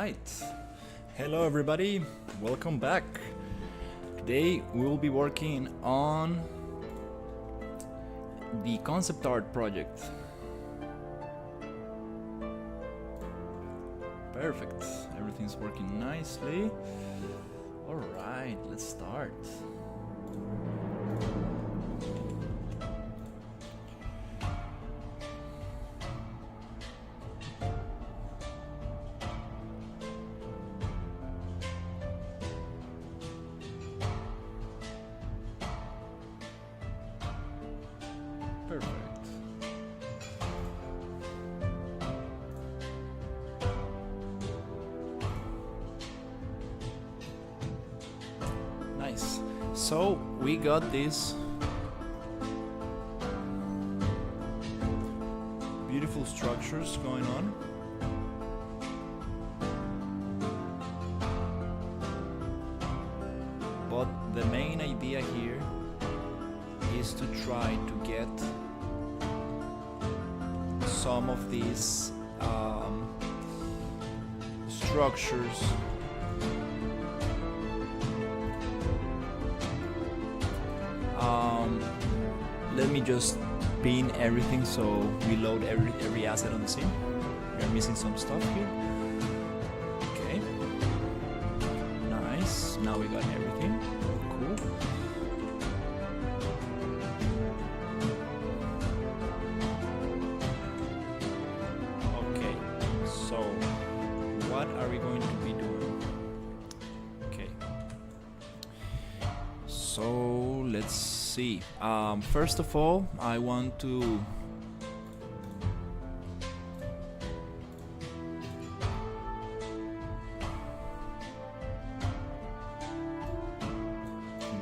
right. Hello everybody, welcome back. Today we will be working on the concept art project. Perfect, everything's working nicely. Alright, let's start. Perfect. Nice. So we got these beautiful structures going on. But the main idea here is to try to get some of these structures let me just pin everything so we load every asset on the scene. We're missing some stuff here. Okay, nice, now we got everything. Cool. Okay, so what are we going to be doing? Okay, so let's see. First of all, I want to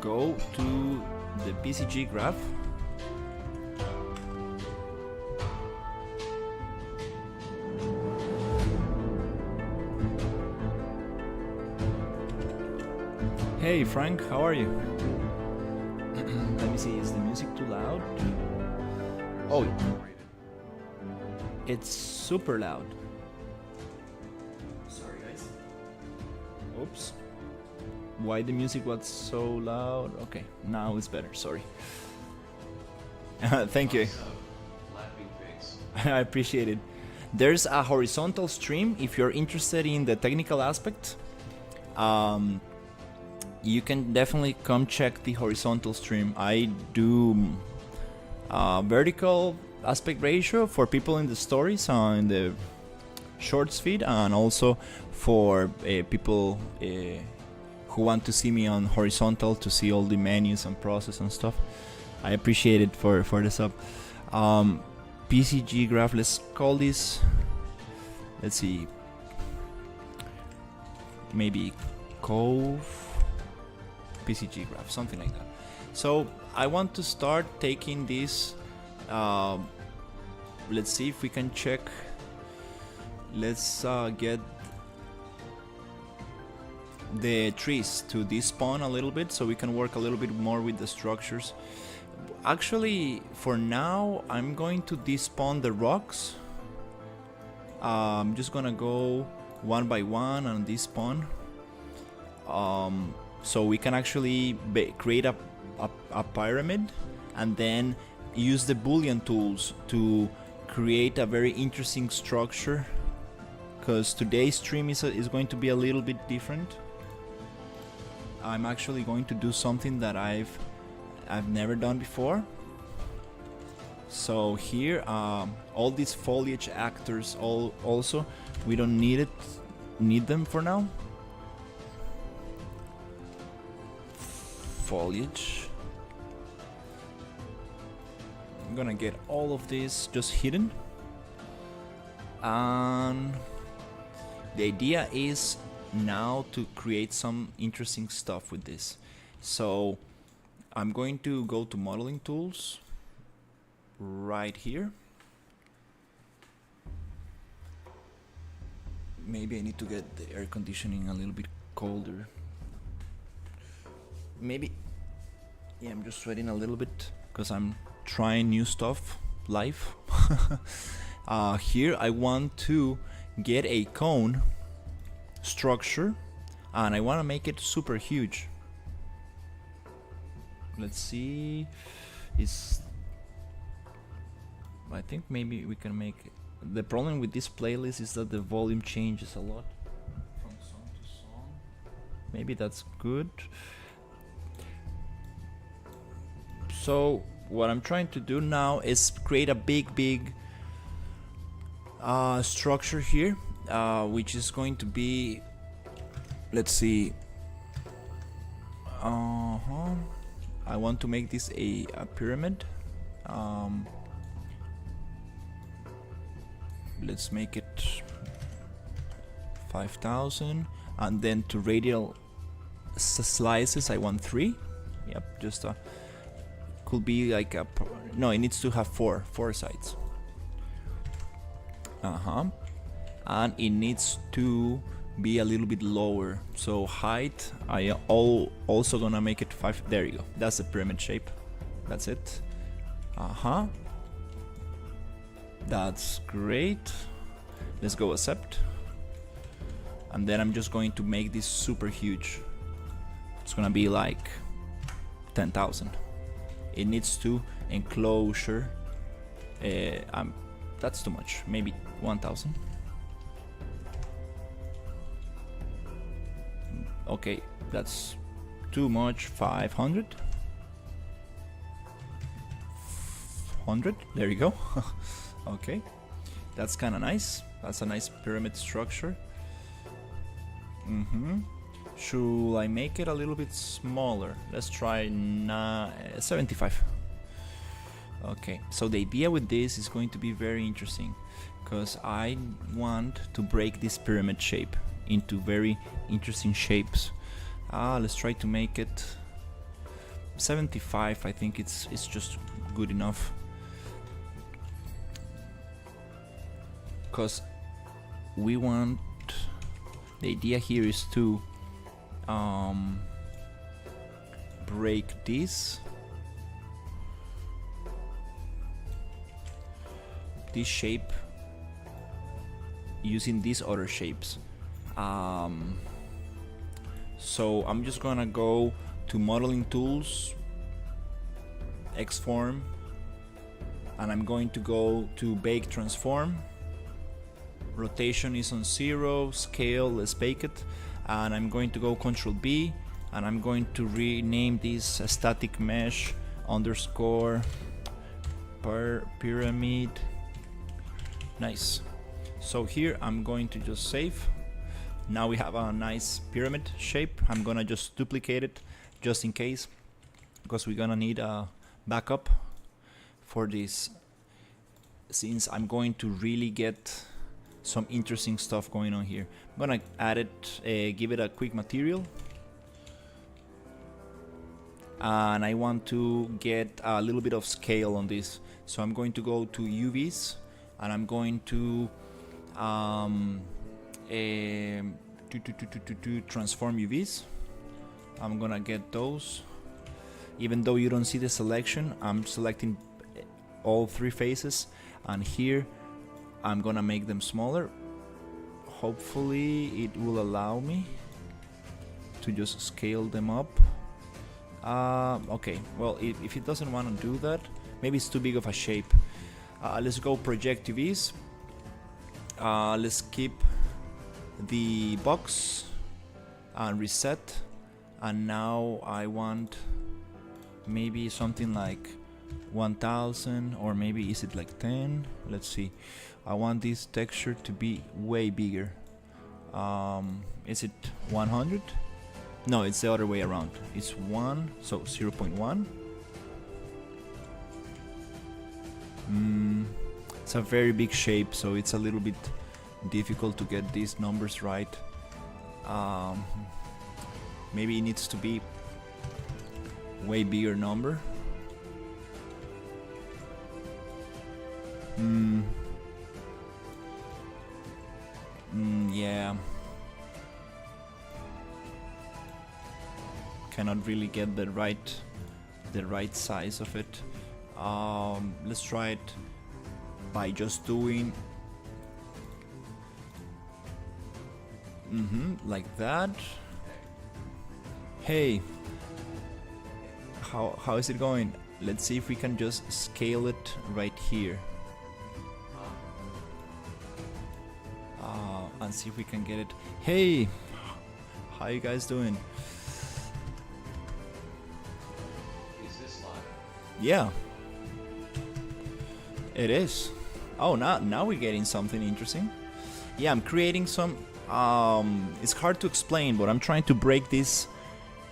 go to the PCG graph. Hey Frank, how are you? Let me see, is the music too loud? Oh, it's super loud. Sorry guys. Oops. Why the music was so loud? Okay, now it's better, sorry. Thank you. I appreciate it. There's a horizontal stream if you're interested in the technical aspect. You can definitely come check the horizontal stream. I do vertical aspect ratio for people in the stories in the shorts feed, and also for people who want to see me on horizontal to see all the menus and process and stuff. I appreciate it for the sub. PCG graph, let's call this, let's see, maybe Cove PCG graph, something like that. So I want to start taking this, let's see if we can check. Let's get the trees to despawn a little bit so we can work a little bit more with the structures. Actually, for now I'm going to despawn the rocks. I'm just gonna go one by one and despawn, so we can actually create a pyramid and then use the Boolean tools to create a very interesting structure, because today's stream is going to be a little bit different. I'm actually going to do something that I've never done before. So here, all these foliage actors, also we don't need them for now. Foliage. I'm gonna get all of this just hidden, and the idea is now to create some interesting stuff with this. So I'm going to go to modeling tools right here. Maybe I need to get the air conditioning a little bit colder. Maybe, yeah, I'm just sweating a little bit because I'm trying new stuff live. Here I want to get a cone structure, and I want to make it super huge. Let's see. I think maybe we can make it. The problem with this playlist is that the volume changes a lot from song to song. Maybe that's good. So what I'm trying to do now is create a big structure here, which is going to be, let's see, I want to make this a pyramid. Let's make it 5,000, and then to radial slices I want 3. Yep, just could be like a, no, it needs to have four sides. And it needs to be a little bit lower, so height I also gonna make it 5. There you go, that's the pyramid shape. That's it. That's great. Let's go accept, and then I'm just going to make this super huge. It's gonna be like 10,000. It needs to enclosure. That's too much. Maybe 1,000. Okay, that's too much. 500. 100. There you go. Okay, that's kind of nice. That's a nice pyramid structure. Should I make it a little bit smaller? Let's try 75. Okay, so the idea with this is going to be very interesting, because I want to break this pyramid shape into very interesting shapes. Let's try to make it 75. I think it's just good enough, because we want, the idea here is to break this shape using these other shapes. So I'm just gonna go to modeling tools, Xform, and I'm going to go to bake transform. Rotation is on 0, scale, let's bake it, and I'm going to go Control B, and I'm going to rename this static mesh underscore pyramid. Nice. So here I'm going to just save. Now we have a nice pyramid shape. I'm gonna just duplicate it just in case, because we're gonna need a backup for this, since I'm going to really get some interesting stuff going on here. I'm gonna add it, give it a quick material, and I want to get a little bit of scale on this, so I'm going to go to UVs, and I'm going to transform UVs. I'm gonna get those. Even though you don't see the selection, I'm selecting all 3 faces, and here I'm gonna make them smaller. Hopefully it will allow me to just scale them up. Okay, well, if it doesn't want to do that, maybe it's too big of a shape. Let's go project UVs. Let's keep the box and reset, and now I want maybe something like 1000, or maybe is it like 10? Let's see. I want this texture to be way bigger. Is it 100? No, it's the other way around. It's 1, so 0.1. It's a very big shape, so it's a little bit difficult to get these numbers right. Maybe it needs to be way bigger number. Yeah, cannot really get the right size of it. Let's try it by just doing, Like that. Hey, how is it going? Let's see if we can just scale it right here. And see if we can get it. Hey, how you guys doing? Is this live? Yeah, it is. Oh, now we're getting something interesting. Yeah, I'm creating some. It's hard to explain, but I'm trying to break this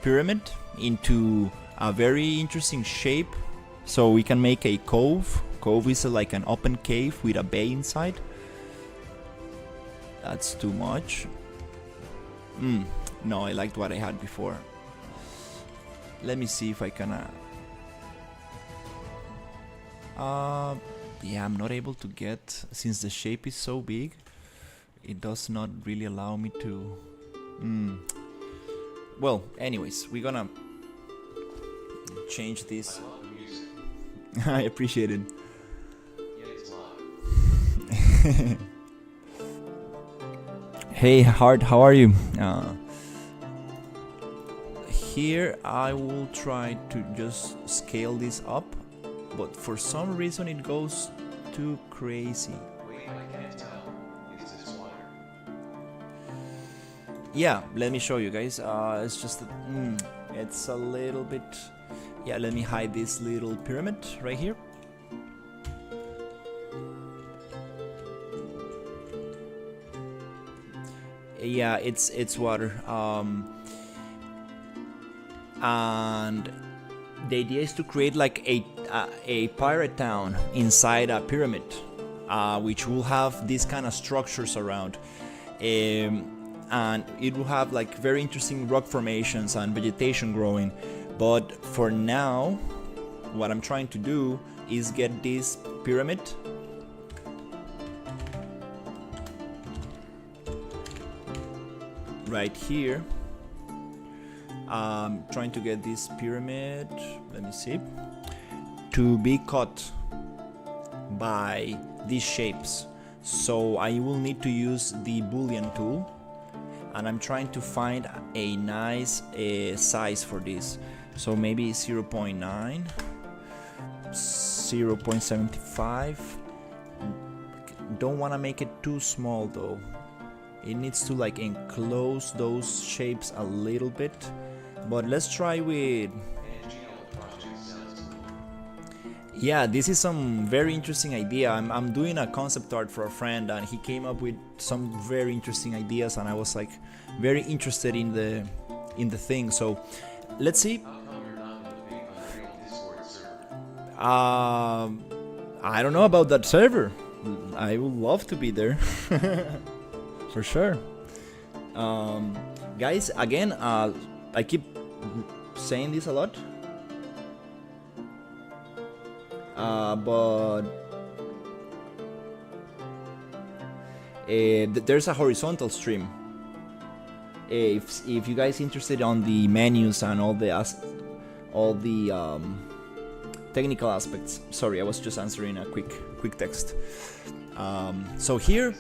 pyramid into a very interesting shape, so we can make a cove. Cove is like an open cave with a bay inside. That's too much. No, I liked what I had before. Let me see if I can. Yeah, I'm not able to get, since the shape is so big. It does not really allow me to. Well, anyways, we're gonna change this. I love the music. I appreciate it. Yeah, it's live. Hey, Hart, how are you? Here I will try to just scale this up, but for some reason it goes too crazy. Wait, I can't tell. Is this wire? Yeah, let me show you guys. It's just that, it's a little bit. Yeah, let me hide this little pyramid right here. Yeah, it's water. And the idea is to create like a pirate town inside a pyramid, which will have these kind of structures around. And it will have like very interesting rock formations and vegetation growing. But for now, what I'm trying to do is get this pyramid right here. Trying to get this pyramid, let me see, to be cut by these shapes. So I will need to use the Boolean tool, and I'm trying to find a nice size for this. So maybe 0.9, 0.75. Don't want to make it too small though. It needs to like enclose those shapes a little bit. But let's try with. Yeah, this is some very interesting idea. I'm doing a concept art for a friend, and he came up with some very interesting ideas, and I was like very interested in the thing. So let's see. How come you're not going to be on the real Discord server? I don't know about that server. I would love to be there. For sure. Guys, again, I keep saying this a lot. But there's a horizontal stream. If you guys interested on the menus and all the technical aspects. Sorry, I was just answering a quick text. So here.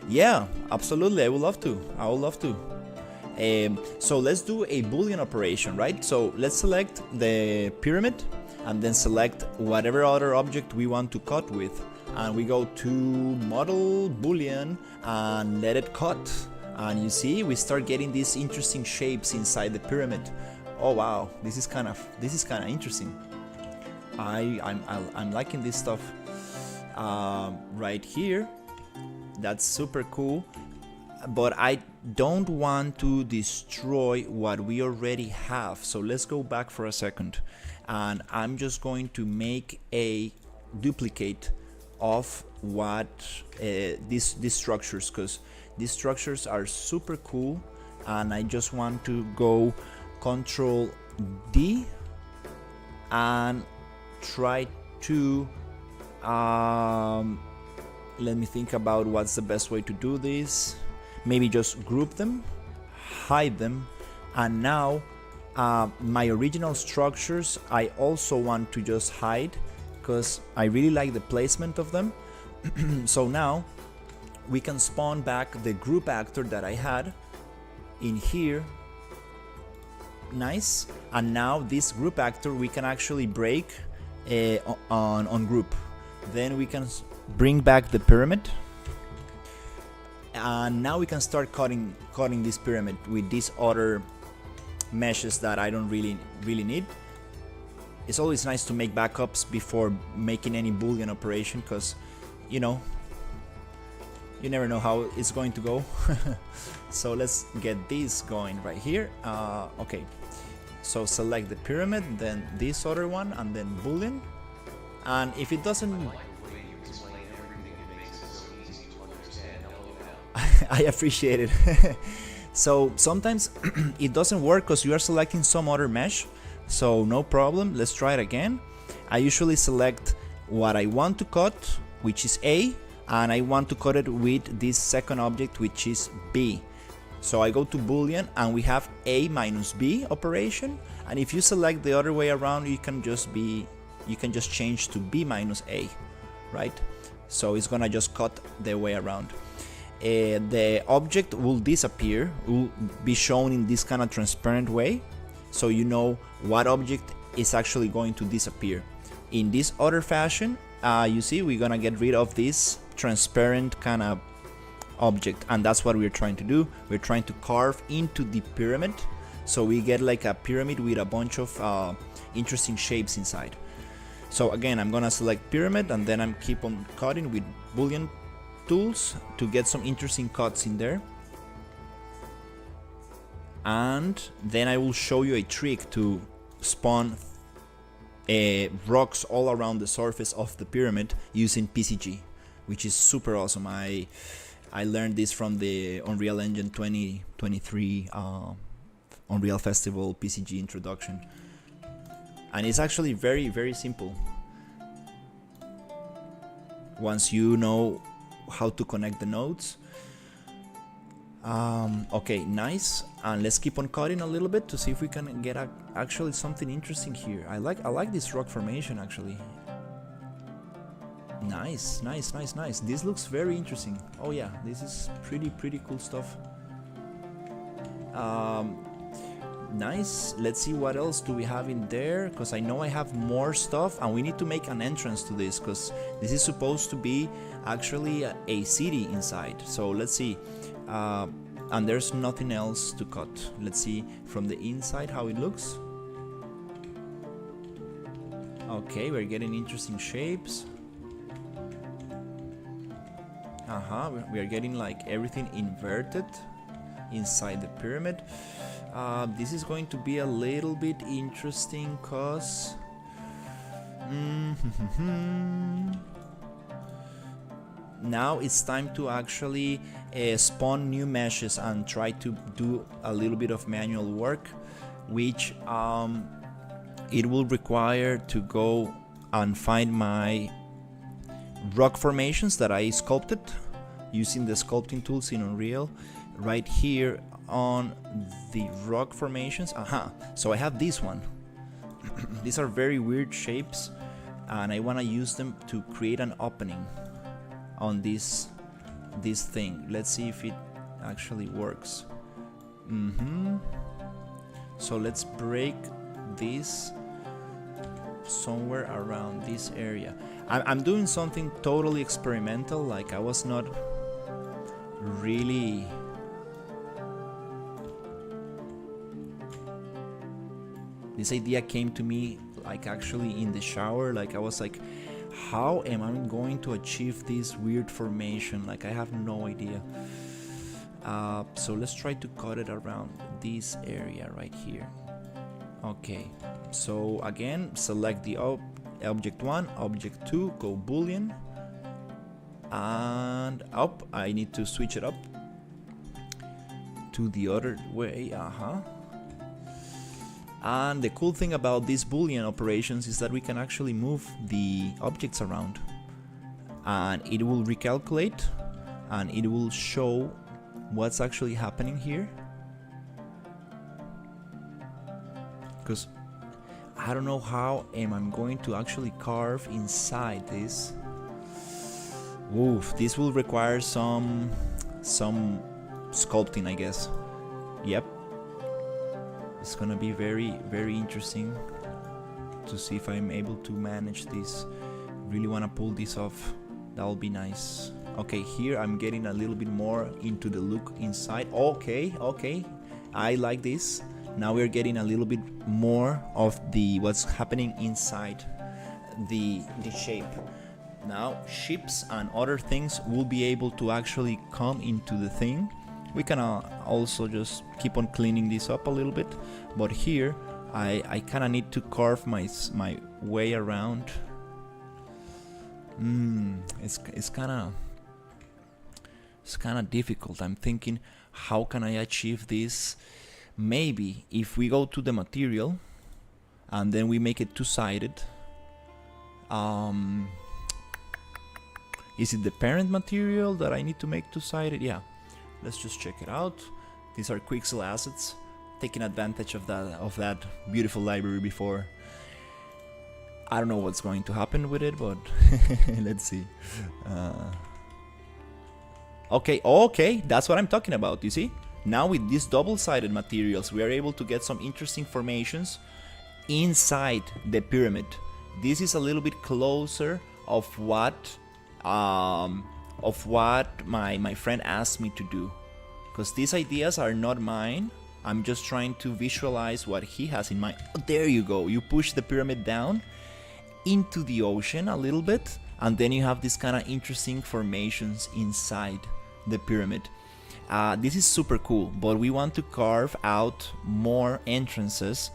Yeah, absolutely. I would love to. So let's do a Boolean operation, right? So let's select the pyramid and then select whatever other object we want to cut with. And we go to model Boolean and let it cut. And you see, we start getting these interesting shapes inside the pyramid. Oh wow, this is kind of interesting. I'm liking this stuff. Right here. That's super cool, but I don't want to destroy what we already have. So let's go back for a second, and I'm just going to make a duplicate of what these structures, because these structures are super cool, and I just want to go Control D and try to let me think about what's the best way to do this. Maybe just group them, hide them, and now my original structures I also want to just hide because I really like the placement of them. So now we can spawn back the group actor that I had in here. Nice. And now this group actor we can actually break on group. Then we can bring back the pyramid, and now we can start cutting this pyramid with these other meshes that I don't really need. It's always nice to make backups before making any Boolean operation, because you know, you never know how it's going to go. So let's get this going right here. Okay, so select the pyramid, then this other one, and then Boolean. And if it doesn't, I appreciate it. So sometimes it doesn't work because you are selecting some other mesh, so no problem. Let's try it again. I usually select what I want to cut, which is A, and I want to cut it with this second object, which is B. So I go to Boolean and we have A minus B operation, and if you select the other way around, you can just change to B minus A, right? So it's gonna just cut the way around. The object will disappear, will be shown in this kind of transparent way, so you know what object is actually going to disappear. In this other fashion, you see, we're gonna get rid of this transparent kind of object, and that's what we're trying to do. We're trying to carve into the pyramid, so we get like a pyramid with a bunch of interesting shapes inside. So again, I'm gonna select pyramid, and then I'm keep on cutting with Boolean tools to get some interesting cuts in there. And then I will show you a trick to spawn rocks all around the surface of the pyramid using PCG, which is super awesome. I learned this from the Unreal Engine 2023 Unreal Festival PCG introduction, and it's actually very simple once you know how to connect the nodes. Okay, nice. And let's keep on cutting a little bit to see if we can get actually something interesting here. I like this rock formation actually. Nice. This looks very interesting. Oh yeah, this is pretty cool stuff. Nice. Let's see what else do we have in there, because I know I have more stuff, and we need to make an entrance to this, because this is supposed to be actually a city inside. So let's see. And there's nothing else to cut. Let's see from the inside how it looks. Okay, we're getting interesting shapes. We are getting like everything inverted inside the pyramid. This is going to be a little bit interesting, cause now it's time to actually spawn new meshes and try to do a little bit of manual work, which it will require to go and find my rock formations that I sculpted using the sculpting tools in Unreal. Right here on the rock formations, so I have this one. These are very weird shapes, and I want to use them to create an opening on this thing. Let's see if it actually works. So let's break this somewhere around this area. I'm doing something totally experimental, like I was not really this idea came to me like actually in the shower. Like I was like, how am I going to achieve this weird formation? Like I have no idea. So let's try to cut it around this area right here. Okay, so again, select the object 1, object 2, go Boolean, and up. I need to switch it up to the other way. And the cool thing about these Boolean operations is that we can actually move the objects around, and it will recalculate and it will show what's actually happening here. Because I don't know how am I going to actually carve inside this. Oof, this will require some sculpting, I guess. Yep. It's gonna be very, very interesting to see if I'm able to manage this. Really wanna pull this off. That'll be nice. Okay, here I'm getting a little bit more into the look inside. Okay, okay. I like this. Now we're getting a little bit more of the what's happening inside the shape. Now ships and other things will be able to actually come into the thing. We can also just keep on cleaning this up a little bit, but here I kind of need to carve my way around. It's kind of difficult. I'm thinking, how can I achieve this? Maybe if we go to the material and then we make it two-sided. Is it the parent material that I need to make two-sided? Yeah, let's just check it out. These are Quixel assets, taking advantage of that beautiful library before. I don't know what's going to happen with it, but let's see. Okay, that's what I'm talking about, you see? Now with these double-sided materials, we are able to get some interesting formations inside the pyramid. This is a little bit closer of what my friend asked me to do, because these ideas are not mine. I'm just trying to visualize what he has in mind. Oh, there you go. You push the pyramid down into the ocean a little bit, and then you have these kind of interesting formations inside the pyramid. This is super cool, but we want to carve out more entrances.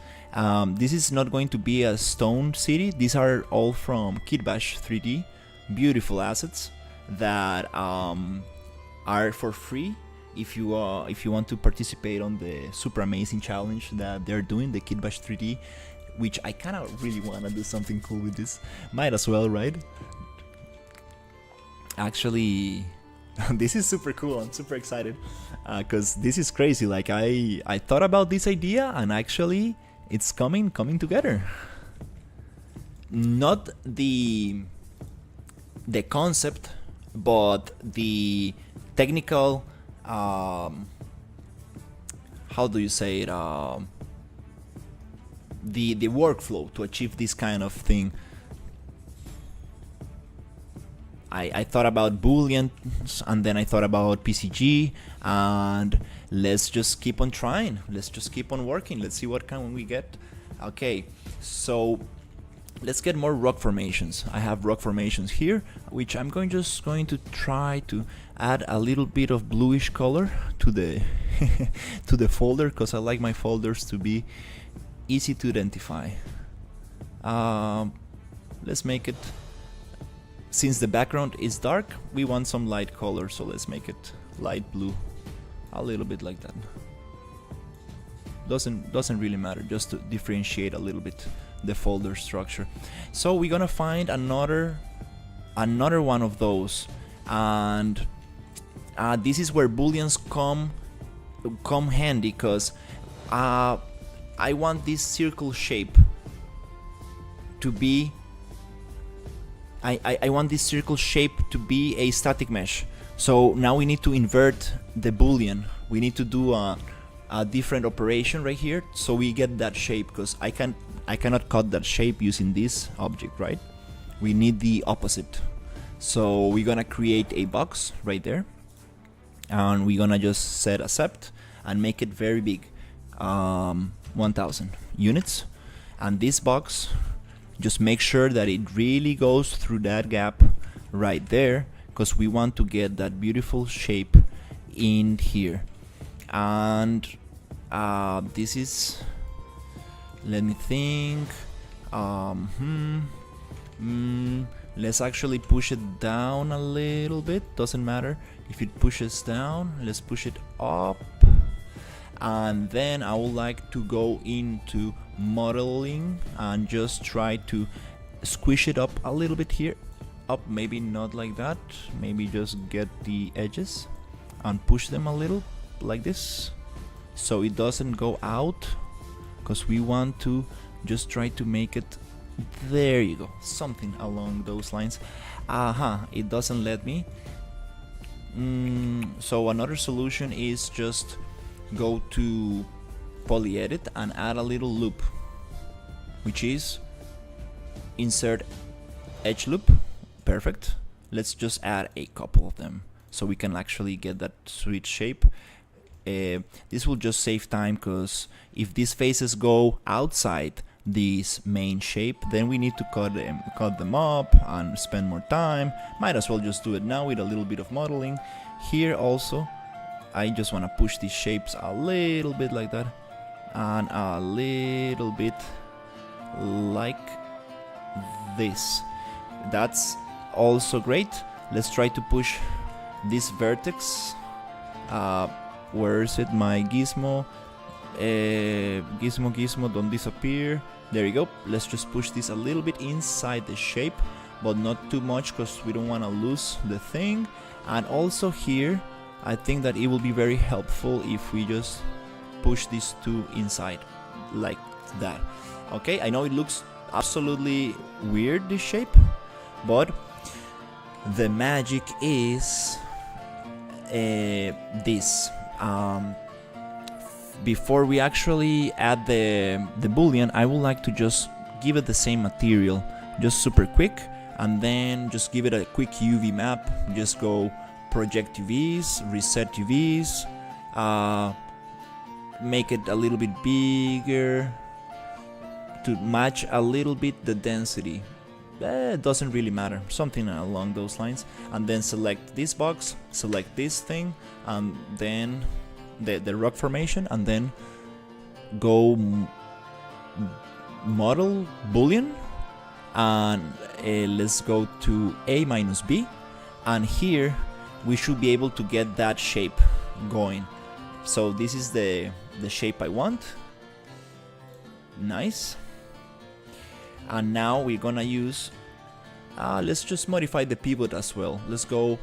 This is not going to be a stone city. These are all from Kitbash 3D. Beautiful assets that are for free if you want to participate on the super amazing challenge that they're doing, the Kitbash 3D, which I kind of really want to do something cool with this. Might as well, right? Actually, this is super cool. I'm super excited because this is crazy. Like I thought about this idea and actually it's coming together. Not the concept, but the technical. How do you say it? The workflow to achieve this kind of thing. I thought about booleans, and then I thought about PCG, and let's just keep on trying. Let's just keep on working. Let's see what can we get. Okay, so let's get more rock formations. I have rock formations here, which I'm just going to try to add a little bit of bluish color to the to the folder, because I like my folders to be easy to identify. Let's make it, since the background is dark, we want some light color, so let's make it light blue, a little bit like that. Doesn't really matter, just to differentiate a little bit the folder structure. So we're gonna find another one of those, and this is where booleans come handy, because I want this circle shape to be I want this circle shape to be a static mesh. So now we need to invert the boolean. We need to do a different operation right here so we get that shape, because I cannot cut that shape using this object, right? We need the opposite. So we're gonna create a box right there, and we're gonna just set accept and make it very big, 1000 units. And this box, just make sure that it really goes through that gap right there, because we want to get that beautiful shape in here. And this is, let me think, let's actually push it down a little bit. Doesn't matter if it pushes down, let's push it up. And then I would like to go into modeling and just try to squish it up a little bit here. Up, maybe not like that, maybe just get the edges and push them a little like this, so it doesn't go out, because we want to just try to make it There you go, something along those lines. It doesn't let me. So another solution is just go to polyedit and add a little loop, which is insert edge loop. Perfect. Let's just add a couple of them so we can actually get that sweet shape. This will just save time, because if these faces go outside this main shape, then we need to cut them up and spend more time. Might as well just do it now with a little bit of modeling. Here also, I just want to push these shapes a little bit like that, and a little bit like this. That's also great. Let's try to push this vertex. Where is it? My gizmo. Gizmo, don't disappear. There you go. Let's just push this a little bit inside the shape, but not too much, because we don't want to lose the thing. And also here, I think that it will be very helpful if we just push these two inside like that. Okay, I know it looks absolutely weird, this shape, but the magic is this. Before we actually add the boolean, I would like to just give it the same material, just super quick, and then just give it a quick UV map. Just go project UVs, reset UVs, make it a little bit bigger to match a little bit the density. It doesn't really matter, something along those lines. And then select this box, select this thing, and then the rock formation, and then go model boolean, and let's go to a minus b, and here we should be able to get that shape going. So this is the shape I want. Nice. And now we're gonna use let's just modify the pivot as well. Let's go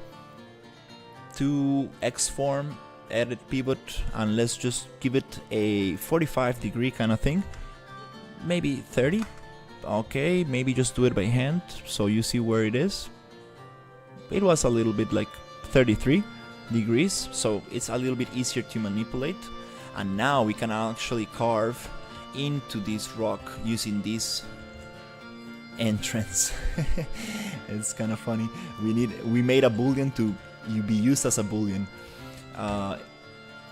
to Xform, edit pivot, and let's just give it a 45-degree kind of thing, maybe 30. Okay, maybe just do it by hand so you see where it is. It was a little bit like 33 degrees, so it's a little bit easier to manipulate. And now we can actually carve into this rock using this entrance. It's kind of funny. We made a boolean to be used as a boolean,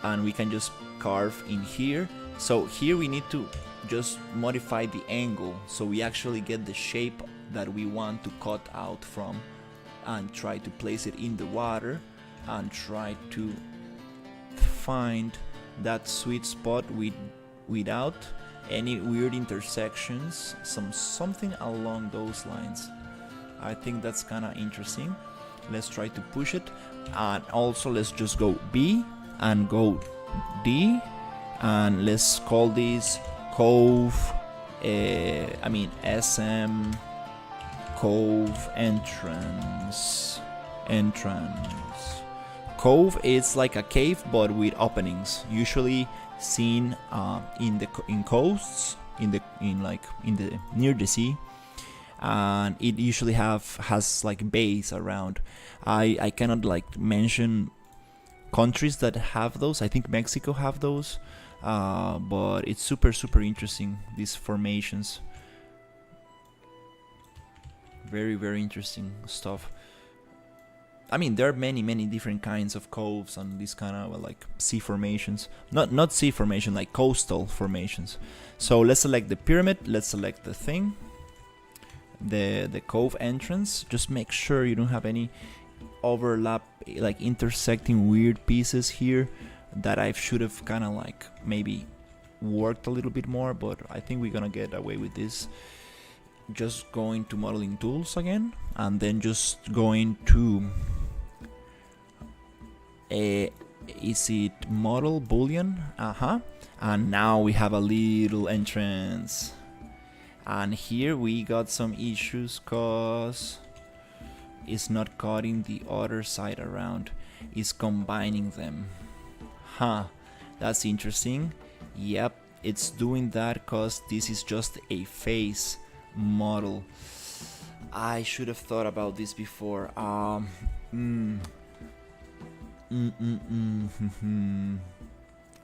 and we can just carve in here. So here we need to just modify the angle so we actually get the shape that we want to cut out from, and try to place it in the water and try to find that sweet spot without any weird intersections, something along those lines. I think that's kind of interesting. Let's try to push it, and also let's just go B and go D, and let's call this cove, SM cove entrance. Cove is like a cave but with openings, usually seen in coasts, near the sea, and it usually has like bays around. I cannot like mention countries that have those. I think Mexico have those, but it's super interesting, these formations. Very interesting stuff. I mean, there are many different kinds of coves and these kind of like sea formations. Not sea formation, like coastal formations. So let's select the pyramid. Let's select the thing, the cove entrance. Just make sure you don't have any overlap, like intersecting weird pieces here that I should have kind of like maybe worked a little bit more, but I think we're gonna get away with this. Just going to modeling tools again, and then just going to is it model boolean? And now we have a little entrance, and here we got some issues cause it's not cutting the other side around, it's combining them. That's interesting. Yep, it's doing that cause this is just a face model. I should have thought about this before.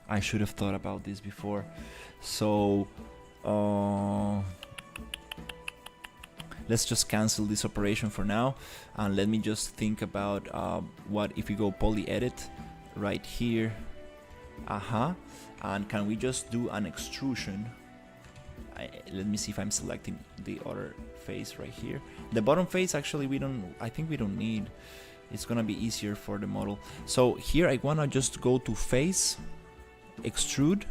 I should have thought about this before. So let's just cancel this operation for now, and let me just think about what if we go poly edit right here. And can we just do an extrusion? Let me see if I'm selecting the other face right here. The bottom face, actually, I think we don't need. It's gonna be easier for the model. So here I wanna just go to face, extrude.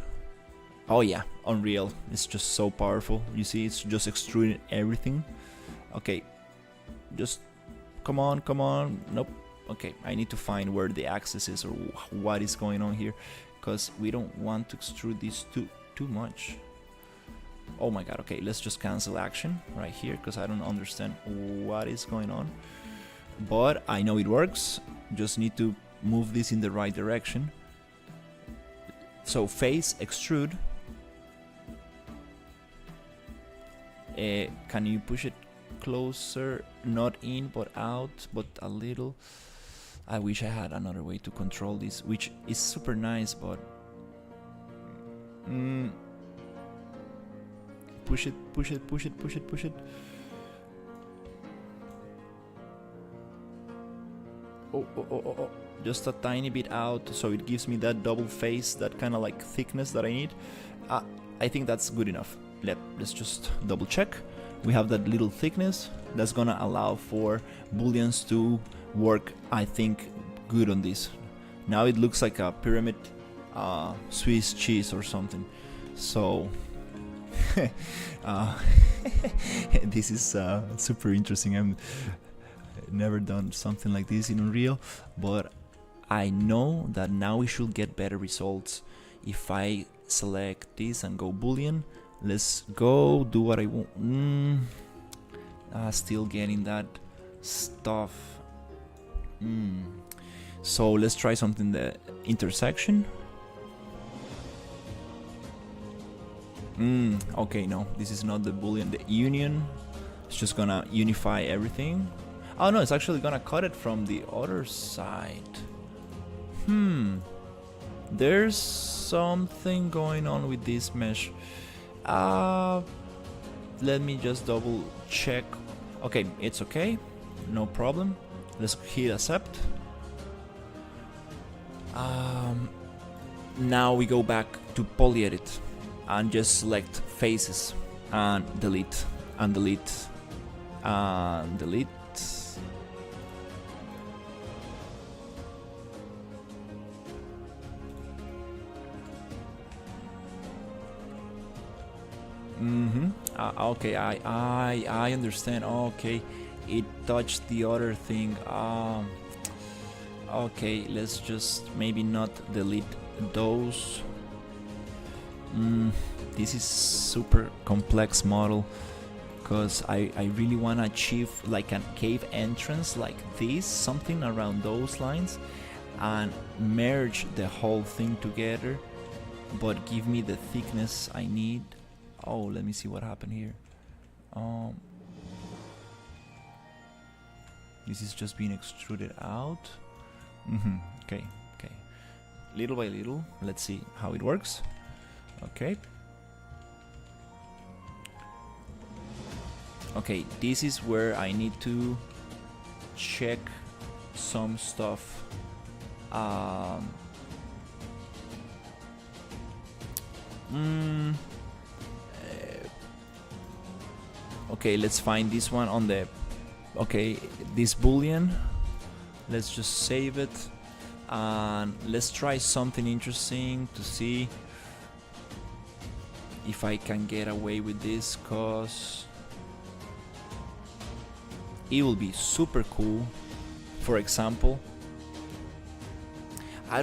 Oh yeah, Unreal. It's just so powerful. You see, it's just extruding everything. Okay, just come on. Nope. Okay, I need to find where the axis is or what is going on here, because we don't want to extrude this too much. Oh my god. Okay, let's just cancel action right here, because I don't understand what is going on, but I know it works. Just need to move this in the right direction. So face, extrude. Can you push it closer? Not in but out, but a little. I wish I had another way to control this, which is super nice, but push it. Oh, just a tiny bit out, so it gives me that double face, that kind of like thickness that I need. I think that's good enough. Let's just double check. We have that little thickness that's gonna allow for booleans to work, I think, good on this. Now it looks like a pyramid Swiss cheese or something. So this is super interesting. I've never done something like this in Unreal, but I know that now we should get better results. If I select this and go boolean, let's go do what I want. Still getting that stuff. So let's try something, the intersection. Okay, no, this is not the boolean. The union, it's just gonna unify everything. Oh no, it's actually gonna cut it from the other side. There's something going on with this mesh. Let me just double check. Okay, it's okay, no problem. Let's hit accept. Now we go back to poly edit and just select faces and delete and delete and delete. Okay, I understand. Okay, it touched the other thing. Okay, let's just maybe not delete those. This is super complex model, because I really want to achieve like a cave entrance like this, something around those lines, and merge the whole thing together, but give me the thickness I need. Oh, let me see what happened here. This is just being extruded out. Okay. Little by little, let's see how it works. Okay, this is where I need to check some stuff. Okay, let's find this one on the... Okay, this boolean. Let's just save it, and let's try something interesting to see if I can get away with this, cause it will be super cool. For example, I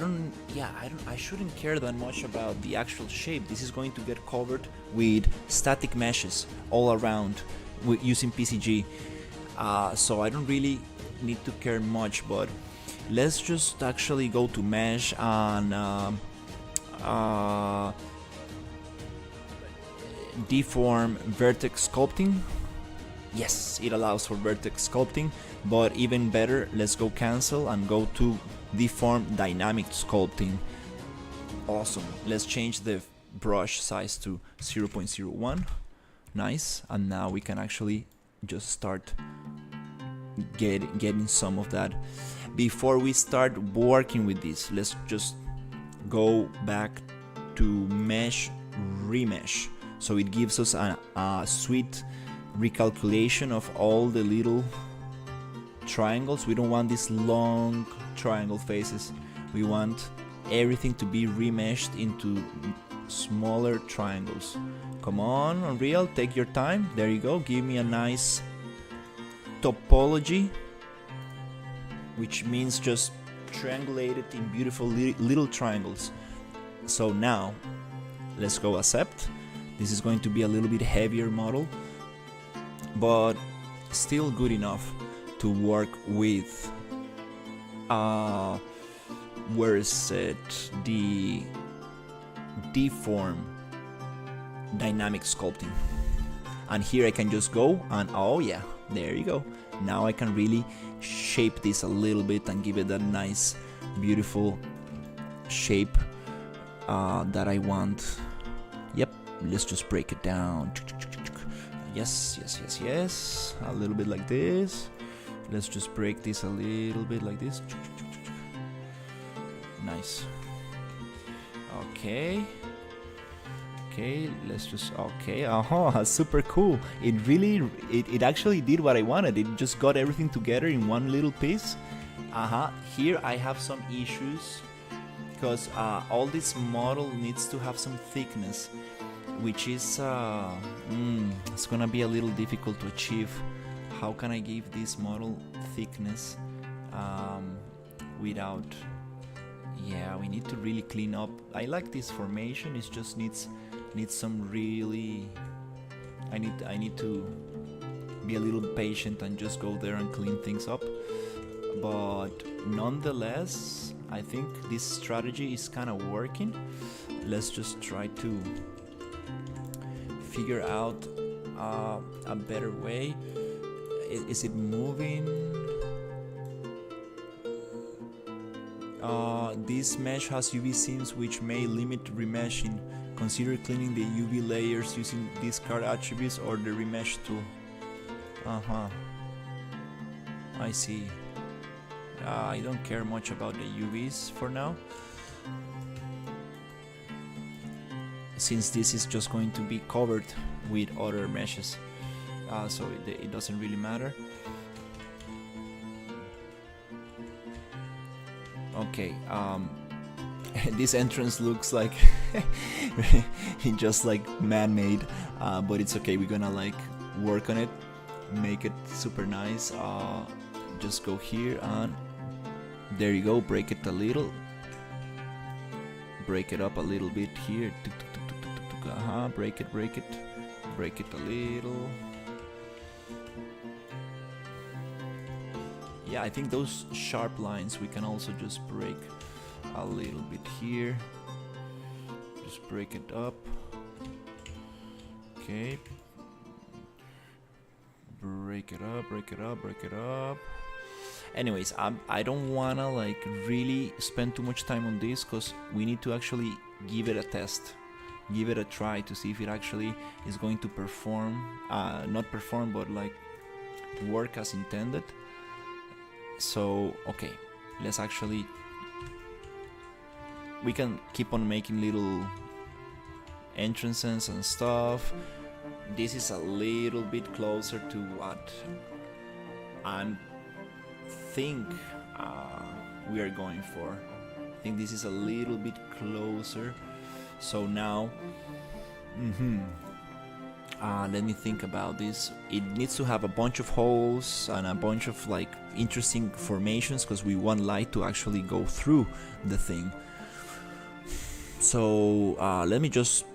shouldn't care that much about the actual shape. This is going to get covered with static meshes all around using PCG, so I don't really need to care much. But let's just actually go to mesh and deform vertex sculpting. Yes, it allows for vertex sculpting, but even better, let's go cancel and go to deform dynamic sculpting. Awesome. Let's change the brush size to 0.01. Nice. And now we can actually just start getting some of that. Before we start working with this, let's just go back to mesh remesh. So it gives us a sweet recalculation of all the little triangles. We don't want these long triangle faces. We want everything to be remeshed into smaller triangles. Come on, Unreal, take your time. There you go. Give me a nice topology, which means just triangulated in beautiful little triangles. So now let's go accept. This is going to be a little bit heavier model, but still good enough to work with. Where is it? The deform dynamic sculpting. And here I can just go and oh yeah, there you go. Now I can really shape this a little bit and give it that nice, beautiful shape that I want. Yep, let's just break it down. Yes, yes, yes, yes. A little bit like this. Let's just break this a little bit like this. Nice. Okay. Okay, let's just, okay, super cool. It actually did what I wanted. It just got everything together in one little piece. Here I have some issues because all this model needs to have some thickness, which is it's gonna be a little difficult to achieve. How can I give this model thickness without, yeah, we need to really clean up. I like this formation, it just needs some really, I need to be a little patient and just go there and clean things up. But nonetheless, I think this strategy is kind of working. Let's just try to figure out a better way. Is it moving? This mesh has UV seams which may limit remeshing. Consider cleaning the UV layers using discard attributes or the remesh tool. I see. I don't care much about the UVs for now, since this is just going to be covered with other meshes, so it doesn't really matter. Okay, this entrance looks like just like man-made, but it's okay. We're gonna like work on it, make it super nice. Just go here and there you go. Break it a little, break it up a little bit here. Break it a little. Yeah, I think those sharp lines we can also just break a little bit here. Just break it up. Okay. Break it up. Anyways, I don't wanna like really spend too much time on this because we need to actually give it a test, give it a try to see if it actually is going to perform, not perform, but like work as intended. So okay, let's actually, we can keep on making little entrances and stuff. This is a little bit closer to what I think we are going for. I think this is a little bit closer. So now let me think about this. It needs to have a bunch of holes and a bunch of like interesting formations because we want light to actually go through the thing. So let me just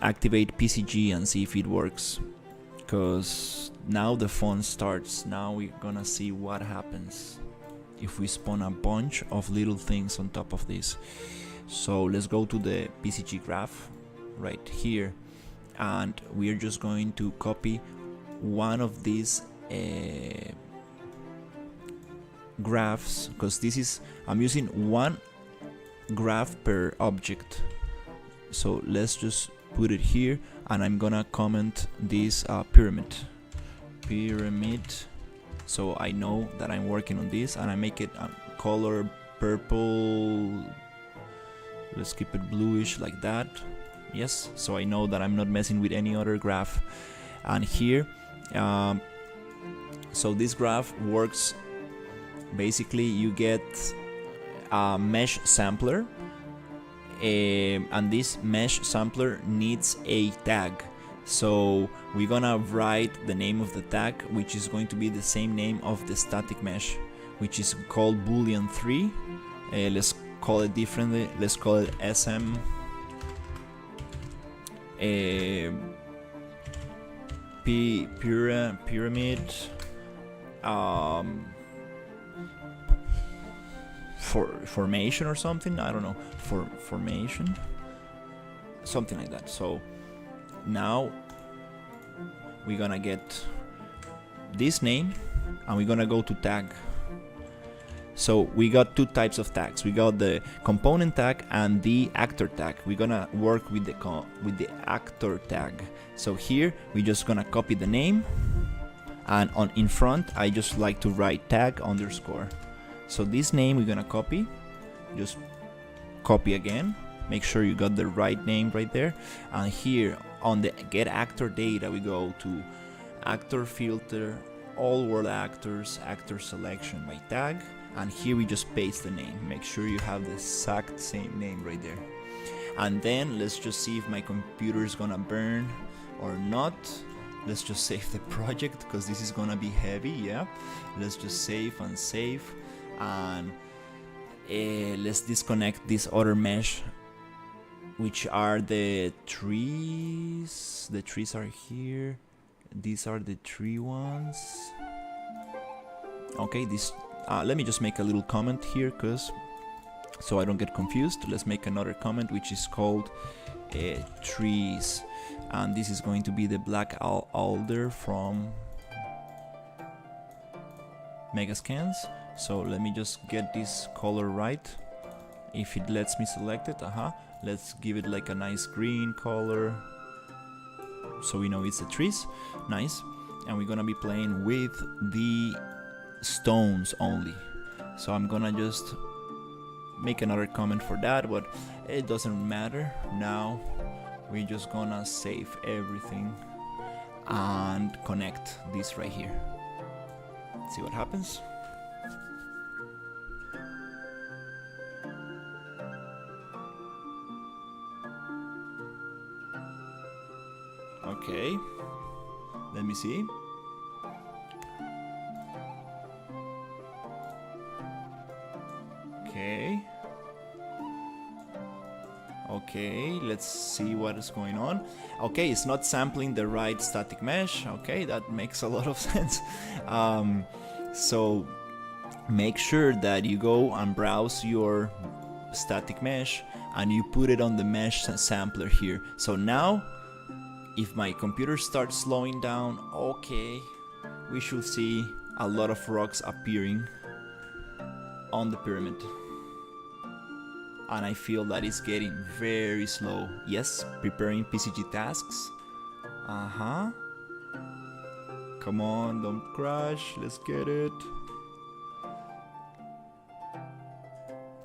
activate PCG and see if it works, because now the fun starts. Now we're gonna see what happens if we spawn a bunch of little things on top of this. So let's go to the PCG graph right here, and we're just going to copy one of these graphs, because this is, I'm using one graph per object. So let's just put it here, and I'm gonna comment this pyramid, so I know that I'm working on this, and I make it color purple. Let's keep it bluish like that. Yes, so I know that I'm not messing with any other graph. And here, so this graph works, basically you get a mesh sampler, and this mesh sampler needs a tag. So we're gonna write the name of the tag, which is going to be the same name of the static mesh, which is called boolean3. Let's call it differently. Let's call it SM pyramid formation or something. I don't know, formation, something like that. So now we're gonna get this name, and we're gonna go to tag. So we got two types of tags. We got the component tag and the actor tag. We're gonna work with the actor tag. So here we're just gonna copy the name, and in front I just like to write tag underscore. So this name we're gonna copy, just copy again, make sure you got the right name right there. And here on the get actor data, we go to actor filter, all world actors, actor selection by tag, and here we just paste the name. Make sure you have the exact same name right there. And then let's just see if my computer is gonna burn or not. Let's just save the project, because this is gonna be heavy. Yeah, let's just save, and let's disconnect this other mesh, which are the trees. The trees are here. These are the tree ones. Okay, this let me just make a little comment here, so I don't get confused. Let's make another comment, which is called trees, and this is going to be the black alder from Megascans. So let me just get this color right, if it lets me select it. Let's give it like a nice green color, so we know it's the trees. Nice. And we're gonna be playing with the stones only. So I'm gonna just make another comment for that, but it doesn't matter. Now we're just gonna save everything and connect this right here. See what happens. Okay, let me see. Okay, let's see what is going on. Okay, it's not sampling the right static mesh. Okay, that makes a lot of sense. So make sure that you go and browse your static mesh and you put it on the mesh sampler here. So now if my computer starts slowing down, okay, we should see a lot of rocks appearing on the pyramid. And I feel that it's getting very slow. Yes, preparing PCG tasks. Come on, don't crash. Let's get it.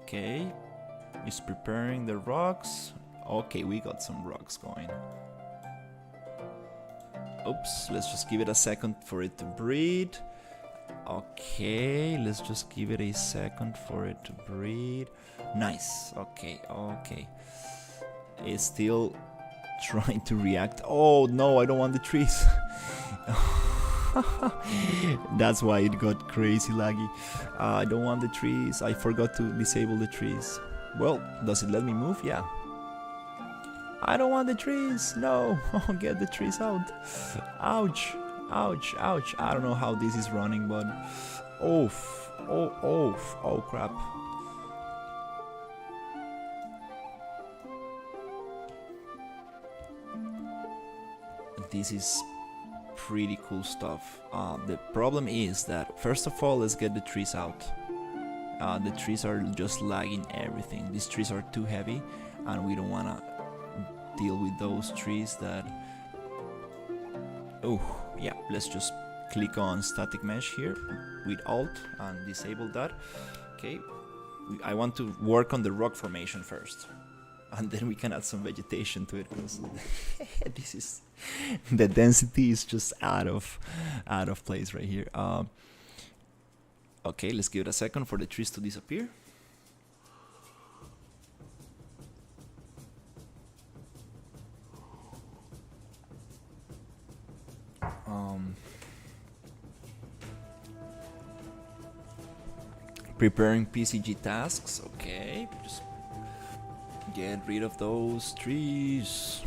Okay, it's preparing the rocks. Okay, we got some rocks going. Oops, let's just give it a second for it to breathe. Okay, let's just give it a second for it to breathe. Nice. Okay. It's still trying to react. Oh no, I don't want the trees. That's why it got crazy laggy. I don't want the trees. I forgot to disable the trees. Well, does it let me move? Yeah. I don't want the trees. No. Oh, get the trees out. Ouch. I don't know how this is running, but oh crap. This is pretty cool stuff. The problem is that, first of all, let's get the trees out. The trees are just lagging everything. These trees are too heavy, and we don't want to deal with those trees that... Oh, yeah, let's just click on static mesh here with Alt and disable that. Okay, I want to work on the rock formation first, and then we can add some vegetation to it, because this is... the density is just out of place right here. Okay, let's give it a second for the trees to disappear. Preparing PCG tasks. Okay, just get rid of those trees,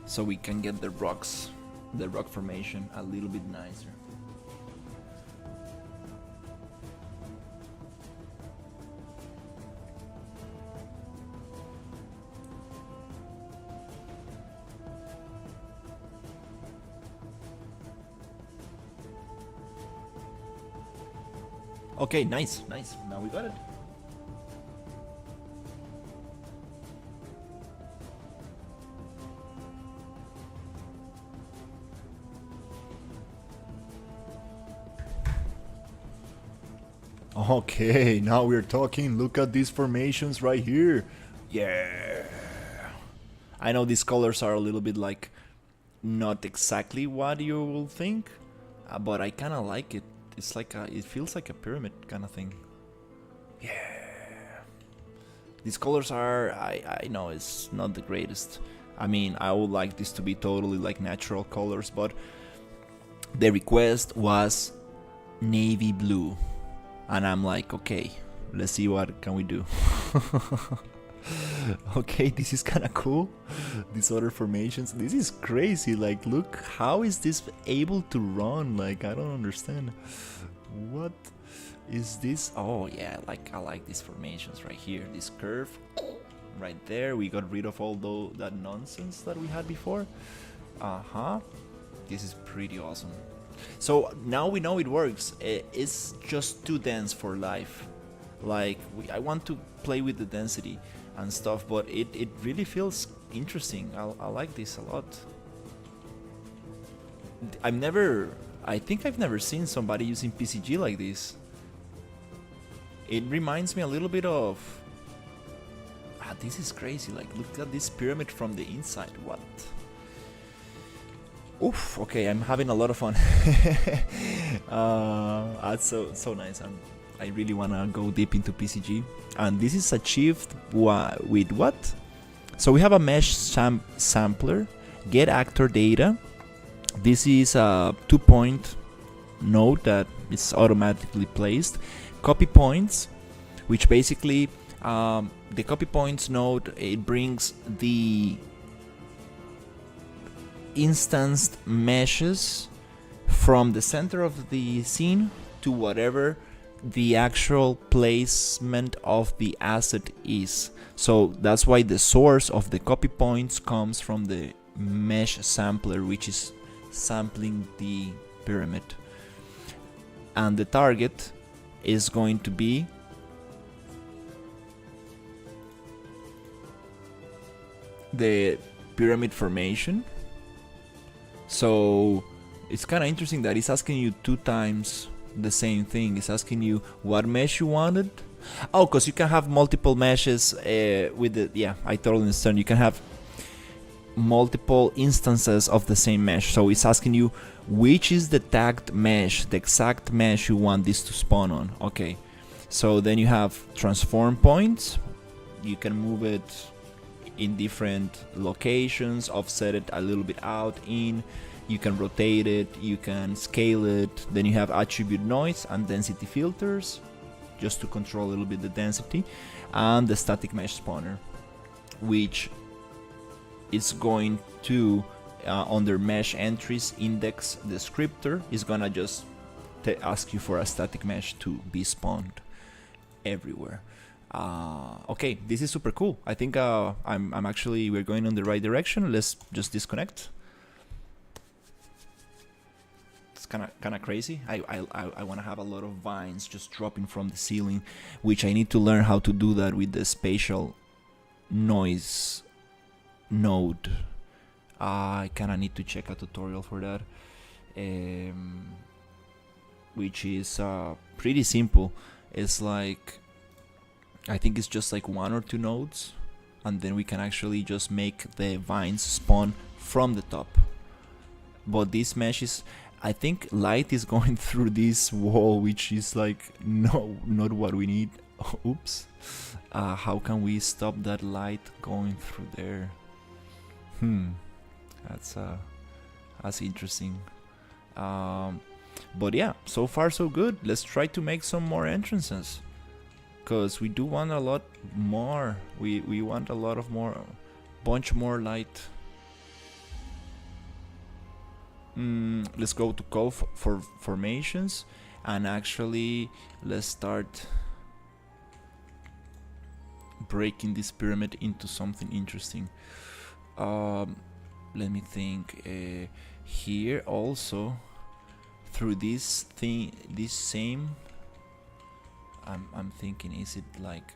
so we can get the rock formation a little bit nicer. Okay, nice. Now we got it. Okay, now we're talking. Look at these formations right here. Yeah. I know these colors are a little bit like not exactly what you will think, but I kind of like it. It's like it feels like a pyramid kind of thing. Yeah. These colors are, I know it's not the greatest. I mean, I would like this to be totally like natural colors, but the request was navy blue. And I'm like, okay, let's see what can we do. Okay, this is kind of cool. These other formations, this is crazy. Like, look, how is this able to run? Like, I don't understand. What is this? Oh yeah, I like these formations right here. This curve right there. We got rid of all that nonsense that we had before. This is pretty awesome. So now we know it works. It's just too dense for life. Like, I want to play with the density and stuff, but it really feels interesting. I like this a lot. I think I've never seen somebody using PCG like this. It reminds me a little bit of... this is crazy. Like, look at this pyramid from the inside. What? Oof, okay, I'm having a lot of fun. That's so nice. I really want to go deep into PCG. And this is achieved with what? So we have a mesh sampler, get actor data. This is a 2-point node that is automatically placed. Copy points, which basically the copy points node, it brings the instanced meshes from the center of the scene to whatever the actual placement of the asset is. So that's why the source of the copy points comes from the mesh sampler, which is sampling the pyramid, and the target is going to be the pyramid formation. So it's kind of interesting that it's asking you 2 times the same thing. It's asking you what mesh you wanted. Oh, because you can have multiple meshes with the... Yeah, I totally understand. You can have multiple instances of the same mesh. So it's asking you which is the tagged mesh, the exact mesh you want this to spawn on. Okay, so then you have transform points. You can move it in different locations, offset it a little bit out, in. You can rotate it, you can scale it. Then you have attribute noise and density filters, just to control a little bit the density, and the static mesh spawner, which is going to under mesh entries index descriptor is gonna just ask you for a static mesh to be spawned everywhere. Okay, this is super cool. I think I'm actually, we're going in the right direction. Let's just disconnect. It's kind of crazy. I want to have a lot of vines just dropping from the ceiling, which I need to learn how to do that with the spatial noise node. I kind of need to check a tutorial for that, which is pretty simple. It's like, I think it's just like 1 or 2 nodes, and then we can actually just make the vines spawn from the top. But this mesh is, I think light is going through this wall, which is like, no, not what we need. Oops. How can we stop that light going through there? That's interesting. But yeah, so far so good. Let's try to make some more entrances, because we do want a lot more. We want a lot of more, bunch more light. Let's go to cove for formations, and actually let's start breaking this pyramid into something interesting. Let me think. Here also, through this thing, this same, I'm thinking, is it like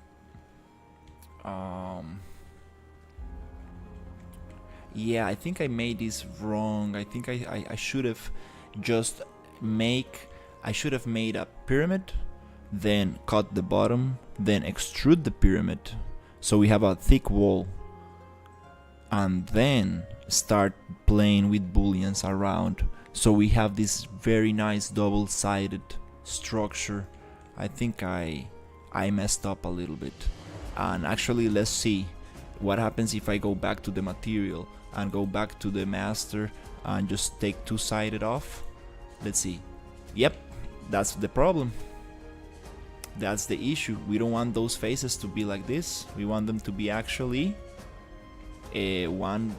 yeah, I think I made this wrong. I think I should have just I should have made a pyramid, then cut the bottom, then extrude the pyramid so we have a thick wall, and then start playing with booleans around so we have this very nice double-sided structure. I think I messed up a little bit. And actually, let's see what happens if I go back to the material and go back to the master and just take two-sided off. Let's see. Yep, that's the problem. That's the issue. We don't want those faces to be like this. We want them to be actually one.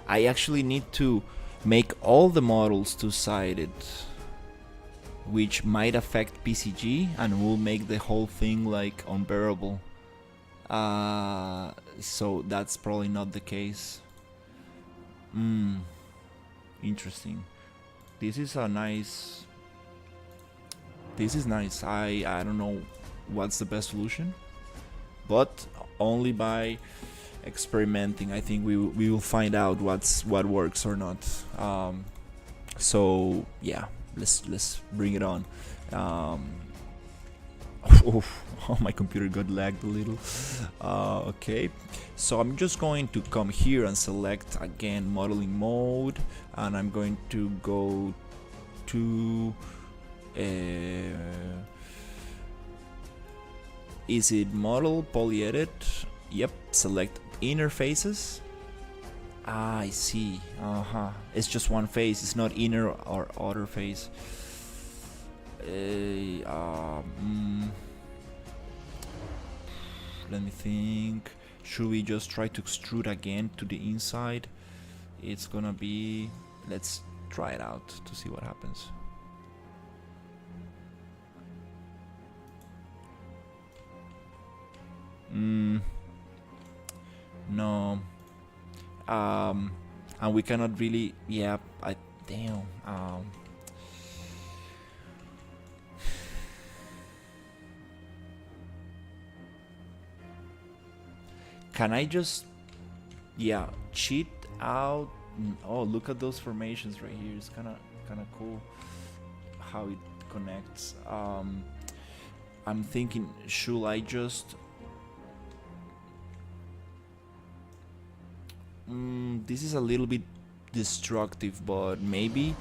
I actually need to make all the models two-sided, which might affect PCG and will make the whole thing like unbearable. So that's probably not the case. Interesting. This is a nice. This is nice. I don't know what's the best solution, but only by experimenting, I think we will find out what works or not. So yeah, let's bring it on. Oh, my computer got lagged a little. Okay, so I'm just going to come here and select again modeling mode, and I'm going to go to is it model polyedit? Yep, select inner faces. I see. It's just one face, it's not inner or outer face. Let me think. Should we just try to extrude again to the inside? It's gonna be, let's try it out to see what happens. No. And we cannot really, yeah, damn. Can I just, yeah, cheat out? Oh, look at those formations right here. It's kind of cool how it connects. I'm thinking, should I just this is a little bit destructive, but maybe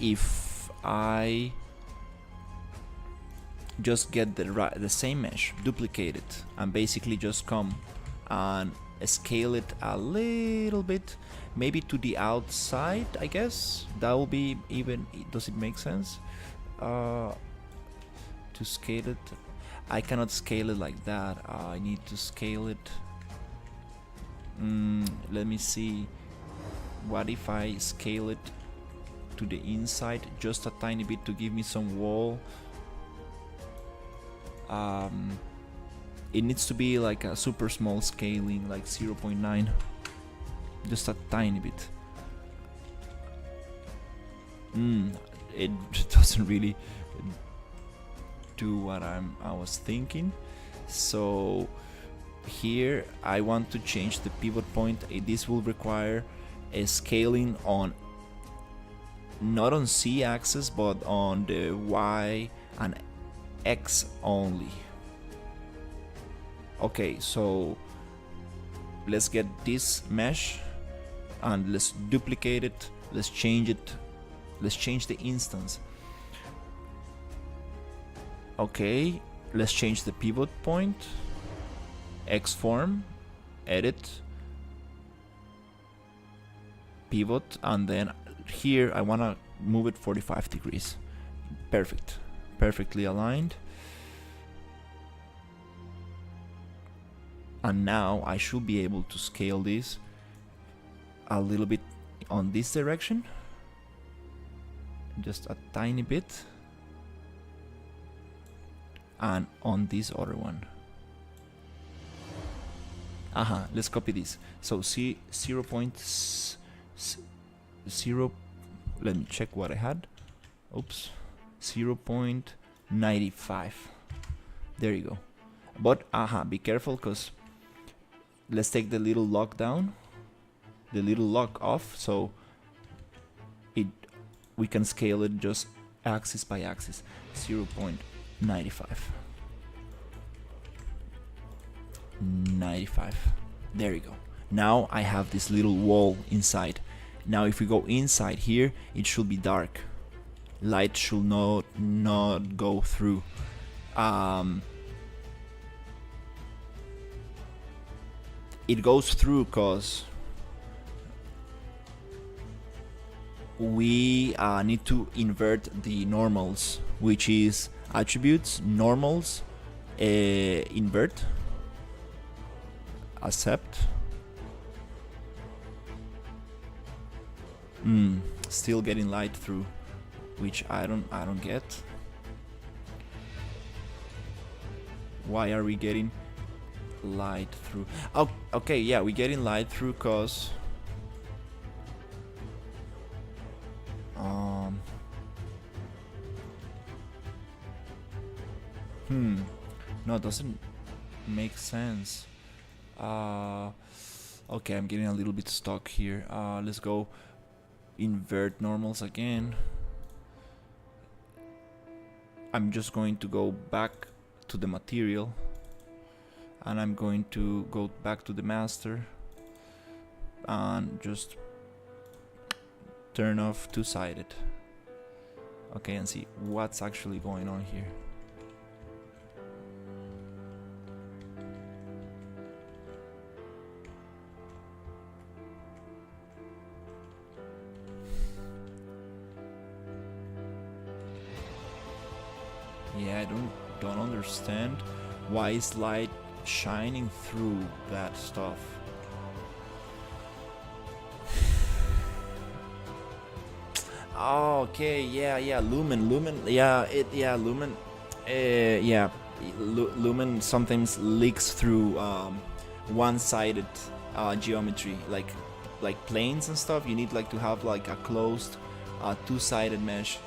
if I just get the same mesh, duplicate it, and basically just come and scale it a little bit, maybe to the outside, I guess that will be even. Does it make sense to scale it? I cannot scale it like that. I need to scale it. Let me see. What if I scale it to the inside just a tiny bit to give me some wall? it needs to be like a super small scaling, like 0.9, just a tiny bit. It doesn't really do what I was thinking. So here I want to change the pivot point. This will require a scaling on, not on Z axis, but on the Y and X only. Okay, so let's get this mesh and let's duplicate it. Let's change it. Let's change the instance. Okay, let's change the pivot point. X form, edit, pivot, and then here I want to move it 45 degrees. Perfect. Perfectly aligned. And now I should be able to scale this a little bit on this direction. Just a tiny bit. And on this other one. Let's copy this. So see 0.0. Let me check what I had. Oops. 0.95. There you go. But be careful, because let's take the little lock down, the little lock off, so we can scale it just axis by axis. 0.95. 95. There you go. Now I have this little wall inside. Now if we go inside here, it should be dark. Light should not go through. It goes through because we need to invert the normals, which is attributes, normals, invert, accept. Still getting light through, which I don't get. Why are we getting light through? Oh, okay, yeah, we're getting light through cause no, it doesn't make sense. Okay, I'm getting a little bit stuck here. Let's go invert normals again. I'm just going to go back to the material, and I'm going to go back to the master and just turn off two-sided. Okay, and see what's actually going on here. Yeah, I don't understand why is light shining through that stuff. Oh, okay, yeah, lumen, yeah, lumen, lumen sometimes leaks through one-sided geometry, like planes and stuff. You need like to have like a closed two-sided mesh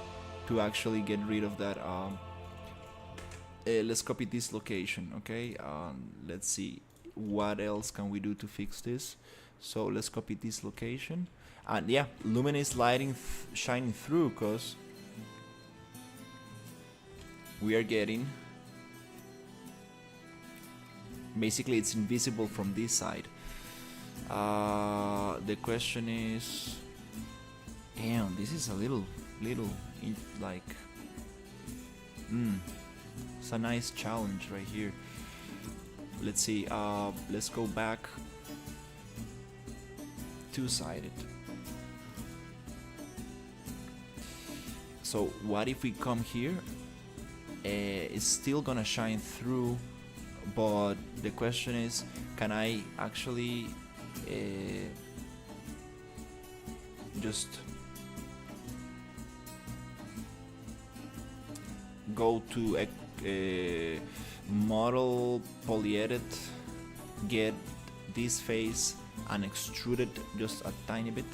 to actually get rid of that. Let's copy this location, okay? Let's see what else can we do to fix this. So let's copy this location, and yeah, lumen is shining through because we are getting, basically it's invisible from this side. The question is, damn, this is a little like it's a nice challenge right here. Let's see, let's go back two-sided. So what if we come here? It's still gonna shine through, but the question is, can I actually just go to model polyedit, get this face and extrude it just a tiny bit.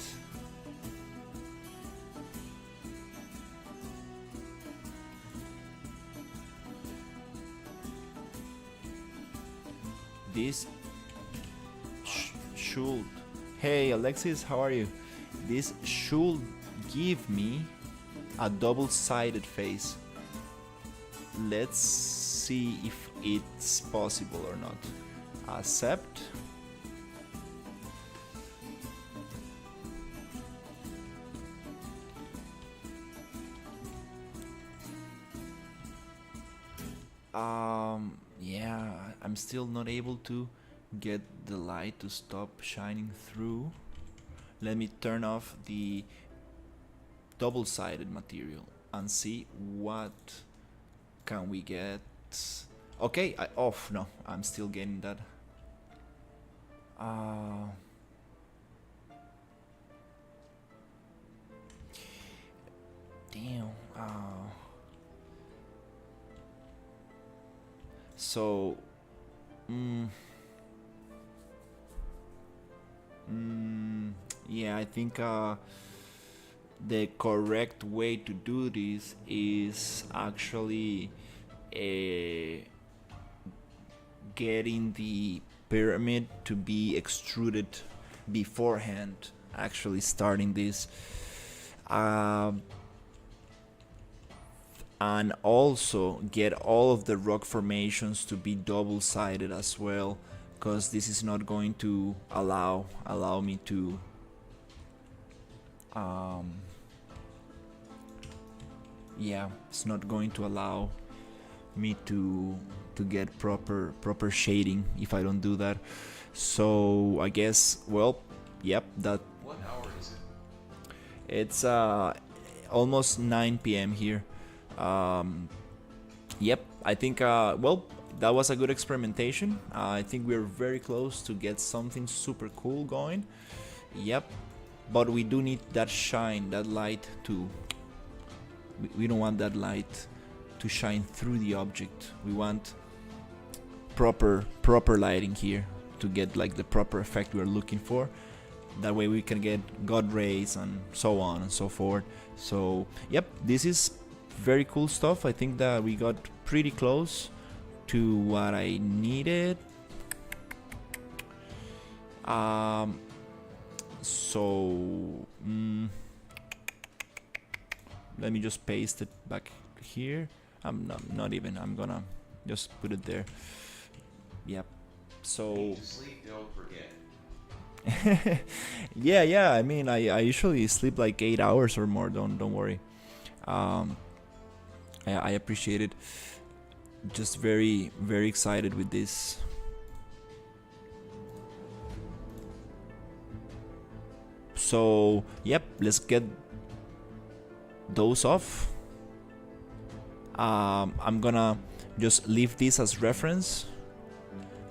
This should, hey Alexis, how are you? This should give me a double-sided face. Let's see if it's possible or not. Accept. Yeah, I'm still not able to get the light to stop shining through. Let me turn off the double-sided material and see what can we get. Okay, off. No, I'm still getting that. Damn. So, yeah, I think the correct way to do this is actually getting the pyramid to be extruded beforehand, actually starting this. And also get all of the rock formations to be double-sided as well, because this is not going to allow me to yeah, it's not going to allow me to get proper shading if I don't do that. So I guess, well, yep, that. What hour is it? It's almost 9 p.m. here. Yep, I think well, that was a good experimentation. I think we're very close to get something super cool going. Yep, but we do need that shine, that light to. We don't want that light to shine through the object. We want proper lighting here to get like the proper effect we're looking for. That way we can get God rays and so on and so forth. So yep, this is very cool stuff. I think that we got pretty close to what I needed. So let me just paste it back here. I'm not even. I'm gonna just put it there. Yep. So. Need to sleep, don't forget. yeah. I mean, I usually sleep like 8 hours or more. Don't worry. I appreciate it. Just very excited with this. So yep, let's get those off. I'm gonna just leave this as reference,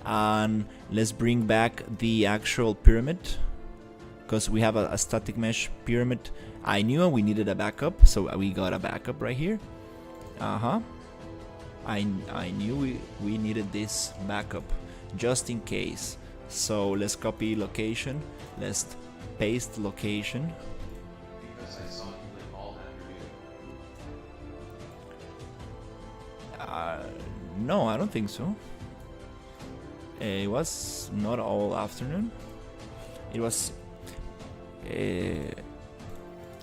and let's bring back the actual pyramid, because we have a static mesh pyramid. I knew we needed a backup, so we got a backup right here. I knew we needed this backup just in case. So let's copy location, let's paste location. Because I saw you lit all afternoon. No, I don't think so. It was not all afternoon. It was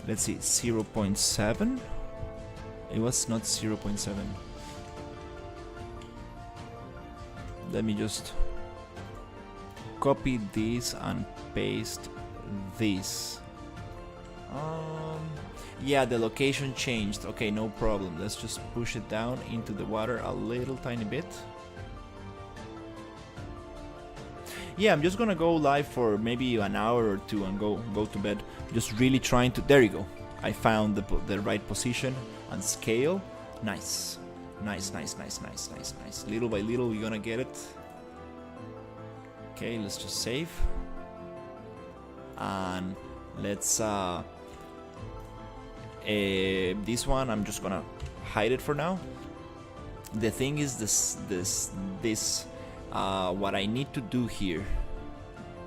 let's see, 0.7. It was not 0.7. Let me just copy this and paste this. Yeah, the location changed. Okay, no problem. Let's just push it down into the water a little tiny bit. Yeah, I'm just gonna go live for maybe an hour or two and go to bed. Just really trying to. There you go. I found the right position and scale. Nice. Little by little, we're gonna get it. Okay, let's just save. And let's this one I'm just gonna hide it for now. The thing is this what I need to do here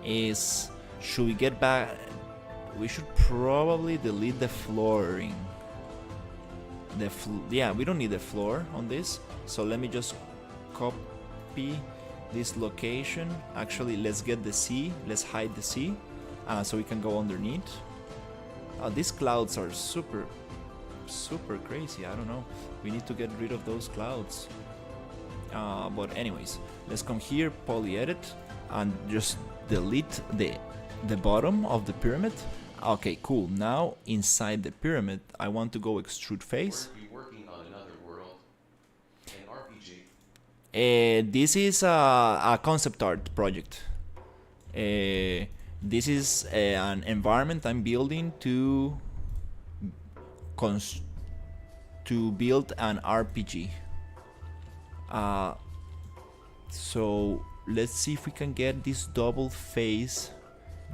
is, should we get back, we should probably delete the flooring. Yeah, we don't need the floor on this, so let me just copy this location. Actually, let's get the sea, let's hide the sea, so we can go underneath. These clouds are super crazy. I don't know, we need to get rid of those clouds. But anyways, let's come here, poly edit, and just delete the bottom of the pyramid. Okay, cool. Now inside the pyramid, I want to go extrude face. We're be working on another world. An RPG. This is a concept art project. This is an environment I'm building to build an RPG. So let's see if we can get this double face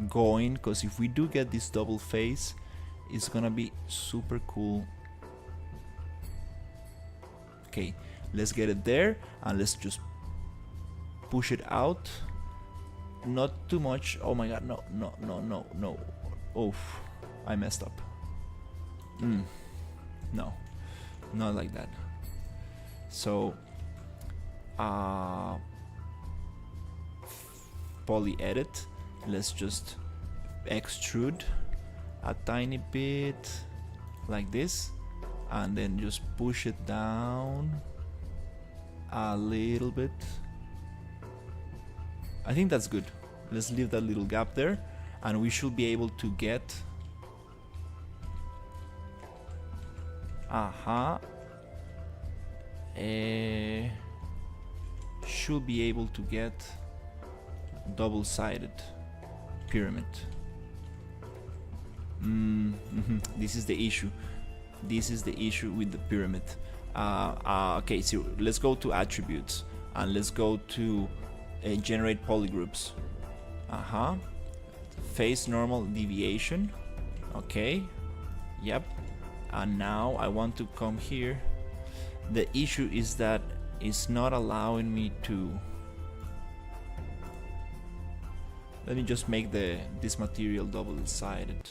going, because if we do get this double face, it's gonna be super cool. Okay, let's get it there, and let's just push it out. Not too much. Oh my god, no. Oof, I messed up. No, not like that. So poly edit, let's just extrude a tiny bit like this, and then just push it down a little bit. I think that's good. Let's leave that little gap there, and we should be able to get should be able to get double-sided pyramid. This is the issue. This is the issue with the pyramid. Okay, so let's go to attributes, and let's go to generate polygroups. Face normal deviation. Okay, yep. And now I want to come here. The issue is that it's not allowing me to. Let me just make this material double-sided.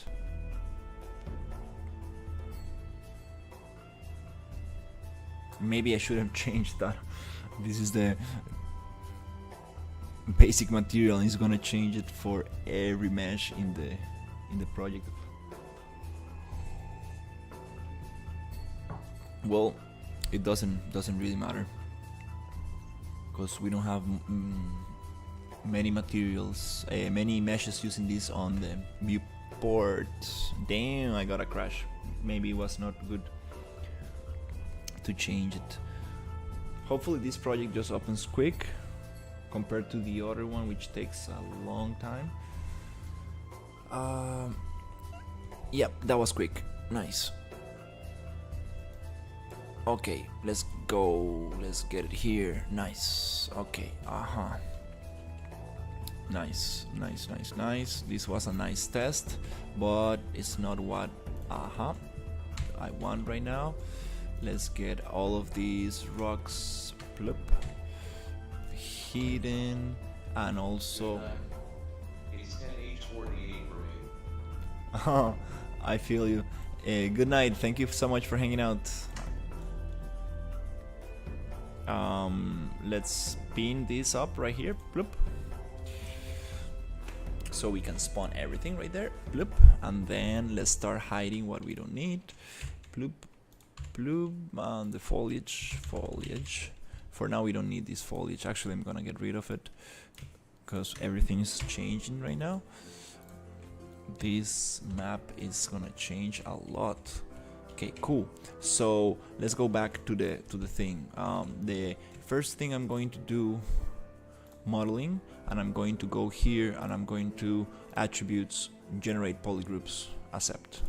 Maybe I should have changed that. This is the basic material, and it's gonna change it for every mesh in the project. Well, it doesn't really matter, because we don't have many materials, many meshes using this on the viewport. Damn, I got a crash. Maybe it was not good to change it. Hopefully this project just opens quick compared to the other one, which takes a long time. Yep, that was quick. Nice. Okay, let's go. Let's get it here. Nice. Okay. Nice. This was a nice test, but it's not what I want right now. Let's get all of these rocks hidden, and also It's 10:48 for me. I feel you. Good night. Thank you so much for hanging out. Let's pin this up right here, bloop, so we can spawn everything right there, bloop, and then let's start hiding what we don't need, bloop, bloop, and the foliage. For now we don't need this foliage. Actually, I'm gonna get rid of it because everything is changing right now. This map is gonna change a lot. Okay, cool. So let's go back to the thing. The first thing I'm going to do, modeling, and I'm going to go here, and I'm going to attributes, generate polygroups, accept.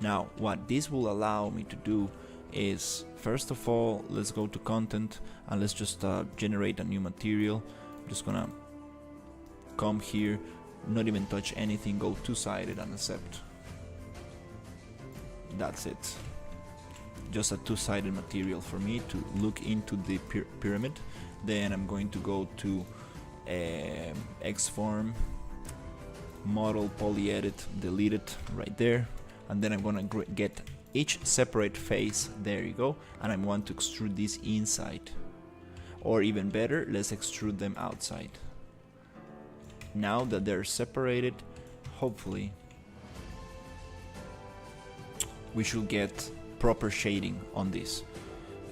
Now what this will allow me to do is, first of all, let's go to content, and let's just generate a new material. I'm just gonna come here, not even touch anything, go two-sided and accept. That's it. just a two-sided material for me to look into the pyramid. Then I'm going to go to Xform, model, polyedit, delete it right there, and then I'm gonna get each separate face. There you go. And I want to extrude this inside, or even better, let's extrude them outside. Now that they're separated, hopefully we should get proper shading on this.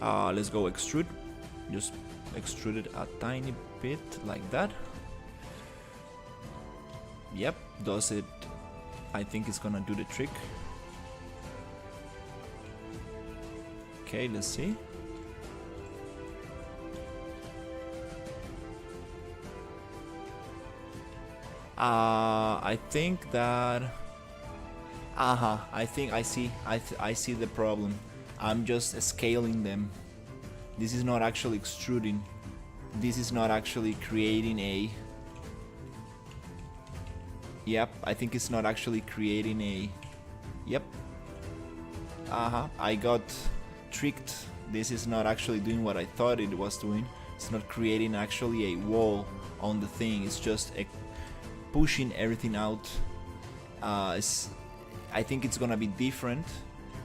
Let's go extrude, just extrude it a tiny bit like that. Yep, does it. I think it's gonna do the trick. Okay, let's see. I think that I think I see the problem. I'm just scaling them. This is not actually extruding. This is not actually creating a... Yep, I think it's not actually creating a... Yep. I got tricked. This is not actually doing what I thought it was doing. It's not creating actually a wall on the thing. It's just pushing everything out. I think it's gonna be different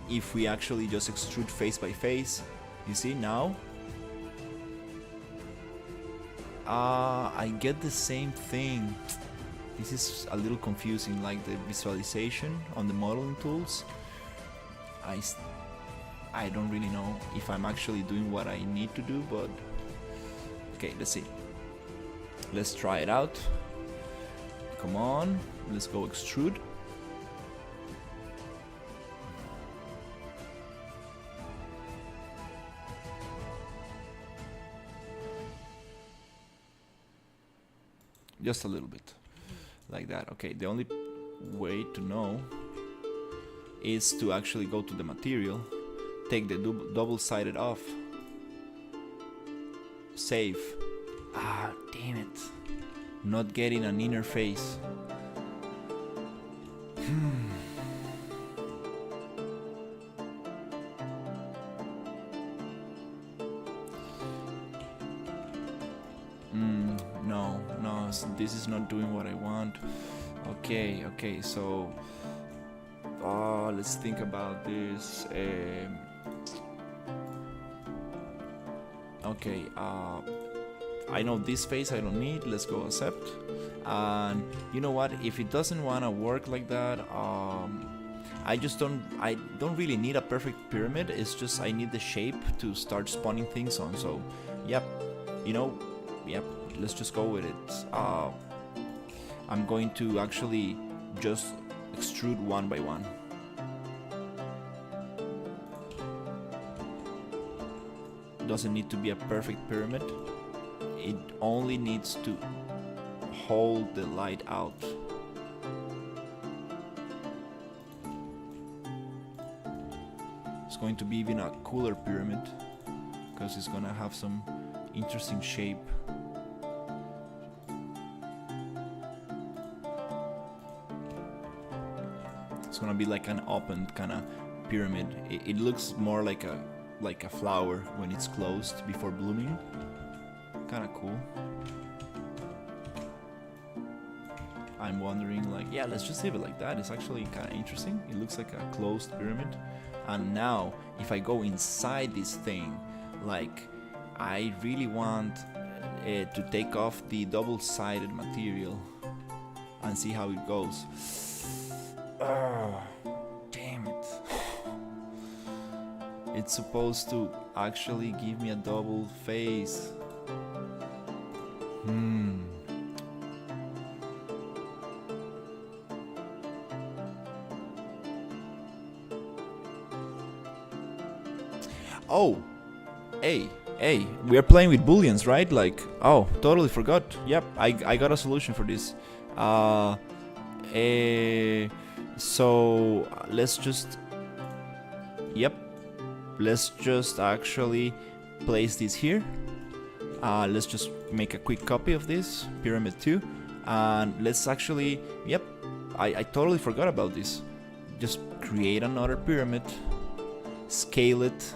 if we actually just extrude face by face. You see now? I get the same thing. This is a little confusing, like the visualization on the modeling tools. I don't really know if I'm actually doing what I need to do, but okay, let's see. Let's try it out. Come on, let's go extrude. Just a little bit, like that. Okay, the only way to know is to actually go to the material, take the double-sided off, save. Ah, damn it. Not getting an inner face. No, this is not doing what I want. Okay, so let's think about this. Okay, I know this face I don't need. Let's go accept. And you know what? If it doesn't wanna work like that, I don't really need a perfect pyramid. It's just I need the shape to start spawning things on. So, yep, yep. Let's just go with it. I'm going to actually just extrude one by one. Doesn't need to be a perfect pyramid. It only needs to hold the light out. It's going to be even a cooler pyramid because it's gonna have some interesting shape. It's gonna be like an opened kind of pyramid. It looks more like a flower when it's closed before blooming. Kind of cool. I'm wondering, like, yeah, let's just leave it like that. It's actually kind of interesting. It looks like a closed pyramid. And now, if I go inside this thing, like, I really want to take off the double-sided material and see how it goes. Damn it. It's supposed to actually give me a double face. Oh, hey, we are playing with booleans, right? Like, oh, totally forgot. Yep, I got a solution for this. So let's just, let's just actually place this here. Let's just make a quick copy of this pyramid 2, and let's actually, I totally forgot about this. Just create another pyramid, scale it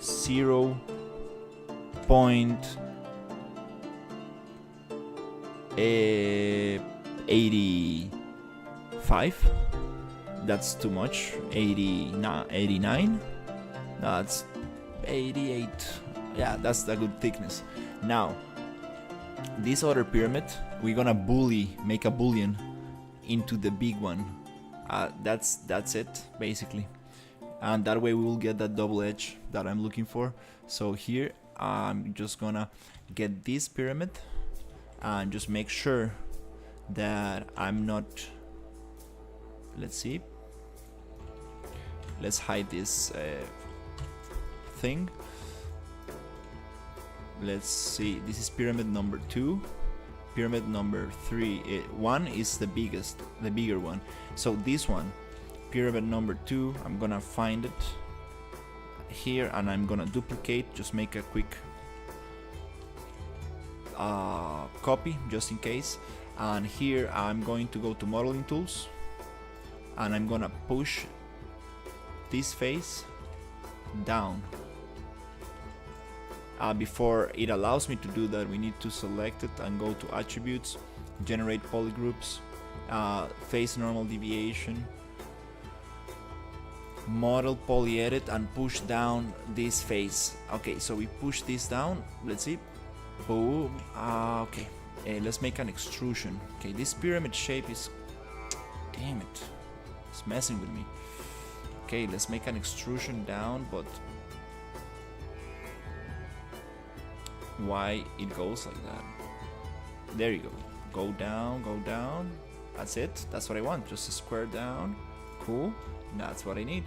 0.85. That's too much. 89. That's 88. Yeah, that's a good thickness. Now, this other pyramid, we're gonna make a boolean into the big one. That's it, basically. And that way we will get that double edge that I'm looking for. So here, I'm just gonna get this pyramid and just make sure that I'm not... Let's see. Let's hide this thing. Let's see, this is pyramid number 2. Pyramid number 3, 1 is the bigger one. So this one, pyramid number 2, I'm gonna find it here and I'm gonna duplicate, just make a quick copy just in case. And here I'm going to go to modeling tools and I'm gonna push this face down. Before it allows me to do that, we need to select it and go to attributes, generate polygroups, face normal deviation, model poly edit, and push down this face. Okay, so we push this down. Let's see. Boom. Okay, let's make an extrusion. Okay, this pyramid shape is... Damn it, it's messing with me. Okay, let's make an extrusion down, but why it goes like that? There you go. Go down, go down. That's it. That's what I want. Just a square down. Cool. That's what I need.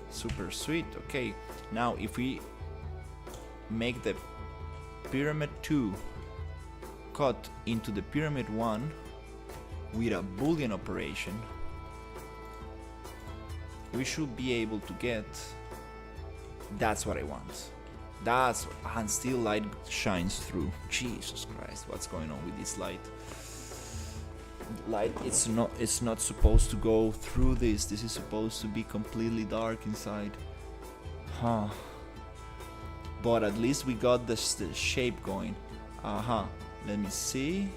Super sweet. Okay. Now if we make the pyramid 2 cut into the pyramid 1 with a boolean operation, we should be able to get... That's what I want. That's... and still light shines through. Jesus Christ, what's going on with this light? Light, it's not supposed to go through this. This is supposed to be completely dark inside. Huh. But at least we got the shape going. Let me see.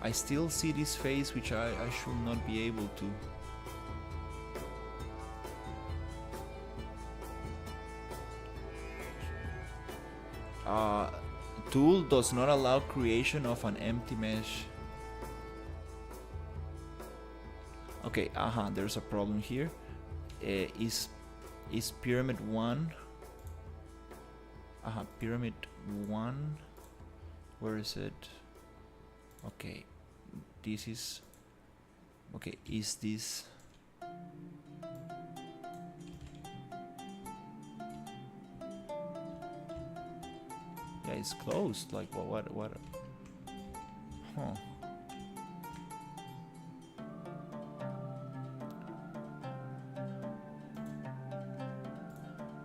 I still see this face, which I should not be able to. Tool does not allow creation of an empty mesh. Okay, there's a problem here. Is pyramid 1? Pyramid 1. Where is it? Okay, this is... Okay, is this... Yeah, it's closed. Like what? Huh.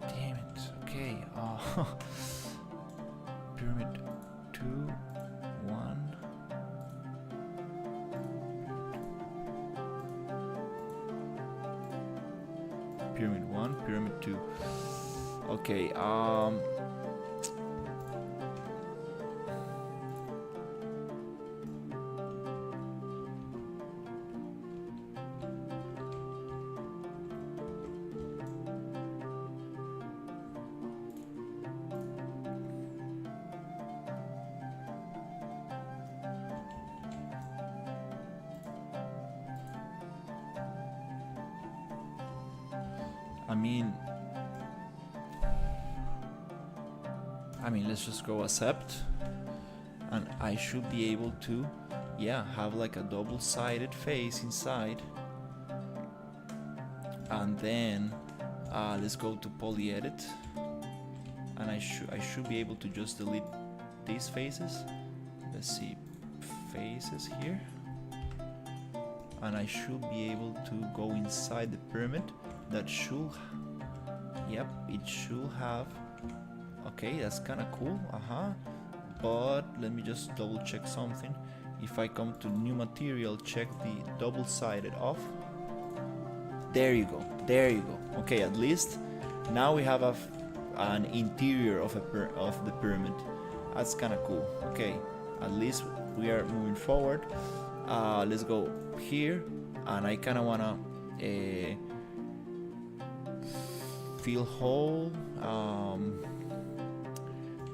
Damn it. Okay. Pyramid 2, 1. Pyramid 1, pyramid 2. Okay. I mean, let's just go accept, and I should be able to, yeah, have like a double-sided face inside. And then let's go to poly edit, and I should be able to just delete these faces. Let's see, faces here, and I should be able to go inside the pyramid. That should, yep, it should have. Okay, that's kind of cool. But let me just double check something. if I come to new material, check the double-sided off. There you go, there you go. Okay, at least now we have an interior of the pyramid. That's kind of cool. Okay, at least we are moving forward. Let's go here, and I kind of wanna feel whole.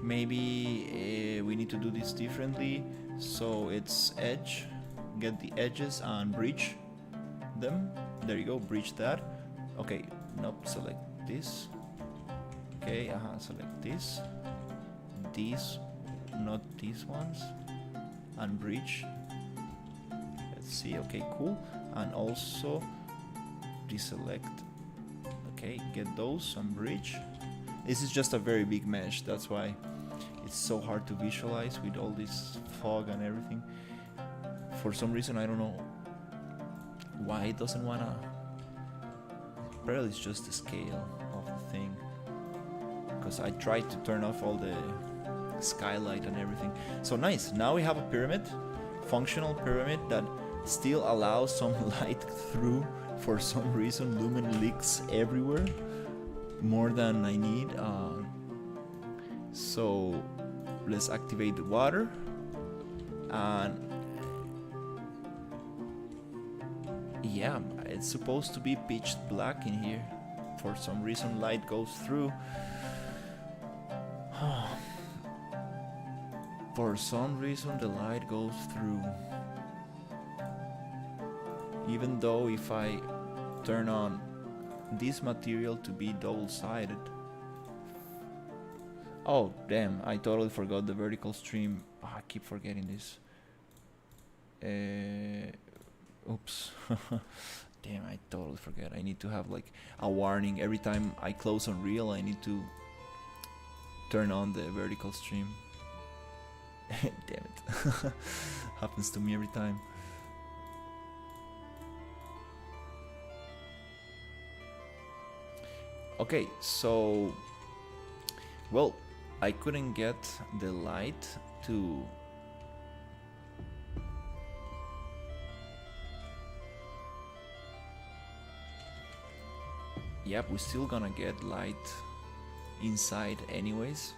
Maybe we need to do this differently. So it's edge, get the edges and breach them. There you go, breach that. Okay, nope, select this. Okay, select this. These, not these ones. And breach. Let's see, okay, cool. And also deselect. Okay, get those and breach. This is just a very big mesh, that's why it's so hard to visualize with all this fog and everything. For some reason, I don't know why it doesn't wanna. Probably it's just the scale of the thing. Because I tried to turn off all the skylight and everything. So nice, now we have a pyramid, functional pyramid that still allows some light through. For some reason, lumen leaks everywhere, more than I need. So let's activate the water, and yeah, it's supposed to be pitch black in here. For some reason, light goes through. For some reason, the light goes through. Even though if I turn on this material to be double-sided. Oh damn, I totally forgot the vertical stream. I keep forgetting this. Oops. Damn, I totally forget. I need to have like a warning every time I close Unreal. I need to turn on the vertical stream. Damn it. Happens to me every time. Okay, so well, I couldn't get the light to yep, we're still gonna get light inside anyways.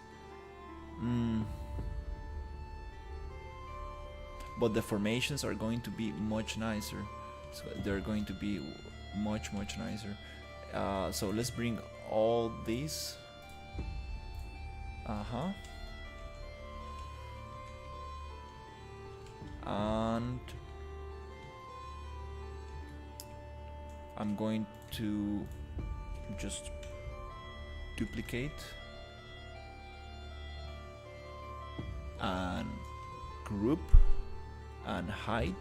But the formations are going to be much nicer, so they're going to be much nicer. So let's bring all these. And I'm going to just duplicate and group and hide,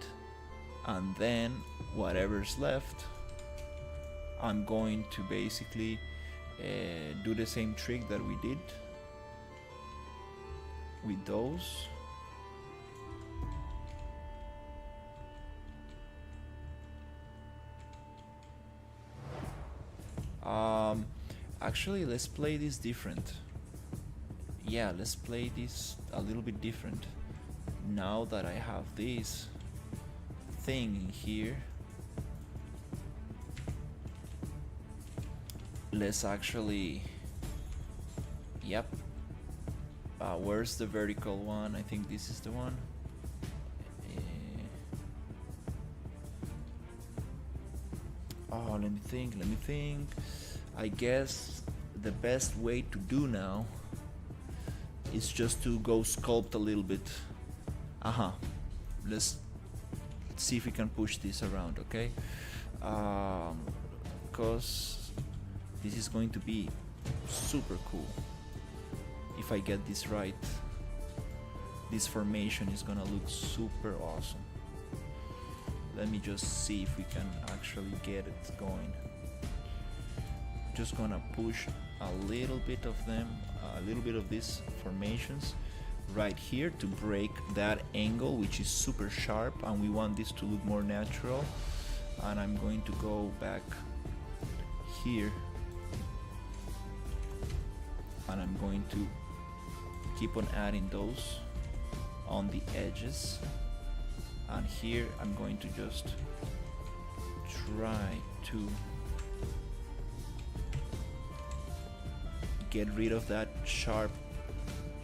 and then whatever's left I'm going to basically do the same trick that we did with those. Actually, let's play this different. Yeah, let's play this a little bit different. Now that I have this thing here, let's actually, yep, where's the vertical one? I think this is the one. Oh, let me think. I guess the best way to do now is just to go sculpt a little bit. Let's see if we can push this around, okay? Because this is going to be super cool if I get this right. This formation is gonna look super awesome. Let me just see if we can actually get it going. Just gonna push a little bit of them, a little bit of these formations right here to break that angle, which is super sharp, and we want this to look more natural. And I'm going to go back here, and I'm going to keep on adding those on the edges. and here I'm going to just try to get rid of that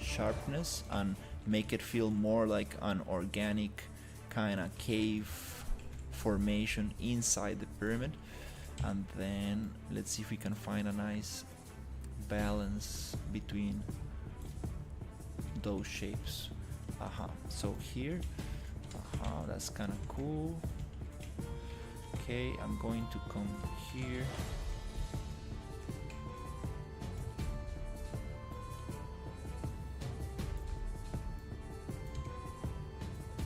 sharpness and make it feel more like an organic kind of cave formation inside the pyramid. And then let's see if we can find a nice balance between those shapes. So here, that's kind of cool. Okay, I'm going to come here.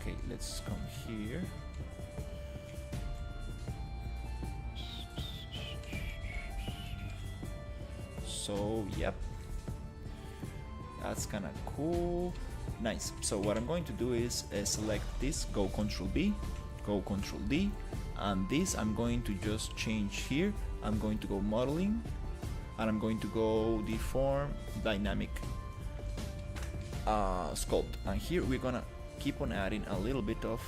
Okay, let's come here. So yep, that's kind of cool. Nice. So what I'm going to do is select this, go Control B, go Control D, and this I'm going to just change here. I'm going to go modeling, and I'm going to go deform dynamic sculpt, and here we're gonna keep on adding a little bit of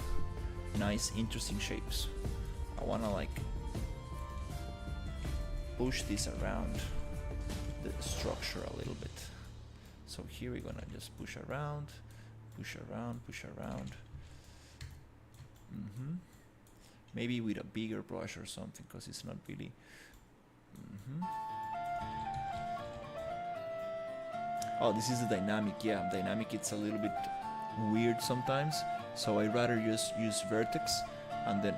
nice interesting shapes. I wanna like push this around the structure a little bit. So here we're gonna just push around, push around, push around. Maybe with a bigger brush or something, because it's not really. Oh, this is the dynamic. Yeah, dynamic. It's a little bit weird sometimes. So I'd rather just use vertex, and then,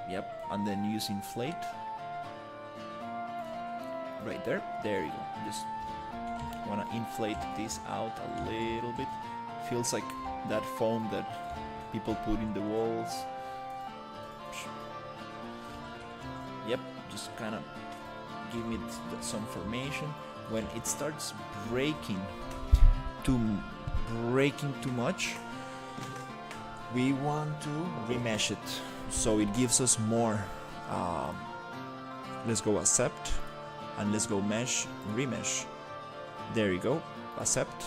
yep, and then use inflate. Right there. There you go. Just wanna inflate this out a little bit. Feels like that foam that people put in the walls. Yep, just kind of give me some formation. When it starts breaking too much, we want to remesh it so it gives us more. Let's go accept, and let's go mesh, remesh. There you go, accept.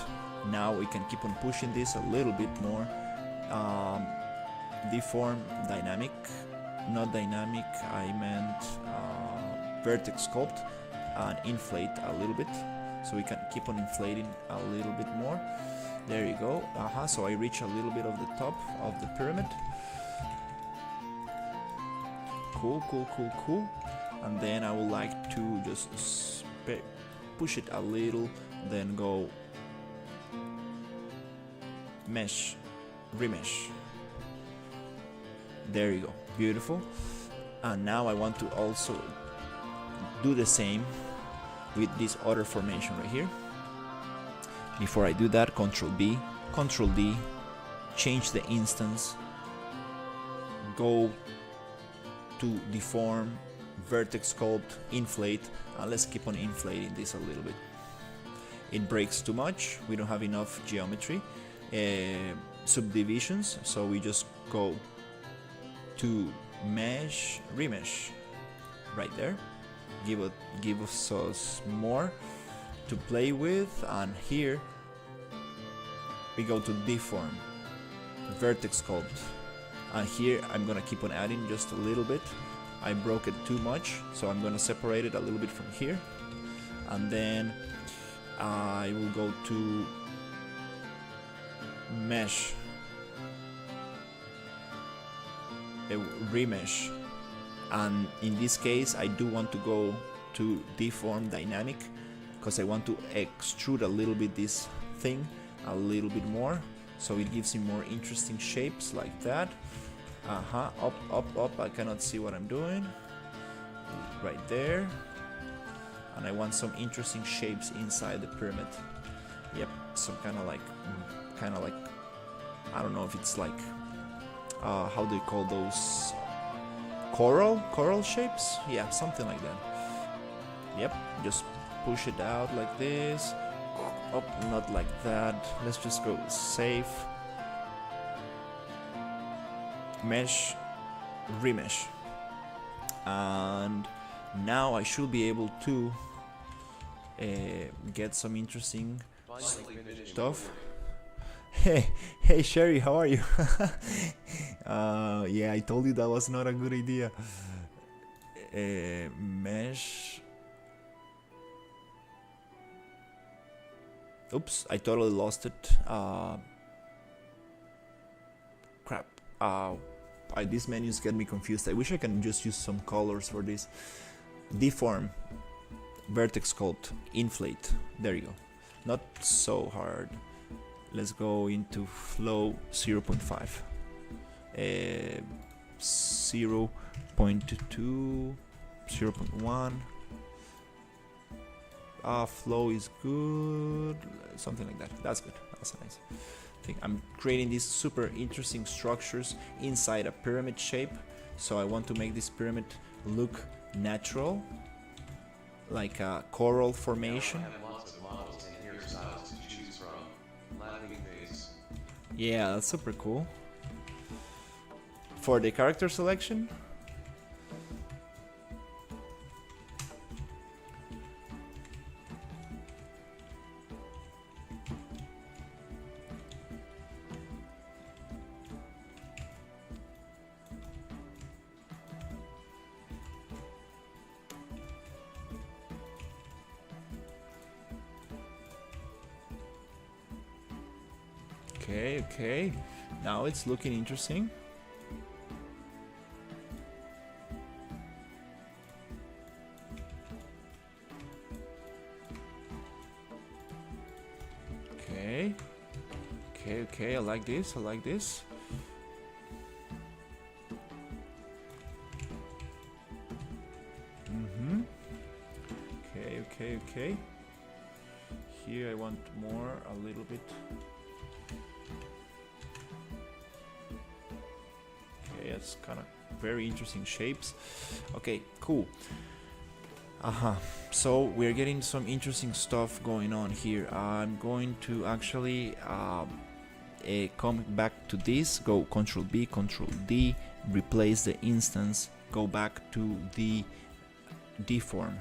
Now we can keep on pushing this a little bit more. Deform dynamic, not dynamic, I meant vertex sculpt, and inflate a little bit, so we can keep on inflating a little bit more. There you go. So I reach a little bit of the top of the pyramid. Cool. And then I would like to just push it a little, then go mesh, remesh. There you go, beautiful. And now I want to also do the same with this other formation right here. Before I do that, Control B, Control D, change the instance, go to deform, vertex sculpt, inflate, and let's keep on inflating this a little bit. It breaks too much, we don't have enough geometry, subdivisions, so we just go to mesh, remesh, right there. Give us more to play with, and here we go to deform, vertex sculpt, and here I'm gonna keep on adding just a little bit. I broke it too much, so I'm gonna separate it a little bit from here, and then I will go to mesh, remesh, and in this case I do want to go to deform dynamic because I want to extrude a little bit this thing a little bit more, so it gives me more interesting shapes like that. Up, I cannot see what I'm doing. Right there. And I want some interesting shapes inside the pyramid. Yep, some kind of like, I don't know if it's like, how do you call those? Coral shapes? Yeah, something like that. Yep, just push it out like this. Oh, not like that. Let's just go safe. Mesh, remesh. And now I should be able to get some interesting stuff. Hey Sherry, how are you? Yeah, I told you that was not a good idea. Mesh. Oops, I totally lost it. Crap. These menus get me confused. I wish I can just use some colors for this. Deform, vertex sculpt, inflate. There you go. Not so hard. Let's go into flow 0.5. 0.2, 0.1. Flow is good. Something like that. That's good. That's nice. I'm creating these super interesting structures inside a pyramid shape, so I want to make this pyramid look natural, like a coral formation. Yeah, that's super cool. For the character selection, okay. Now it's looking interesting. Okay, I like this. Okay. Here I want more, a little bit. Okay, it's kind of very interesting shapes. Okay, cool. So we're getting some interesting stuff going on here. I'm going to actually come back to this, go Control B, Control D, replace the instance, go back to the deform,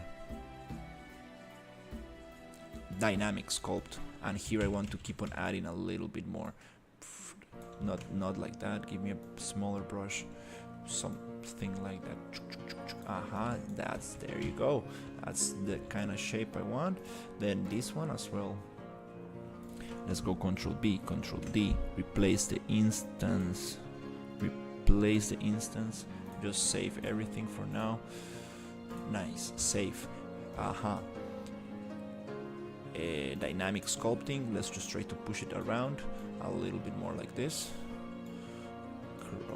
dynamic sculpt, and here I want to keep on adding a little bit more. Not like that. Give me a smaller brush, something like that. There you go. That's the kind of shape I want. Then this one as well. Let's go Control B, Control D, replace the instance, just save everything for now. Nice, save. Dynamic sculpting, let's just try to push it around a little bit more like this.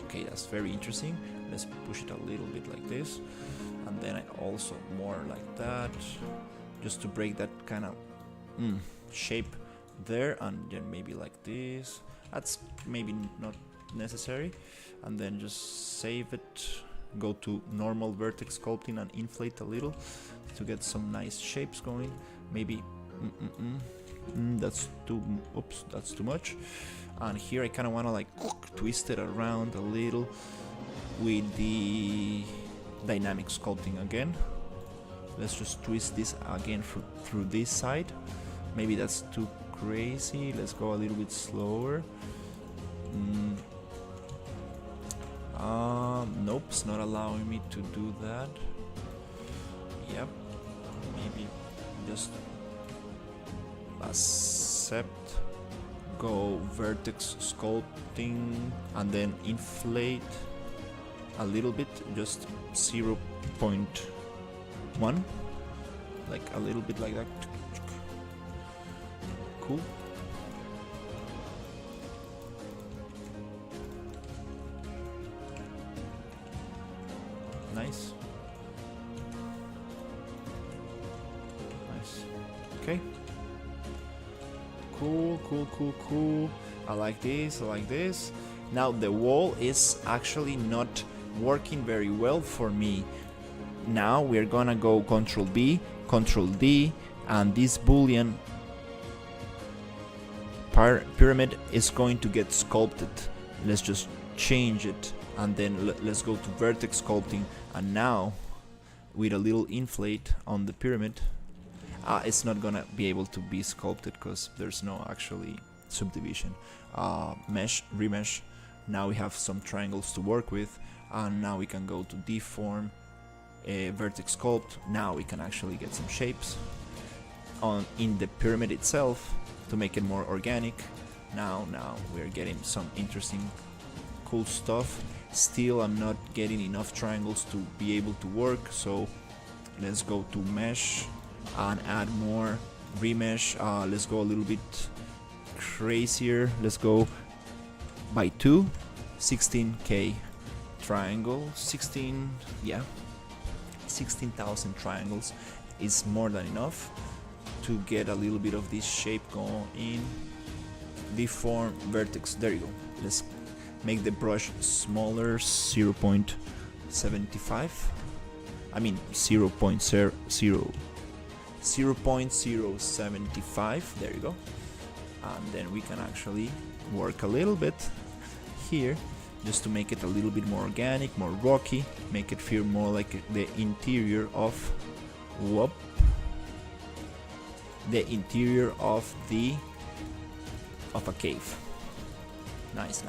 Okay, that's very interesting. Let's push it a little bit like this, and then I also more like that, just to break that kind of shape there, and then maybe like this. That's maybe not necessary. And then just save it, go to normal vertex sculpting and inflate a little to get some nice shapes going. Maybe that's too much. And here I kind of want to like twist it around a little with the dynamic sculpting again. Let's just twist this again through this side. Maybe that's too crazy. Let's go a little bit slower. Nope, it's not allowing me to do that. Yep, maybe just accept, go vertex sculpting, and then inflate a little bit, just 0.1, like a little bit like that. Cool. Nice. Okay. Cool. I like this. Now the wall is actually not working very well for me. Now we're gonna go Control B, Control D, and this Boolean pyramid is going to get sculpted. Let's just change it, and then let's go to vertex sculpting, and now with a little inflate on the pyramid, it's not gonna be able to be sculpted because there's no actually subdivision. Mesh, remesh. Now we have some triangles to work with, and now we can go to deform, vertex sculpt. Now we can actually get some shapes in the pyramid itself to make it more organic. Now we're getting some interesting, cool stuff. Still, I'm not getting enough triangles to be able to work, so let's go to mesh and add more remesh. Let's go a little bit crazier. Let's go by 2, 16k triangle. 16,000 triangles is more than enough to get a little bit of this shape going in. Deform, vertex, there you go. Let's make the brush smaller, 0.75. I mean 0.075, there you go. And then we can actually work a little bit here just to make it a little bit more organic, more rocky, make it feel more like the interior of a cave. Nice.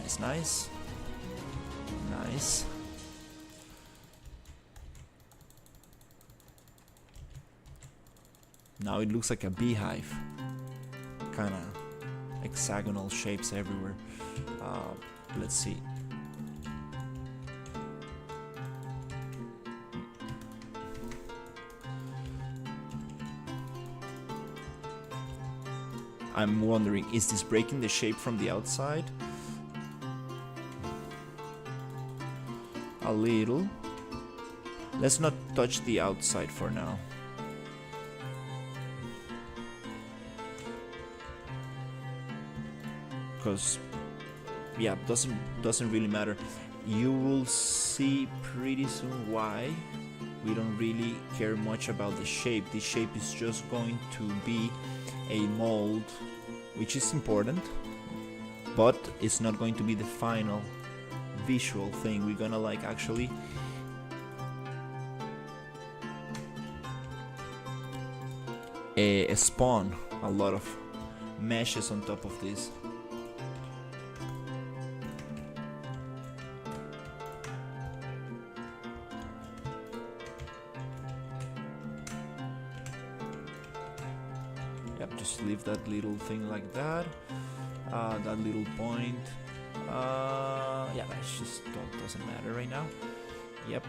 Now it looks like a beehive, kind of hexagonal shapes everywhere. Let's see. I'm wondering, is this breaking the shape from the outside? A little. Let's not touch the outside for now. Because, yeah, doesn't really matter. You will see pretty soon why we don't really care much about the shape. The shape is just going to be a mold, which is important, but it's not going to be the final visual thing. We're gonna like actually spawn a lot of meshes on top of this. Just leave that little thing like that. That little point. Yeah, that just doesn't matter right now. Yep.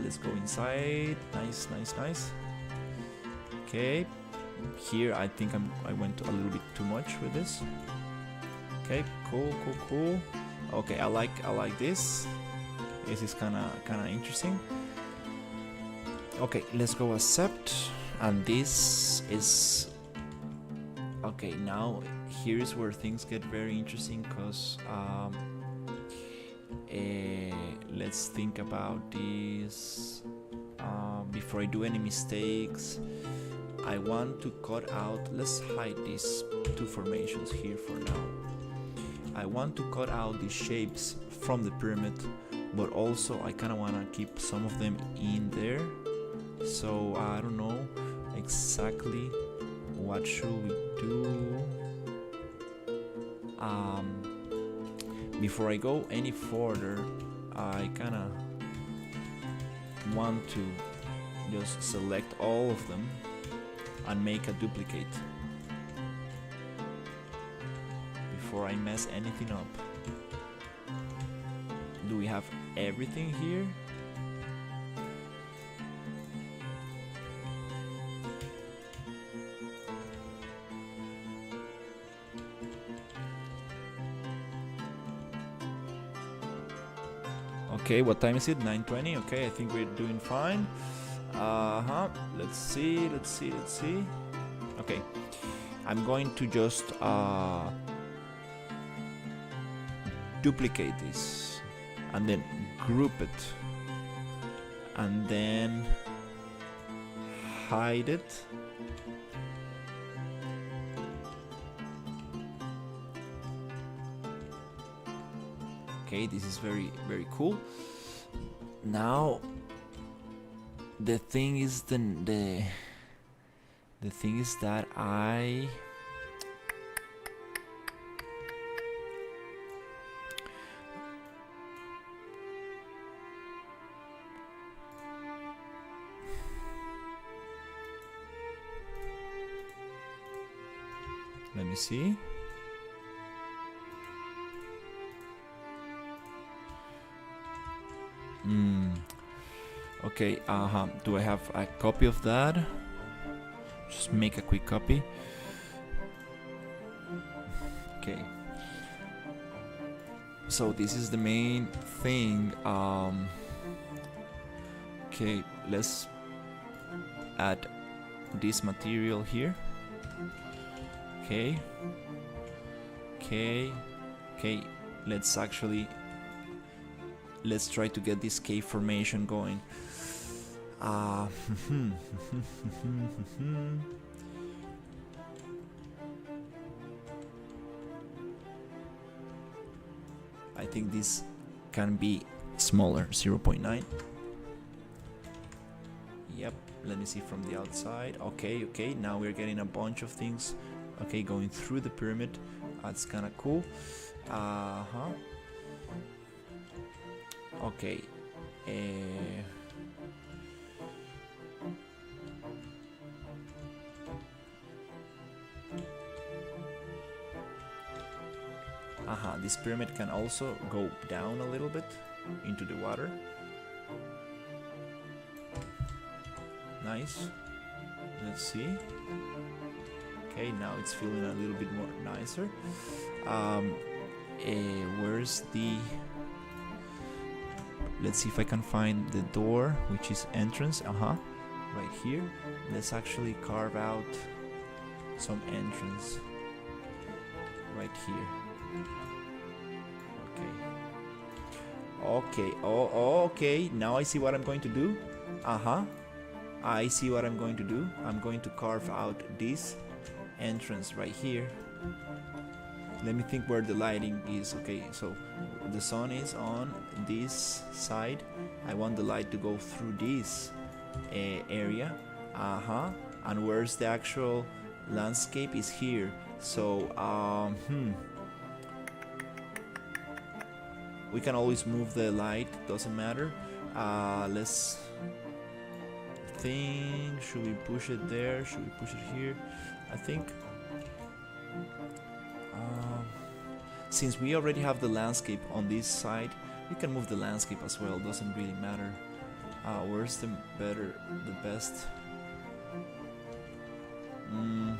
Let's go inside. Nice. Okay. Here I think I went a little bit too much with this. Okay. Cool. Okay, I like this. This is kinda interesting. Okay, let's go accept. And this is okay. Now here is where things get very interesting, because let's think about this. Before I do any mistakes, I want to cut out, let's hide these two formations here for now. I want to cut out the shapes from the pyramid, but also I kind of want to keep some of them in there. So I don't know exactly what should we do. Before I go any further, I kind of want to just select all of them and make a duplicate before I mess anything up. Do we have everything here? Okay, what time is it? 9:20. Okay, I think we're doing fine. Let's see. Okay, I'm going to just duplicate this and then group it and then hide it. Okay, this is very, very cool. Now the thing is the thing is that Let me see. Okay, do I have a copy of that? Just make a quick copy. Okay. So this is the main thing. Okay, let's add this material here. Okay. Let's try to get this cave formation going. I think this can be smaller, 0.9. Yep, let me see from the outside. Okay, now we're getting a bunch of things. Okay, going through the pyramid. That's kind of cool. Okay. This pyramid can also go down a little bit into the water. Nice. Let's see. Okay, now it's feeling a little bit more nicer. Where's the... Let's see if I can find the door, which is entrance. Right here. Let's actually carve out some entrance right here. Okay. Okay. Now I see what I'm going to do. I see what I'm going to do. I'm going to carve out this entrance right here. Let me think where the lighting is. Okay, so the sun is on this side. I want the light to go through this area. And where's the actual landscape is here. So we can always move the light, doesn't matter. Let's think, should we push it there? Should we push it here? I think since we already have the landscape on this side, we can move the landscape as well, doesn't really matter. Where's the best? Damn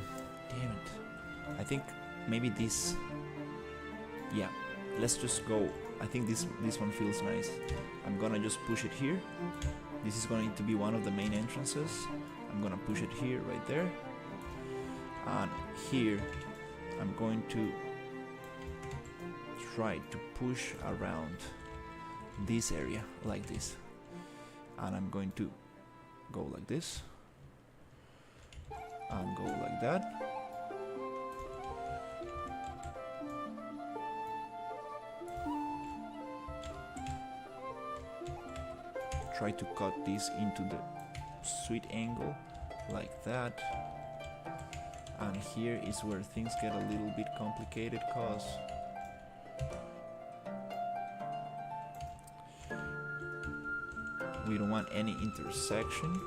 it. I think maybe this. Yeah, let's just go. I think this one feels nice. I'm gonna just push it here. This is going to be one of the main entrances. I'm gonna push it here, right there. And here, I'm going to try to push around this area like this. And I'm going to go like this. And go like that. Try to cut this into the sweet angle like that. And here is where things get a little bit complicated, cause we don't want any intersection.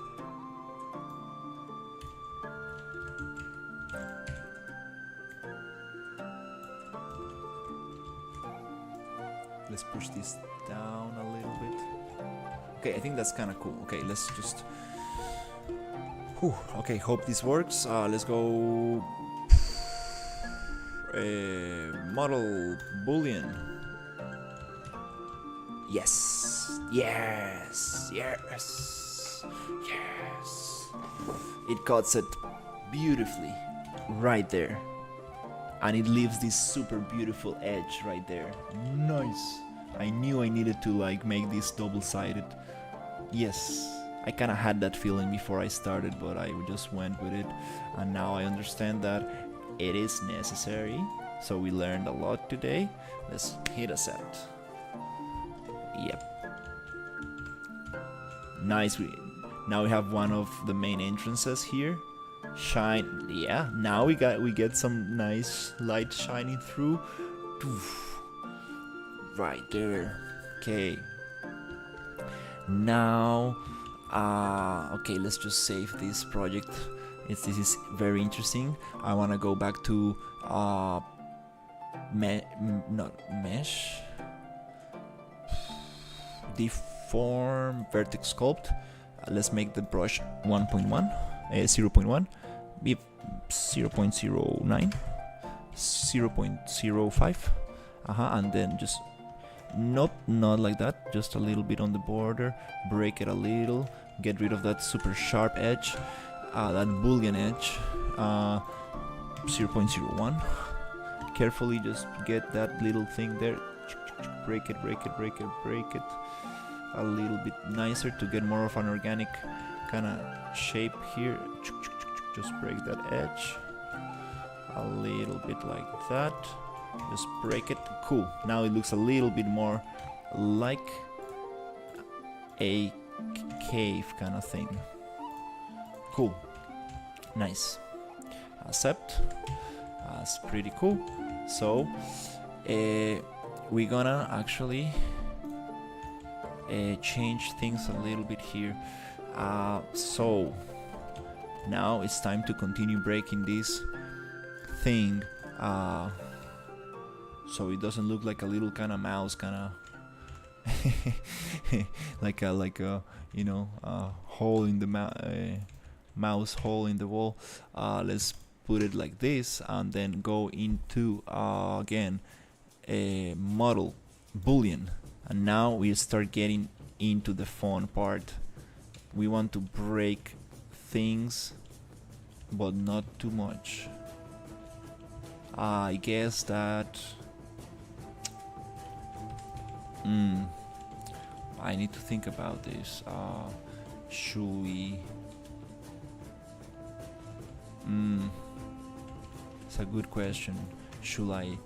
Let's push this down a little bit. Okay, I think that's kind of cool. Okay, let's just... Whew. Okay, hope this works. Let's go... model boolean. Yes! Yes! Yes! Yes! It cuts it beautifully right there. And it leaves this super beautiful edge right there. Nice! I knew I needed to like make this double-sided. Yes, I kind of had that feeling before I started, but I just went with it, and now I understand that it is necessary. So we learned a lot today. Let's hit a set. Yep. Nice. Now we have one of the main entrances here. Shine. Yeah. Now we get some nice light shining through. Right there. Okay. Now, okay, let's just save this project This is very interesting. I want to go back to not mesh, deform, vertex sculpt. Let's make the brush 1.1, 0.1, be 0.09, 0.05, and then just not like that, just a little bit on the border, break it a little, get rid of that super sharp edge, that boolean edge, 0.01. Carefully just get that little thing there, break it a little bit nicer to get more of an organic kind of shape here. Just break that edge a little bit like that, just break it. Cool, now it looks a little bit more like a cave kind of thing. Cool, nice. Accept. That's pretty cool. So we're gonna actually change things a little bit here. So now it's time to continue breaking this thing, so it doesn't look like a little kind of mouse, kind of like a you know, hole in the mouse hole in the wall. Let's put it like this, and then go into again a model boolean, and now we start getting into the fun part. We want to break things, but not too much. I guess that I need to think about this. Should we? It's a good question. Should I?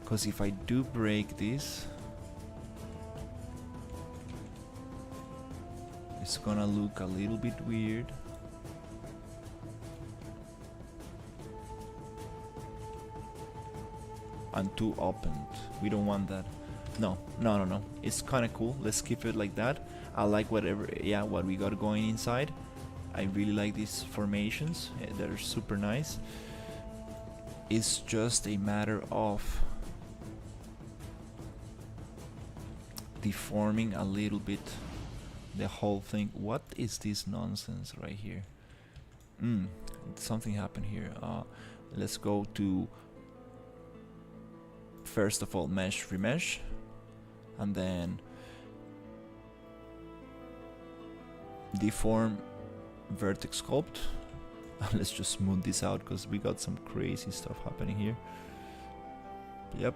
Because if I do break this, it's gonna look a little bit weird. And too opened. We don't want that. No. It's kind of cool. Let's keep it like that. I like what we got going inside. I really like these formations. They're super nice. It's just a matter of deforming a little bit the whole thing. What is this nonsense right here? Something happened here. Let's go to, first of all, mesh remesh, and then deform vertex sculpt. Let's just smooth this out because we got some crazy stuff happening here. Yep.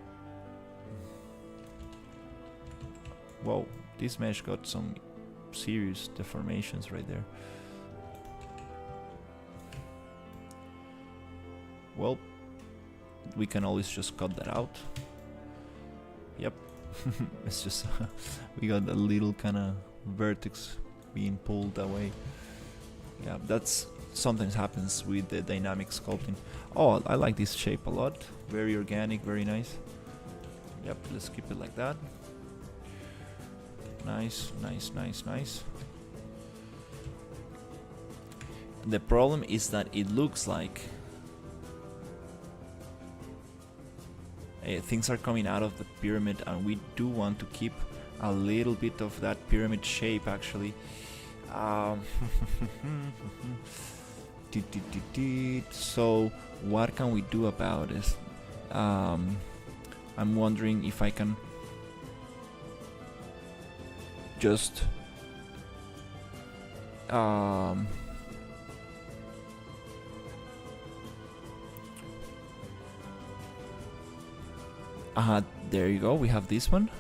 Whoa, this mesh got some serious deformations right there. Well, we can always just cut that out. Yep. It's just we got a little kind of vertex being pulled away. Yeah, that's sometimes happens with the dynamic sculpting. Oh, I like this shape a lot. Very organic, very nice. Yep, let's keep it like that. Nice. The problem is that it looks like things are coming out of the pyramid, and we do want to keep a little bit of that pyramid shape actually. So what can we do about this? I'm wondering if I can just there you go, we have this one.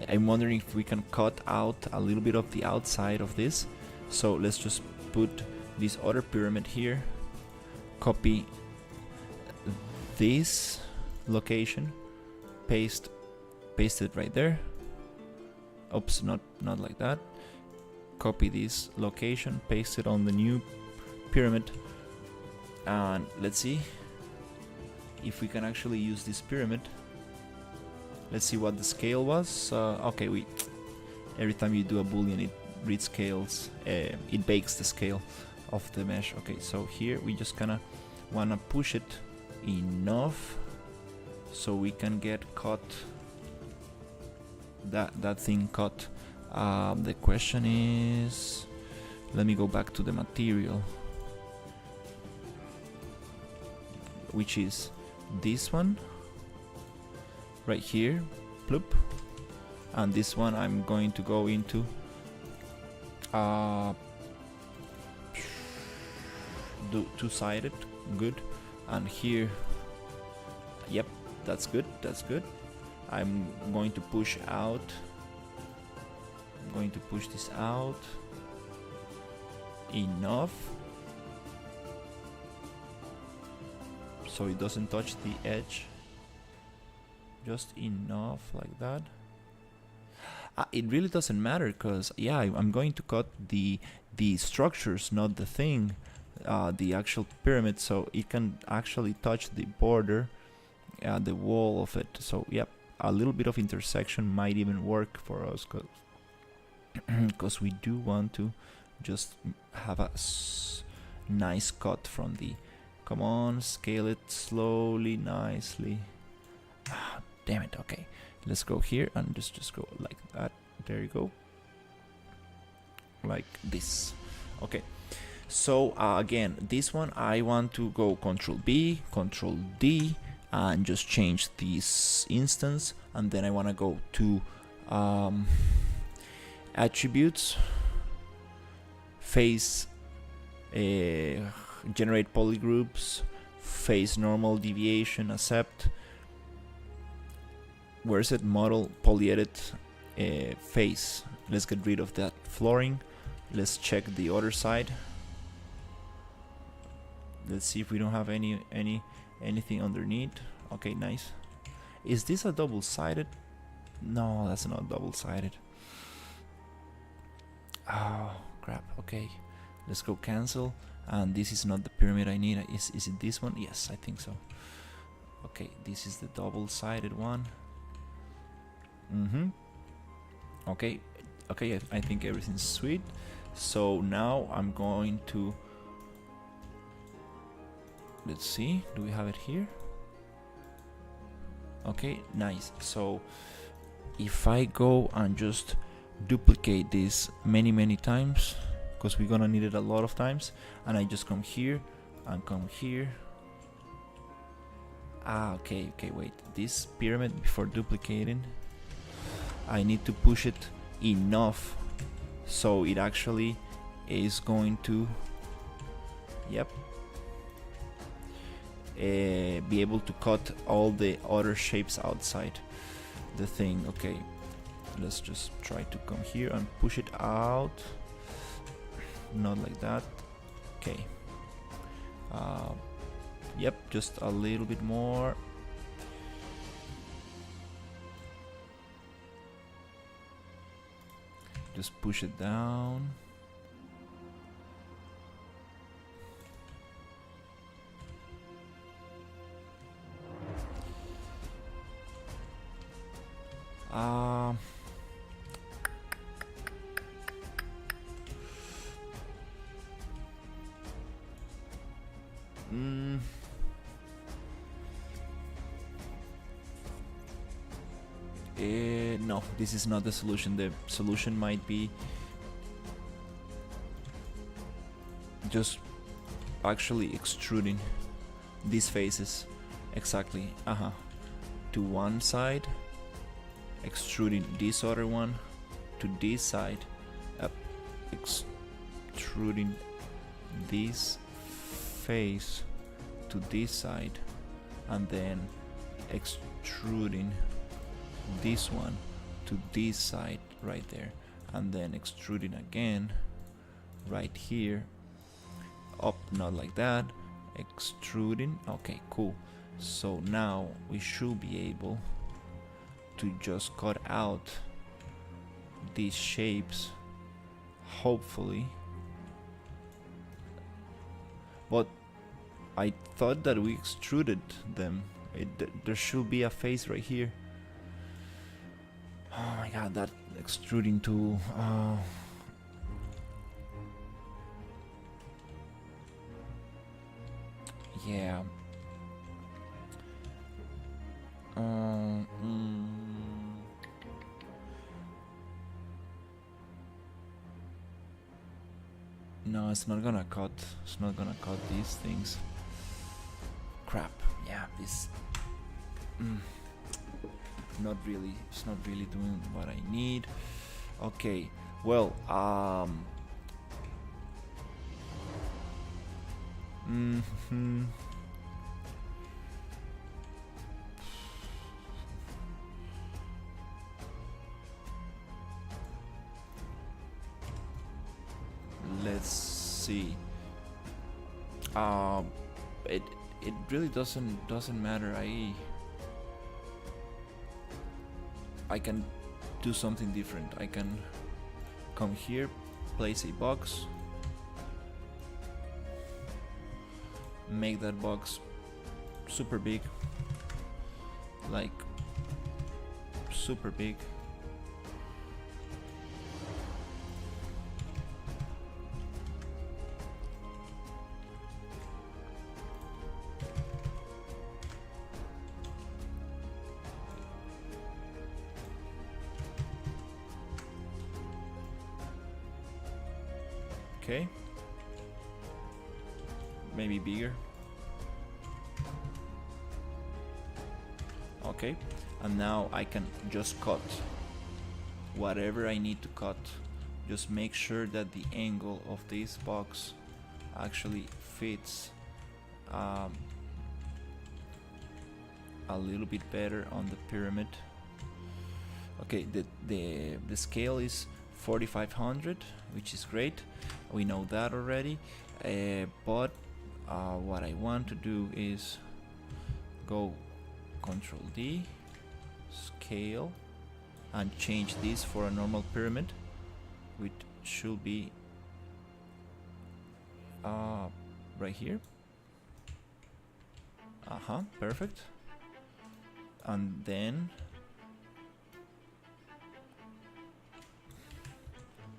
I'm wondering if we can cut out a little bit of the outside of this. So let's just put this other pyramid here, copy this location, paste it right there. Oops, not like that. Copy this location, paste it on the new pyramid, and let's see if we can actually use this pyramid. Let's see what the scale was. Okay, every time you do a boolean, it rescales, it bakes the scale of the mesh. Okay, so here we just kinda wanna push it enough so we can get cut, that thing cut. The question is, let me go back to the material, which is this one right here, bloop, and this one I'm going to go into do two-sided, good, and here, yep, that's good, that's good. I'm going to push out, I'm going to push this out enough so it doesn't touch the edge, just enough like that. It really doesn't matter because yeah, I'm going to cut the structures, not the thing, the actual pyramid, so it can actually touch the border, the wall of it. So yep, a little bit of intersection might even work for us because we do want to just have a nice cut from the, come on, scale it slowly, nicely. Damn it. Okay, let's go here and just go like that. There you go, like this. Okay, so again, this one I want to go Control B, Control D, and just change this instance, and then I want to go to attributes, face, generate polygroups, face normal deviation, accept. Where's it? Model, polyedit, face. Let's get rid of that flooring. Let's check the other side. Let's see if we don't have anything underneath. Okay, nice. Is this a double-sided? No, that's not double-sided. Oh crap. Okay, let's go cancel. And this is not the pyramid I need. Is it this one? Yes, I think so. Okay, this is the double-sided one. Okay, I think everything's sweet. So now I'm going to, let's see, do we have it here? Okay, nice. So if I go and just duplicate this many times, because we're gonna need it a lot of times, and I just come here and come here. Okay, wait, this pyramid, before duplicating, I need to push it enough so it actually is going to, yep, be able to cut all the other shapes outside the thing. Okay, let's just try to come here and push it out, not like that. Okay, yep, just a little bit more. Just push it down. No, this is not the solution. The solution might be just actually extruding these faces exactly to one side, extruding this other one to this side, extruding this face to this side, and then extruding this one to this side right there, and then extruding again right here up, not like that, extruding. Okay, cool. So now we should be able to just cut out these shapes, hopefully. But I thought that we extruded them. There should be a face right here. Oh my god, that extruding tool. Yeah. No, it's not gonna cut. It's not gonna cut these things. Crap. Yeah, this. Not really. It's not really doing what I need. Okay. Well. Let's see. It really doesn't matter. I can do something different. I can come here, place a box, make that box super big, like super big. Okay, maybe bigger. Okay, and now I can just cut whatever I need to cut. Just make sure that the angle of this box actually fits a little bit better on the pyramid. Okay, the scale is 4500, which is great. We know that already, but what I want to do is go Control D, scale, and change this for a normal pyramid, which should be right here. Perfect. And then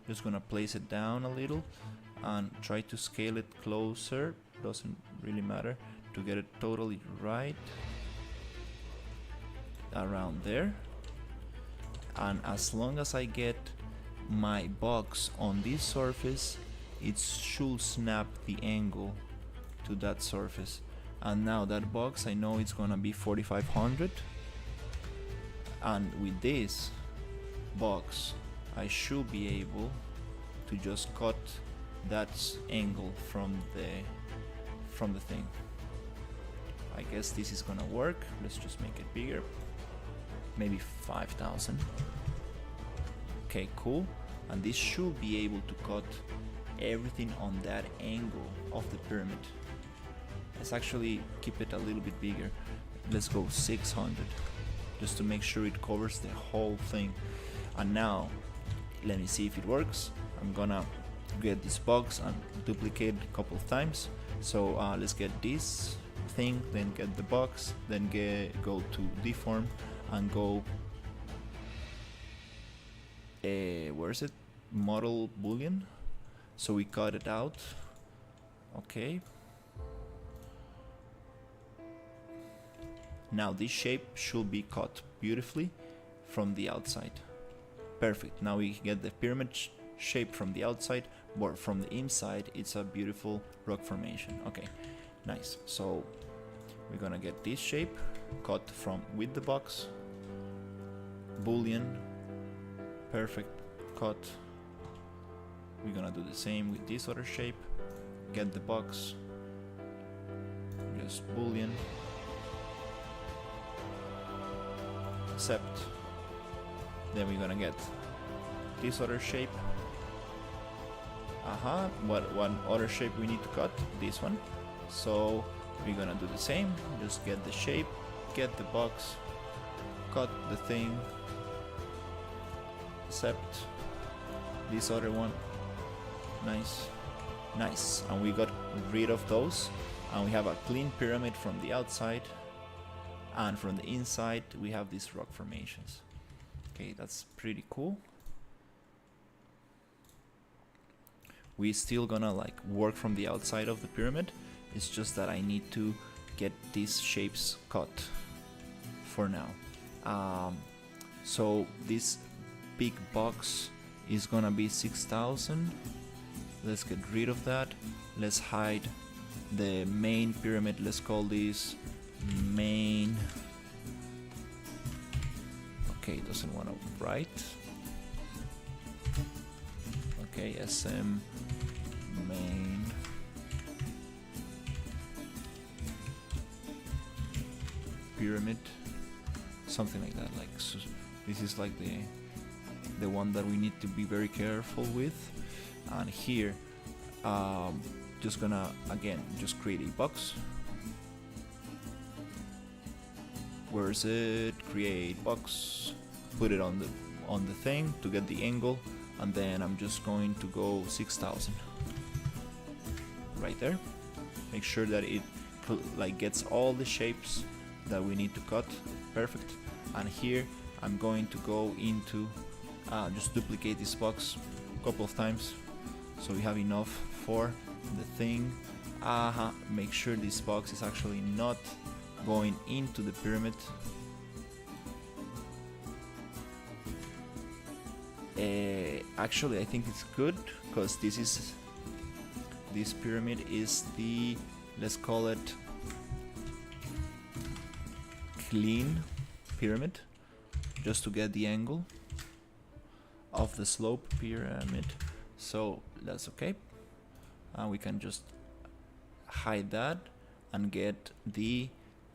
just gonna place it down a little and try to scale it closer. Doesn't really matter to get it totally right around there. And as long as I get my box on this surface, it should snap the angle to that surface. And now that box, I know it's gonna be 4500, and with this box I should be able to just cut that angle from the thing. I guess this is gonna work. Let's just make it bigger, maybe 5000. Okay, cool. And this should be able to cut everything on that angle of the pyramid. Let's actually keep it a little bit bigger. Let's go 600, just to make sure it covers the whole thing. And now let me see if it works. I'm gonna get this box and duplicate it a couple of times. So let's get this thing, then get the box, then go to deform and go where is it? Model boolean. So we cut it out. Okay. Now this shape should be cut beautifully from the outside. Perfect. Now we get the pyramid shape from the outside, but from the inside it's a beautiful rock formation. Okay, nice. So we're gonna get this shape cut from with the box, boolean, perfect, cut. We're gonna do the same with this other shape. Get the box, just boolean, accept. Then we're gonna get this other shape. What other shape we need to cut? This one. So we're gonna do the same. Just get the shape, get the box, cut the thing, accept this other one. Nice, nice. And we got rid of those, and we have a clean pyramid from the outside, and from the inside we have these rock formations. Okay, that's pretty cool. We still gonna like work from the outside of the pyramid. It's just that I need to get these shapes cut for now. So this big box is gonna be 6,000. Let's get rid of that. Let's hide the main pyramid. Let's call this main. Okay, doesn't want to write. Okay, SM main. Pyramid, something like that. Like, so this is like the one that we need to be very careful with. And here, just gonna again just create a box. Where is it? Create box. Put it on the thing to get the angle, and then I'm just going to go 6,000 right there. Make sure that it like gets all the shapes that we need to cut. Perfect. And here I'm going to go into just duplicate this box a couple of times so we have enough for the thing. Make sure this box is actually not going into the pyramid. Actually I think it's good because this pyramid is the, let's call it clean pyramid, just to get the angle of the slope pyramid. So that's okay, and we can just hide that and get the,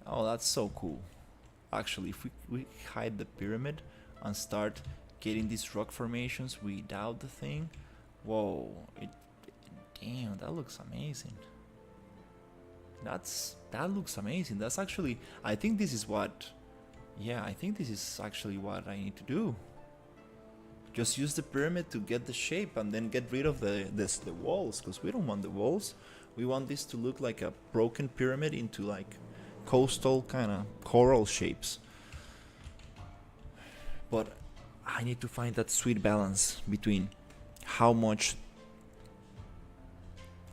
oh, that's so cool. Actually, if we hide the pyramid and start getting these rock formations without the thing, whoa, damn, that looks amazing. That looks amazing. That's actually, I think this is what, yeah, I think this is actually what I need to do. Just use the pyramid to get the shape and then get rid of the walls, because we don't want the walls. We want this to look like a broken pyramid into like coastal kind of coral shapes. But I need to find that sweet balance between how much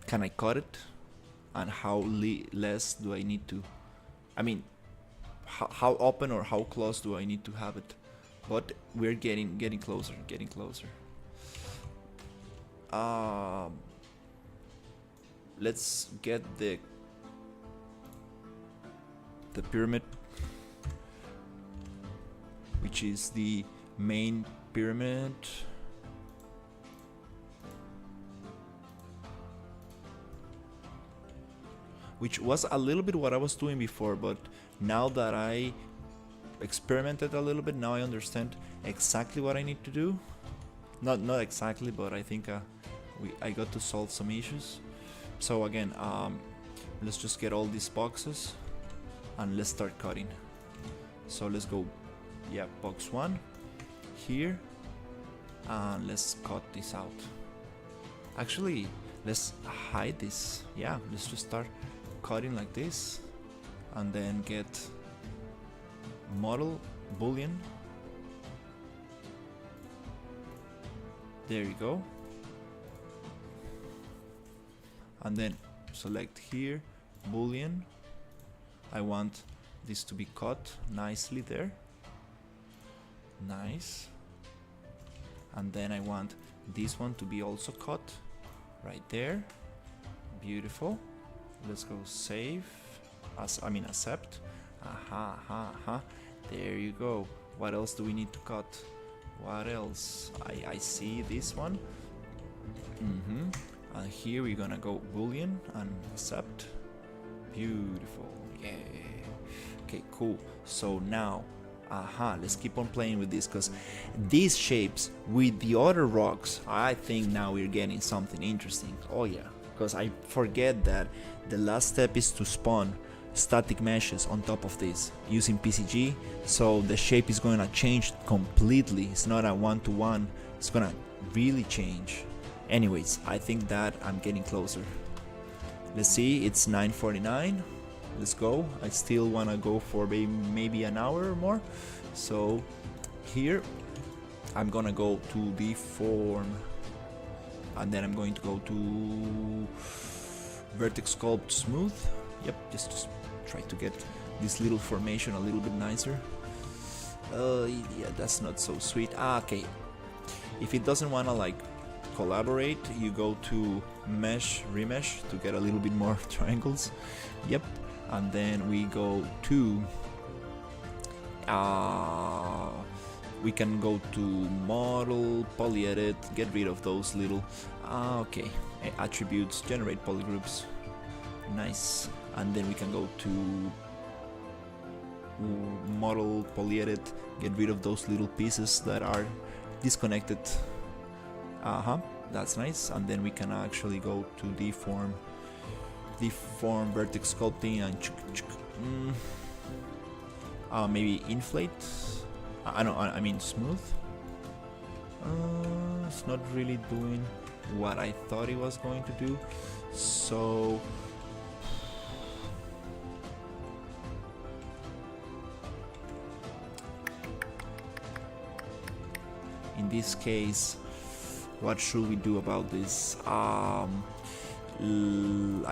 can I cut it and how less do I need to, I mean, how open or how close do I need to have it. But we're getting closer, getting closer. Let's get the pyramid, which is the main pyramid. Which was a little bit what I was doing before, but now that I experimented a little bit, now I understand exactly what I need to do. Not exactly, but I think I got to solve some issues. So again, let's just get all these boxes and let's start cutting. So let's go, yeah, box 1 here, and let's cut this out. Actually, let's hide this. Yeah, let's just start cutting like this, and then get model boolean. There you go. And then select here boolean. I want this to be cut nicely there. Nice. And then I want this one to be also cut right there. Beautiful. Let's go save. Accept. There you go. What else do we need to cut? What else? I see this one. And here we're gonna go boolean and accept. Beautiful. Yeah. Okay, cool. So now, let's keep on playing with this, because these shapes with the other rocks, I think now we're getting something interesting. Oh yeah, because I forget that the last step is to spawn static meshes on top of this using PCG, so the shape is going to change completely. It's not a one-to-one, it's gonna really change. Anyways, I think that I'm getting closer. Let's see, it's 9:49. Let's go. I still want to go for maybe an hour or more. So here I'm gonna go to the form, and then I'm going to go to vertex sculpt smooth. Yep, just to try to get this little formation a little bit nicer. Yeah, that's not so sweet. Okay. If it doesn't wanna like collaborate, you go to mesh, remesh to get a little bit more triangles. Yep. And then we go to we can go to model, polyedit, get rid of those little okay, attributes, generate polygroups. Nice. And then we can go to model, polyedit, get rid of those little pieces that are disconnected. That's nice. And then we can actually go to deform vertex sculpting and maybe inflate. I mean smooth. It's not really doing what I thought it was going to do. So in this case, what should we do about this? I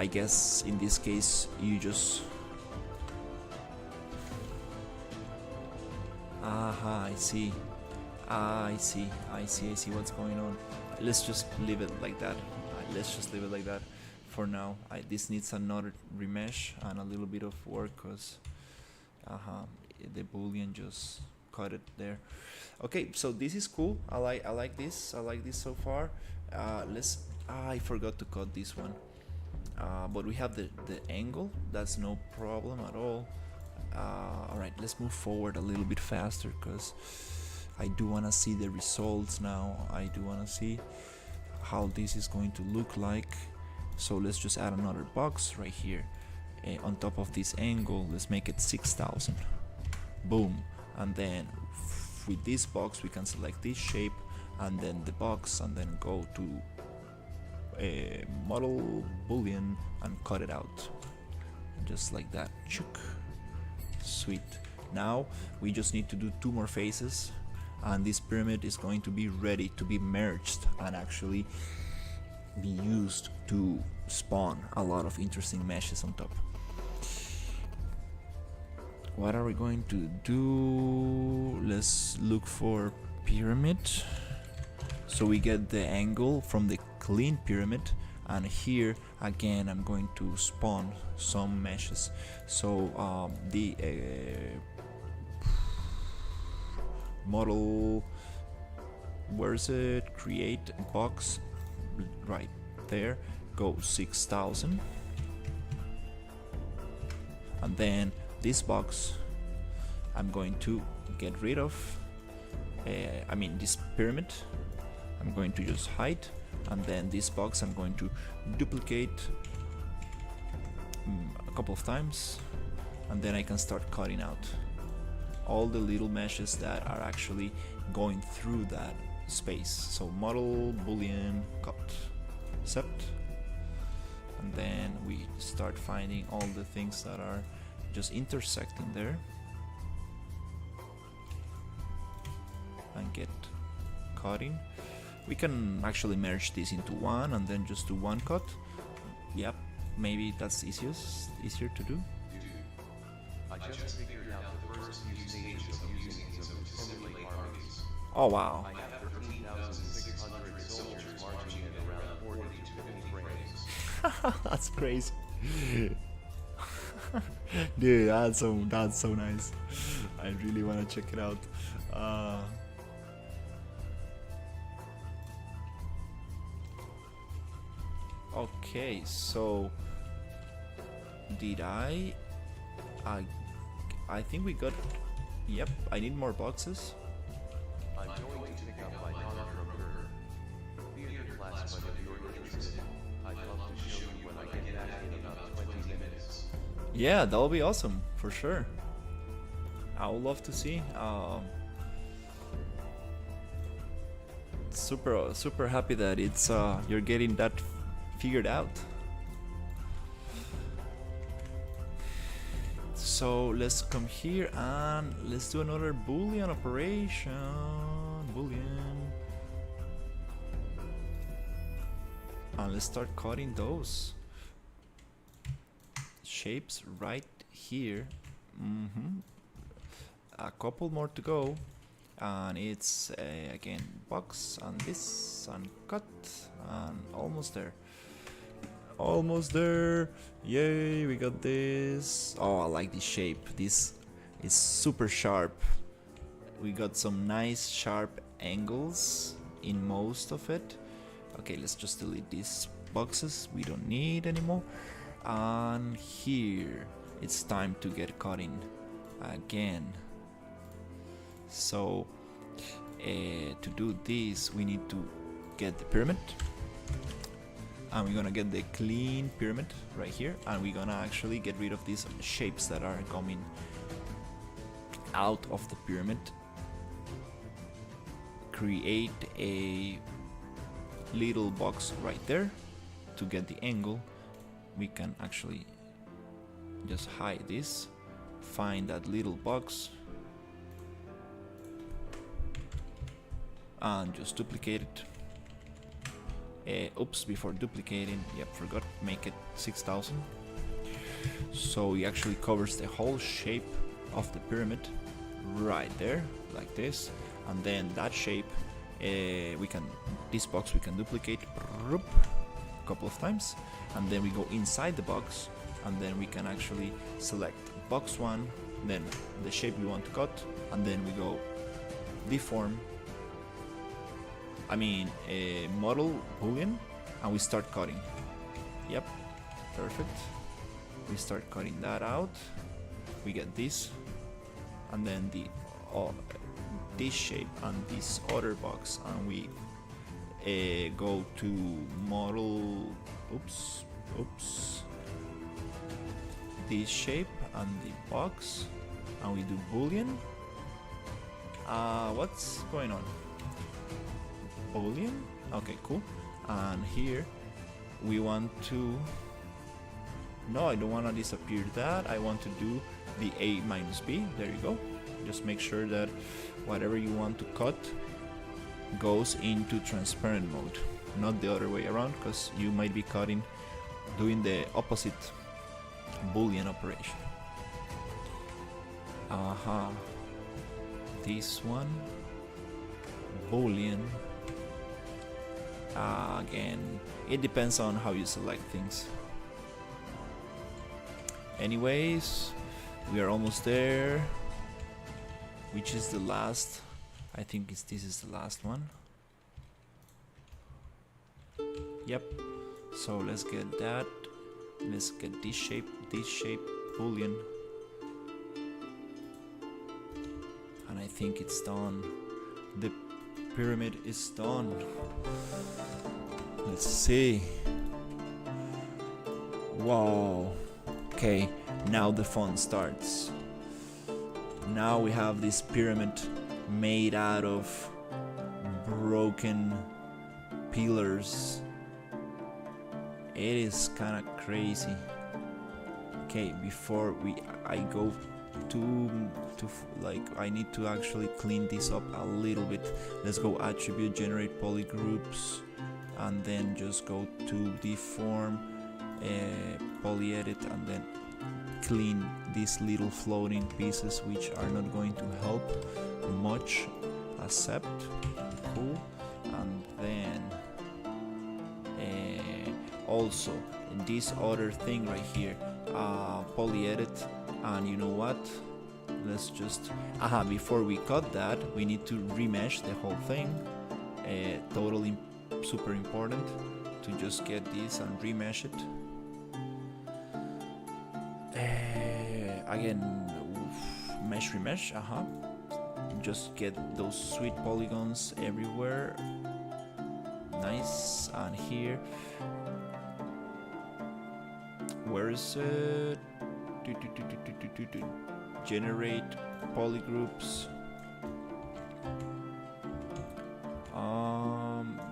guess in this case you just I see what's going on. Let's just leave it like that. For now. This needs another remesh and a little bit of work because the boolean just cut it there. Okay, so this is cool. I like this so far. I forgot to cut this one, but we have the angle. That's no problem at all. Alright, let's move forward a little bit faster because I do want to see the results now. I do want to see how this is going to look like. So let's just add another box right here on top of this angle. Let's make it 6,000. Boom. And then with this box we can select this shape and then the box and then go to model boolean and cut it out just like that. Chook. Sweet. Now we just need to do 2 more faces and this pyramid is going to be ready to be merged and actually be used to spawn a lot of interesting meshes on top. What are we going to do? Let's look for pyramid. So we get the angle from the clean pyramid, and here again I'm going to spawn some meshes. So the model, where is it? Create box, right there. Go 6,000, and then this box I'm going to get rid of. This pyramid I'm going to just hide, and then this box I'm going to duplicate a couple of times, and then I can start cutting out all the little meshes that are actually going through that space. So model boolean cut accept, and then we start finding all the things that are just intersecting there and get cutting. We can actually merge this into one and then just do one cut. Yep, maybe that's easier to do. I just figured out the first few stages of using it to simulate armies. Oh wow. I have 13,600 soldiers marching at around 40 to 50 frames. That's crazy. Dude, that's so nice. I really want to check it out. Okay, so did I think we got. Yep, I need more boxes. I'm going to pick up my non-promoter theater class, but if you're interested, I'd love to show you when I get back in about 20 minutes. Yeah, that'll be awesome for sure. I would love to see. Super happy that it's you're getting that figured out. So let's come here and let's do another boolean operation. Boolean. And let's start cutting those. shapes right here. A couple more to go, and it's again box and this and cut and almost there. Almost there. Yay, we got this. Oh, I like this shape. This is super sharp. We got some nice sharp angles in most of it. Okay, let's just delete these boxes we don't need anymore. And here it's time to get cutting again. So to do this we need to get the pyramid, and we're gonna get the clean pyramid right here, and we're gonna actually get rid of these shapes that are coming out of the pyramid. Create a little box right there to get the angle. We can actually just hide this, find that little box and just duplicate it. Oops, before duplicating, yep, forgot, make it 6000. So it actually covers the whole shape of the pyramid right there, like this. And then that shape, this box we can duplicate a couple of times, and then we go inside the box, and then we can actually select box 1, then the shape we want to cut, and then we go deform, model boolean, and we start cutting. Yep, perfect. We start cutting that out. We get this, and then this shape and this other box, and we go to model. Oops. This shape and the box, and we do boolean. What's going on? Boolean. Okay, cool. And here we want to. No, I don't want to disappear that. I want to do the A minus B. There you go. Just make sure that whatever you want to cut goes into transparent mode, not the other way around, because you might be doing the opposite boolean operation. This one, boolean. Again, it depends on how you select things. Anyways, we are almost there. Which is the last? I think this is the last one. Yep. So let's get that. Let's get this shape, boolean. And I think it's done. The pyramid is done. Let's see. Wow. Okay, now the fun starts. Now we have this pyramid made out of broken pillars. It is kind of crazy. Okay, before I go I need to actually clean this up a little bit. Let's go attribute, generate polygroups, and then just go to deform, poly edit, and then clean these little floating pieces which are not going to help much. Accept, cool. And then also this other thing right here, poly edit. And you know what, let's just before we cut that, we need to remesh the whole thing. Totally super important to just get this and remesh it. Again, mesh remesh, just get those sweet polygons everywhere. Nice. And here, where is it? Generate polygroups.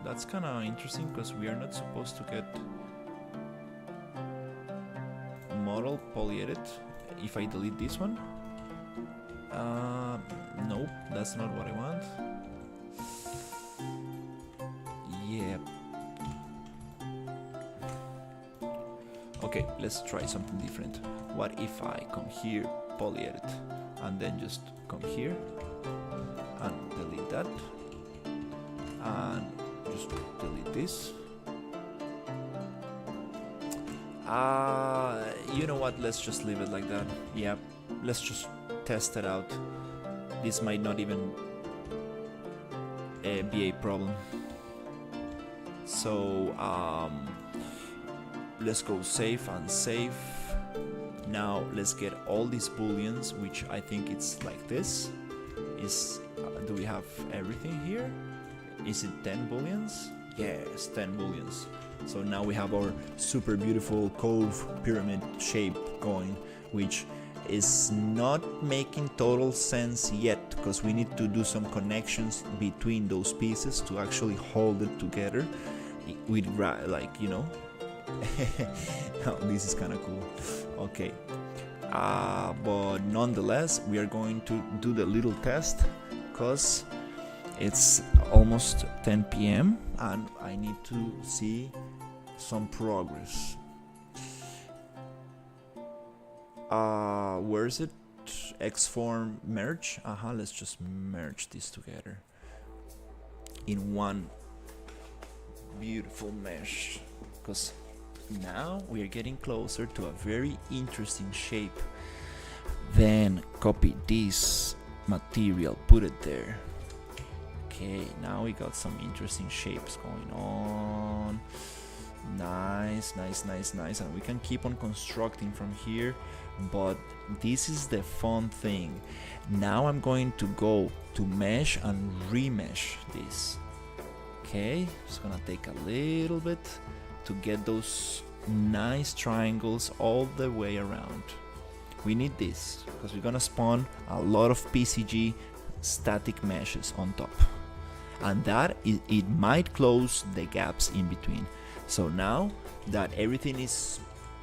That's kind of interesting because we are not supposed to get model poly edit. If I delete this one, nope, that's not what I want. Yeah. Okay, let's try something different. What if I come here, poly edit, and then just come here and delete that, and just delete this. You know what, let's just leave it like that. Yeah, let's just test it out. This might not even be a problem. So let's go save and save. Now let's get all these booleans, which I think it's like this. Do we have everything here? Is it 10 booleans? Yes, 10 booleans. So now we have our super beautiful cove pyramid shape going, which is not making total sense yet, because we need to do some connections between those pieces to actually hold it together with, like, you know. Oh, this is kind of cool. Okay, but nonetheless we are going to do the little test, because it's almost 10 p.m. and I need to see some progress. Where is it? Xform merge. Let's just merge this together in one beautiful mesh, because now we are getting closer to a very interesting shape. Then copy this material, put it there. Okay, now we got some interesting shapes going on. Nice, nice, nice, nice. And we can keep on constructing from here, but this is the fun thing. Now I'm going to go to mesh and remesh this. Okay, it's gonna take a little bit to get those nice triangles all the way around. We need this because we're gonna spawn a lot of PCG static meshes on top, and that it might close the gaps in between. So now that everything is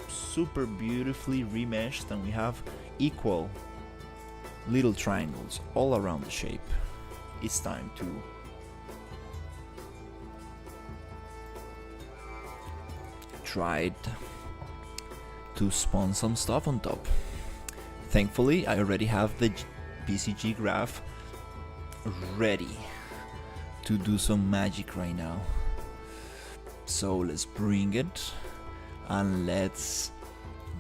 super beautifully remeshed and we have equal little triangles all around the shape, it's time to try to spawn some stuff on top. Thankfully, I already have the PCG graph ready to do some magic right now. So let's bring it and let's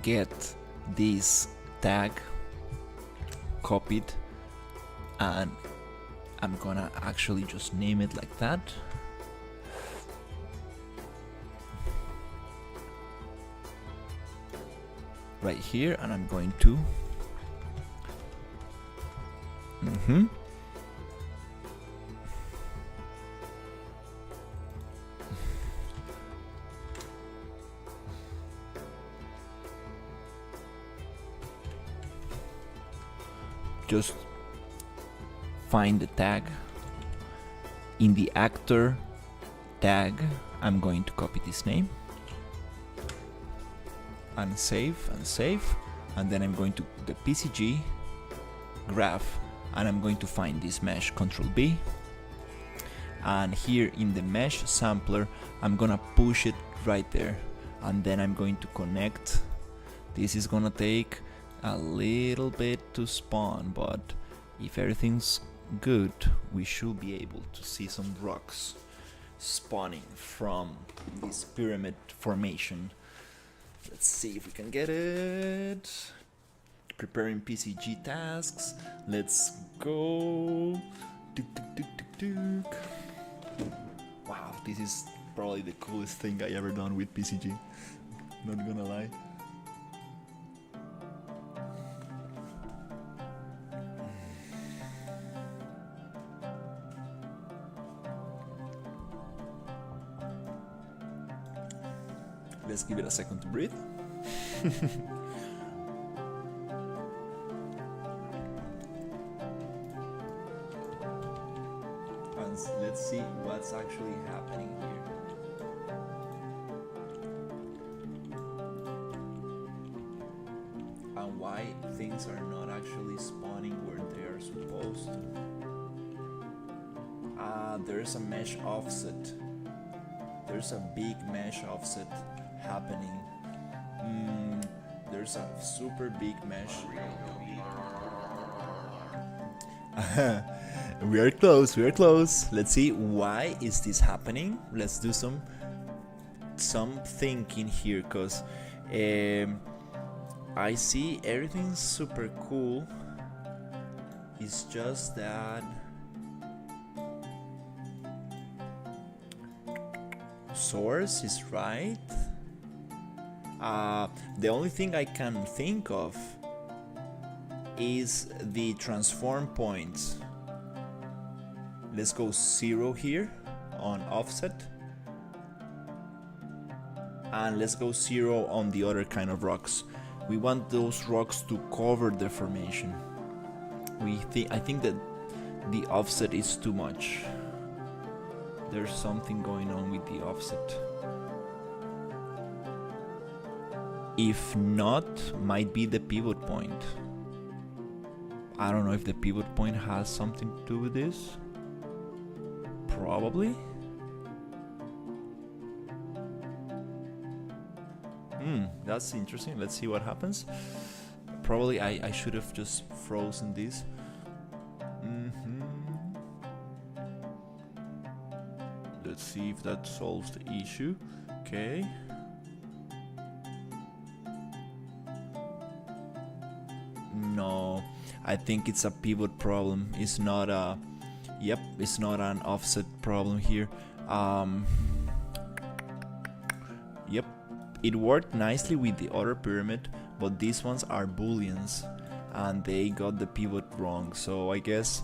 get this tag copied, and I'm gonna actually just name it like that. Right here, and I'm going to just find the tag. In the actor tag, I'm going to copy this name and save, and then I'm going to the PCG graph and I'm going to find this mesh, Control B, and here in the mesh sampler I'm gonna push it right there, and then I'm going to connect. This is gonna take a little bit to spawn, but if everything's good we should be able to see some rocks spawning from this pyramid formation. Let's see if we can get it. Preparing PCG tasks. Let's go. Wow, this is probably the coolest thing I ever done with PCG. Not gonna lie. Let's give it a second to breathe. And let's see what's actually happening here. And why things are not actually spawning where they are supposed to. There's a mesh offset. There's a big mesh offset happening There's a super big mesh. We are close, we are close. Let's see, why is this happening? Let's do some thinking here, because I see everything's super cool. It's just that source is right. The only thing I can think of is the transform points. Let's go 0 here on offset, and let's go 0 on the other kind of rocks. We want those rocks to cover the formation. I think that the offset is too much. There's something going on with the offset. If not, might be the pivot point. I don't know if the pivot point has something to do with this. Probably. That's interesting. Let's see what happens. Probably I should have just frozen this. Let's see if that solves the issue. Okay. No, I think it's a pivot problem. It's not a... Yep, it's not an offset problem here. Yep, it worked nicely with the other pyramid, but these ones are booleans and they got the pivot wrong. So I guess,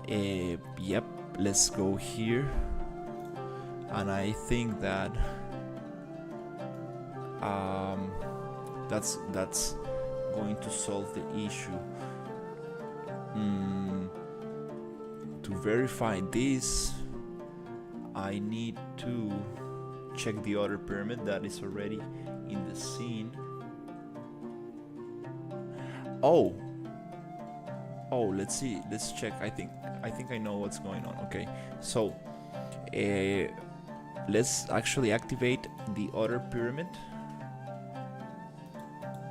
yep, let's go here. And I think that that's going to solve the issue. To verify this, I need to check the other pyramid that is already in the scene. Oh, let's see, let's check. I think I know what's going on. Okay, so let's actually activate the other pyramid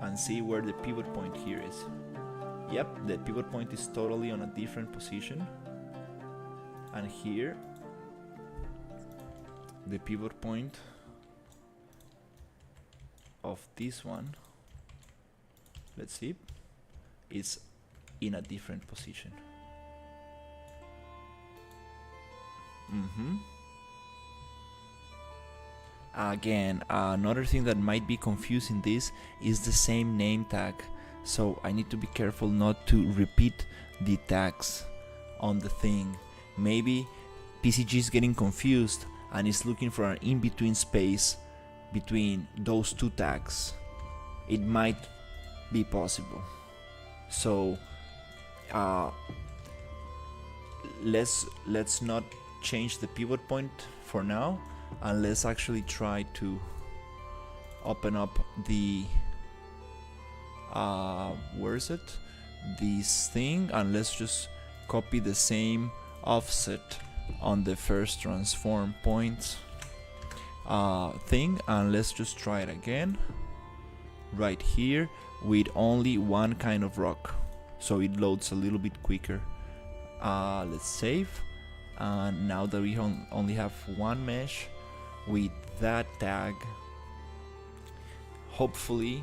and see where the pivot point here is. Yep, the pivot point is totally on a different position. And here, the pivot point of this one, let's see, is in a different position. Again, another thing that might be confusing this is the same name tag. So I need to be careful not to repeat the tags on the thing. Maybe PCG is getting confused and is looking for an in-between space between those two tags. It might be possible. So let's not change the pivot point for now, and let's actually try to open up the where is it? This thing, and let's just copy the same offset on the first transform point thing, and let's just try it again right here with only one kind of rock, so it loads a little bit quicker. Let's save, and now that we only have one mesh with that tag, hopefully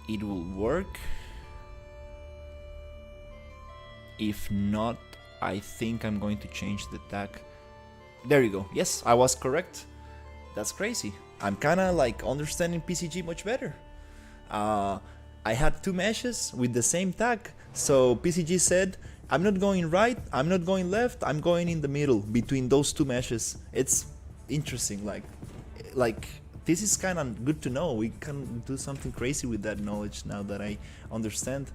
it will work. If not, I think I'm going to change the tag. There you go. Yes, I was correct. That's crazy. I'm kinda like understanding PCG much better. I had two meshes with the same tag, so PCG said, I'm not going right, I'm not going left, I'm going in the middle between those two meshes. It's interesting, like this is kind of good to know. We can do something crazy with that knowledge now that I understand.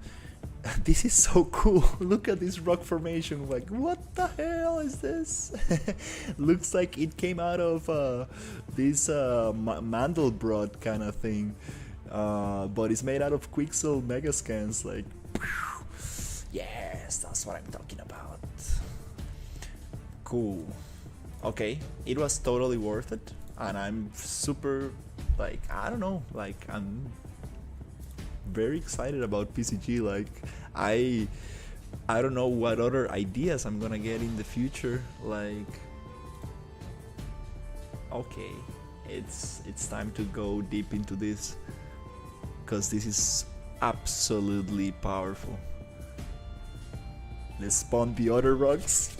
This is so cool. Look at this rock formation. Like, what the hell is this? Looks like it came out of this Mandelbrot kind of thing, but it's made out of Quixel Megascans. Like, yes, that's what I'm talking about. Cool. Okay, it was totally worth it, and I'm super like, I don't know, like, I'm very excited about PCG. Like, I don't know what other ideas I'm gonna get in the future. Like, okay, it's time to go deep into this, because this is absolutely powerful. Let's spawn the other rocks.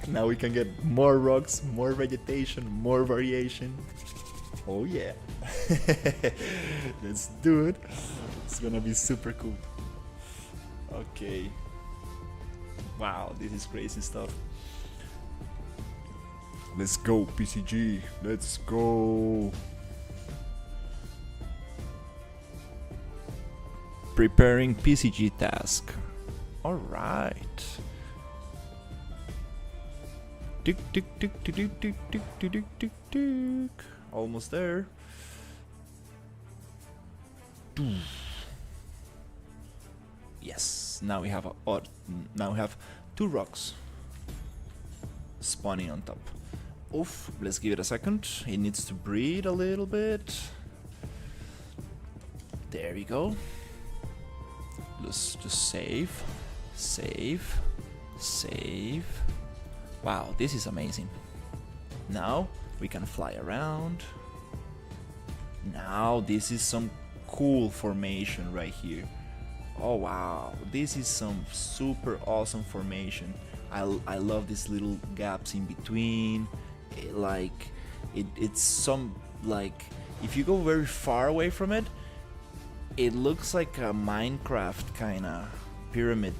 Now we can get more rocks, more vegetation, more variation. Oh yeah. Let's do it. It's gonna be super cool. Okay. Wow, this is crazy stuff. Let's go, PCG. Let's go. Preparing PCG task. Alright. Tick tick tick tick tick tick tick tick tick tick tick. Almost there. Yes. Now we have two rocks spawning on top. Oof. Let's give it a second. It needs to breathe a little bit. There we go. Let's just save. Save. Save. Wow, this is amazing. Now we can fly around. Now this is some cool formation right here. Oh wow, this is some super awesome formation. I love these little gaps in between. It's some, like, if you go very far away from it, it looks like a Minecraft kind of pyramid.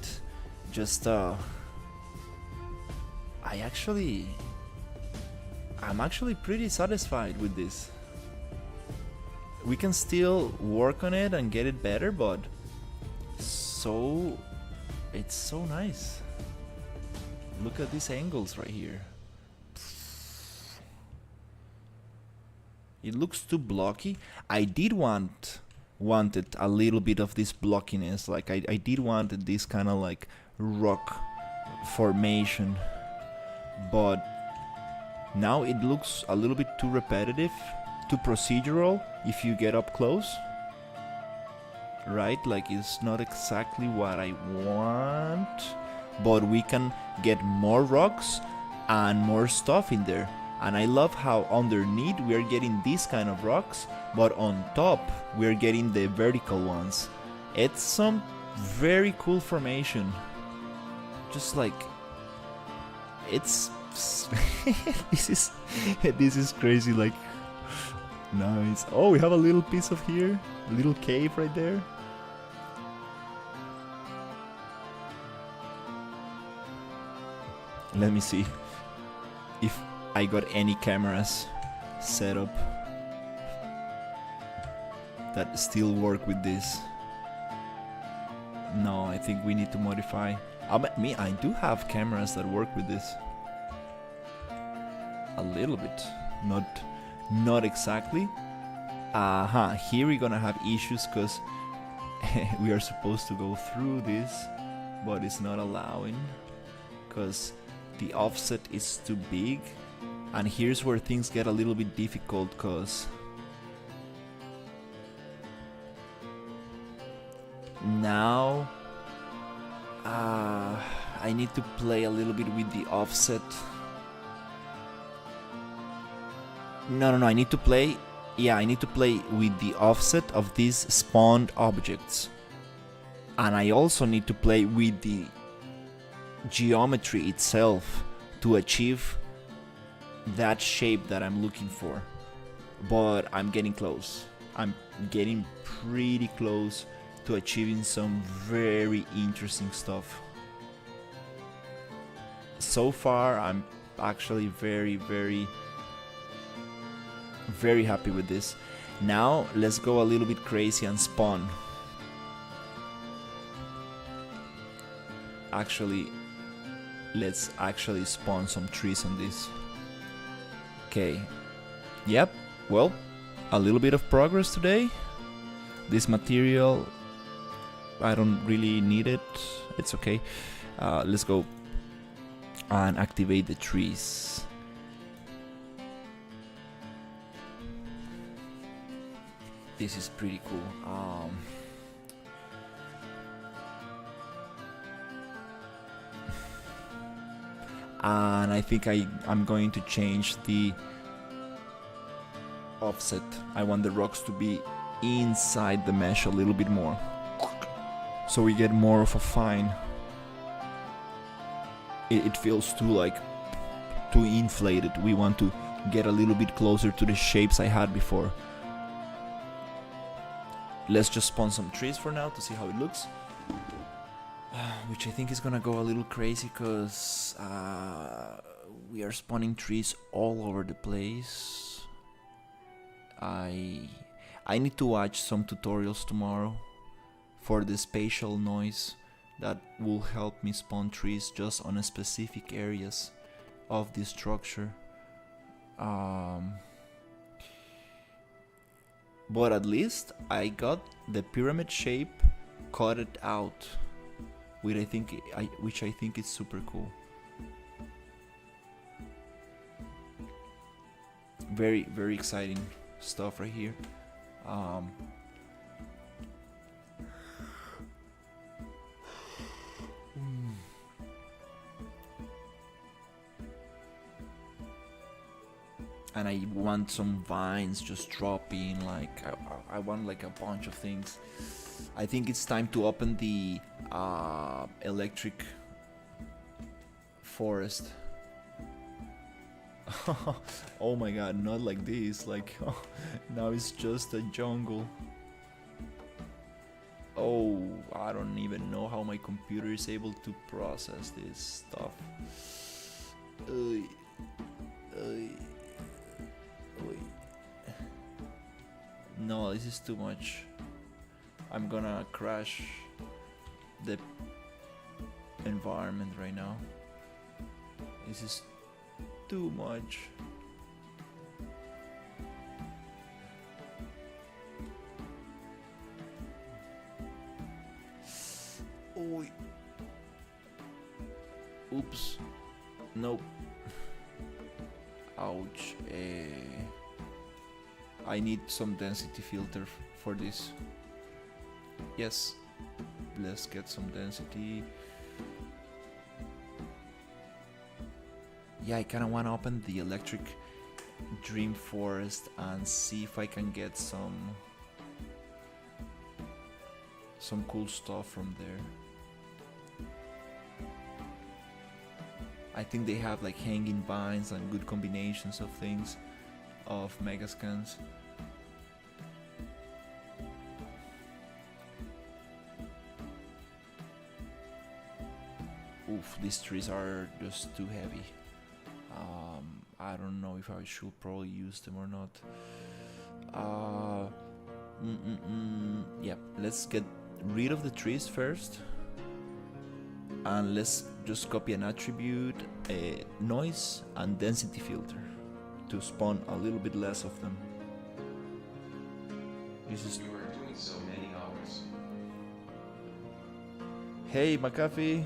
Just I'm actually pretty satisfied with this. We can still work on it and get it better, but it's so nice. Look at these angles right here. It looks too blocky. I did wanted a little bit of this blockiness. Like I did want this kind of like rock formation, but now it looks a little bit too repetitive, too procedural if you get up close. Right? Like, it's not exactly what I want, but we can get more rocks and more stuff in there. And I love how underneath we are getting these kind of rocks, but on top we're getting the vertical ones. It's some very cool formation. Just like, it's this is crazy. Like, nice. Oh, we have a little piece of here, a little cave right there. Let me see if I got any cameras set up that still work with this. No, I think we need to modify. I do have cameras that work with this. A little bit, not exactly. Here we're gonna have issues because we are supposed to go through this, but it's not allowing because the offset is too big. And here's where things get a little bit difficult, because now I need to play a little bit with the offset. No, I need to play. Yeah, I need to play with the offset of these spawned objects. And I also need to play with the geometry itself to achieve that shape that I'm looking for. But I'm getting close. I'm getting pretty close to achieving some very interesting stuff. So far, I'm actually very happy with this. Now let's go a little bit crazy and spawn. Let's actually spawn some trees on this. Okay. Yep. Well, a little bit of progress today. This material, I don't really need it. It's okay. Let's go and activate the trees. This is pretty cool. And I think I'm going to change the offset. I want the rocks to be inside the mesh a little bit more, so we get more of a fine. It feels too inflated. We want to get a little bit closer to the shapes I had before. Let's just spawn some trees for now to see how it looks. Which I think is gonna go a little crazy because we are spawning trees all over the place. I need to watch some tutorials tomorrow for the spatial noise that will help me spawn trees just on a specific areas of the structure. But at least I got the pyramid shape cut it out, which I think is super cool. Very, very exciting stuff right here. And I want some vines just dropping, like I want like a bunch of things. I think it's time to open the electric forest. Oh my god, not like this, like now it's just a jungle. Oh, I don't even know how my computer is able to process this stuff. No, this is too much. I'm gonna crash the environment right now. This is too much. Oy. Oops. Nope. Ouch. I need some density filter for this. Yes. Let's get some density. Yeah, I kinda wanna open the electric dream forest and see if I can get some cool stuff from there. I think they have like hanging vines and good combinations of things, of megascans. Oof, these trees are just too heavy. I don't know if I should probably use them or not. Yeah, let's get rid of the trees first. And let's just copy an attribute, a noise and density filter to spawn a little bit less of them. This is. You are doing so many hours. Hey, McAfee.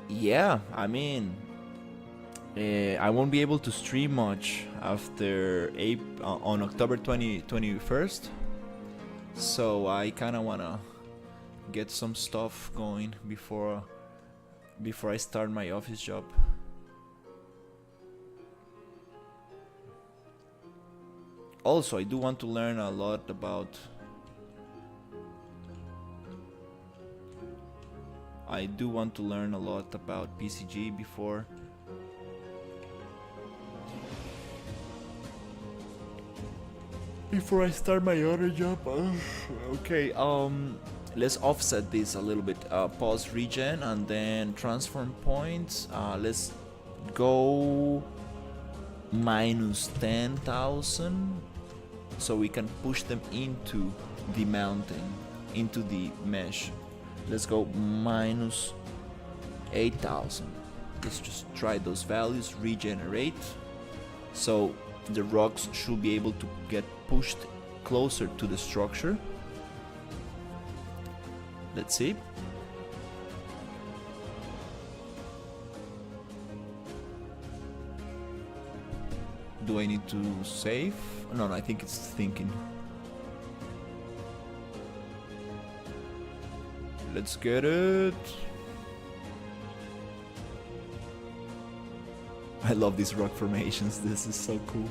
Yeah, I mean, I won't be able to stream much after on October 21st. So I kind of wanna get some stuff going before I start my office job. Also, I do want to learn a lot about. I do want to learn a lot about PCG before. Before I start my other job. Okay, let's offset this a little bit. Pause regen and then transform points. Let's go minus 10,000 so we can push them into the mountain, into the mesh. Let's go minus 8,000. Let's just try those values, regenerate. So the rocks should be able to get pushed closer to the structure. Let's see. Do I need to save? No, I think it's thinking. Let's get it. I love these rock formations. This is so cool.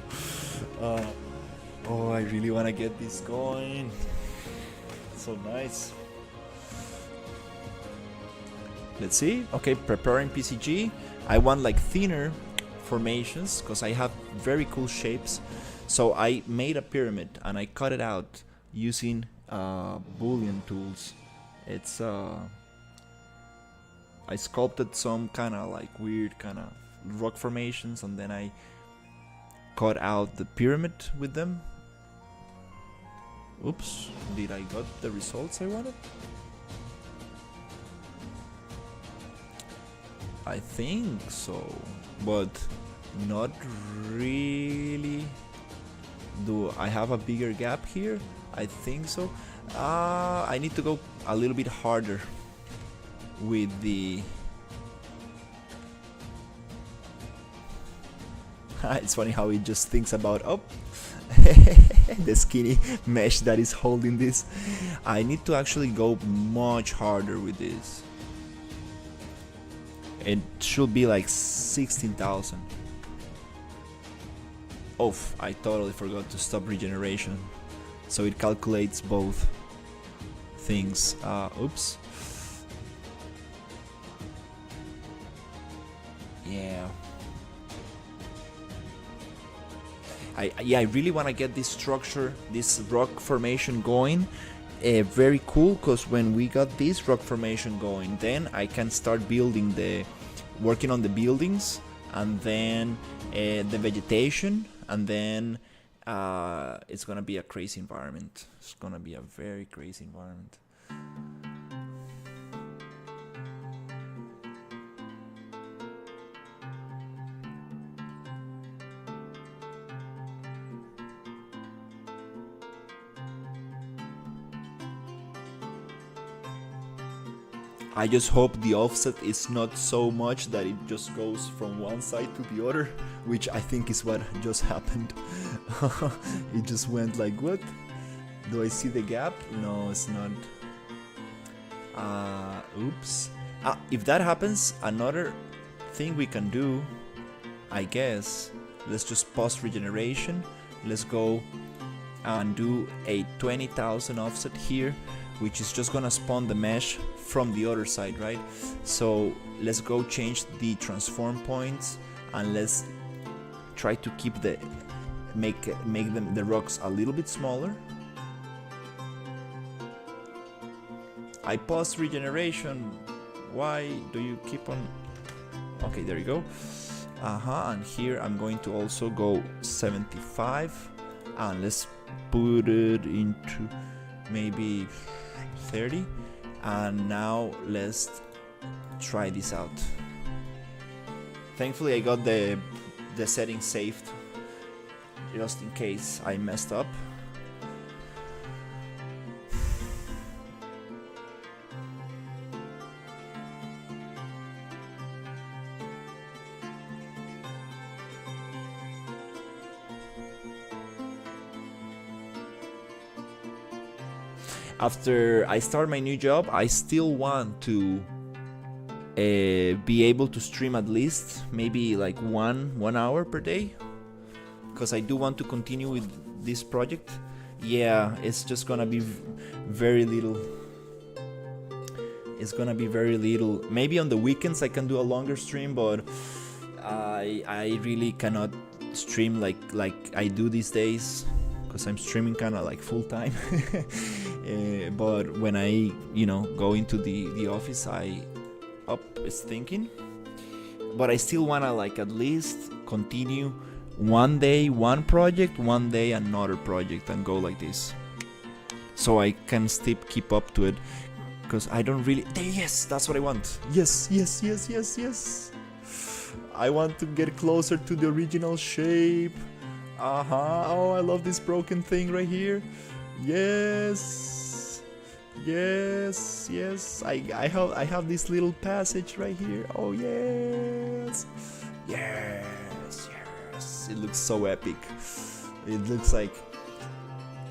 Oh, I really want to get this going. So nice. Let's see. Okay, preparing PCG. I want like thinner formations because I have very cool shapes. So I made a pyramid and I cut it out using Boolean tools. It's I sculpted some kind of like weird kind of rock formations and then I cut out the pyramid with them. Oops, did I got the results I wanted? I think so, but not really. Do I have a bigger gap here? I think so. I need to go a little bit harder with the it's funny how it just thinks about the skinny mesh that is holding this. I need to actually go much harder with this. It should be like 16,000. Oh, I totally forgot to stop regeneration. So it calculates both things. Oops. Yeah. I really want to get this structure, this rock formation going. Very cool, because when we got this rock formation going, then I can start building working on the buildings, and then the vegetation, and then it's gonna be a crazy environment. It's gonna be a very crazy environment. I just hope the offset is not so much that it just goes from one side to the other, which I think is what just happened. It just went like, what? Do I see the gap? No, it's not. Oops. If that happens, another thing we can do, I guess, let's just pause regeneration. Let's go and do a 20,000 offset here, which is just gonna spawn the mesh from the other side, right? So let's go change the transform points and let's try to keep make them the rocks a little bit smaller. I paused regeneration. Why do you keep on? Okay, there you go. And here I'm going to also go 75, and let's put it into maybe 30, and now let's try this out. Thankfully I got the settings saved just in case I messed up. After I start my new job, I still want to be able to stream at least maybe like one hour per day, because I do want to continue with this project. Yeah, it's just gonna be very little. It's gonna be very little. Maybe on the weekends I can do a longer stream, but I really cannot stream like I do these days, because I'm streaming kind of like full time. But when I go into the office, I is thinking, but I still wanna like at least continue one day one project, one day another project, and go like this, so I can still keep up to it, because I don't really. Yes, that's what I want. Yes. I want to get closer to the original shape. Oh, I love this broken thing right here. Yes. I have this little passage right here. Oh yes. it looks so epic. It looks like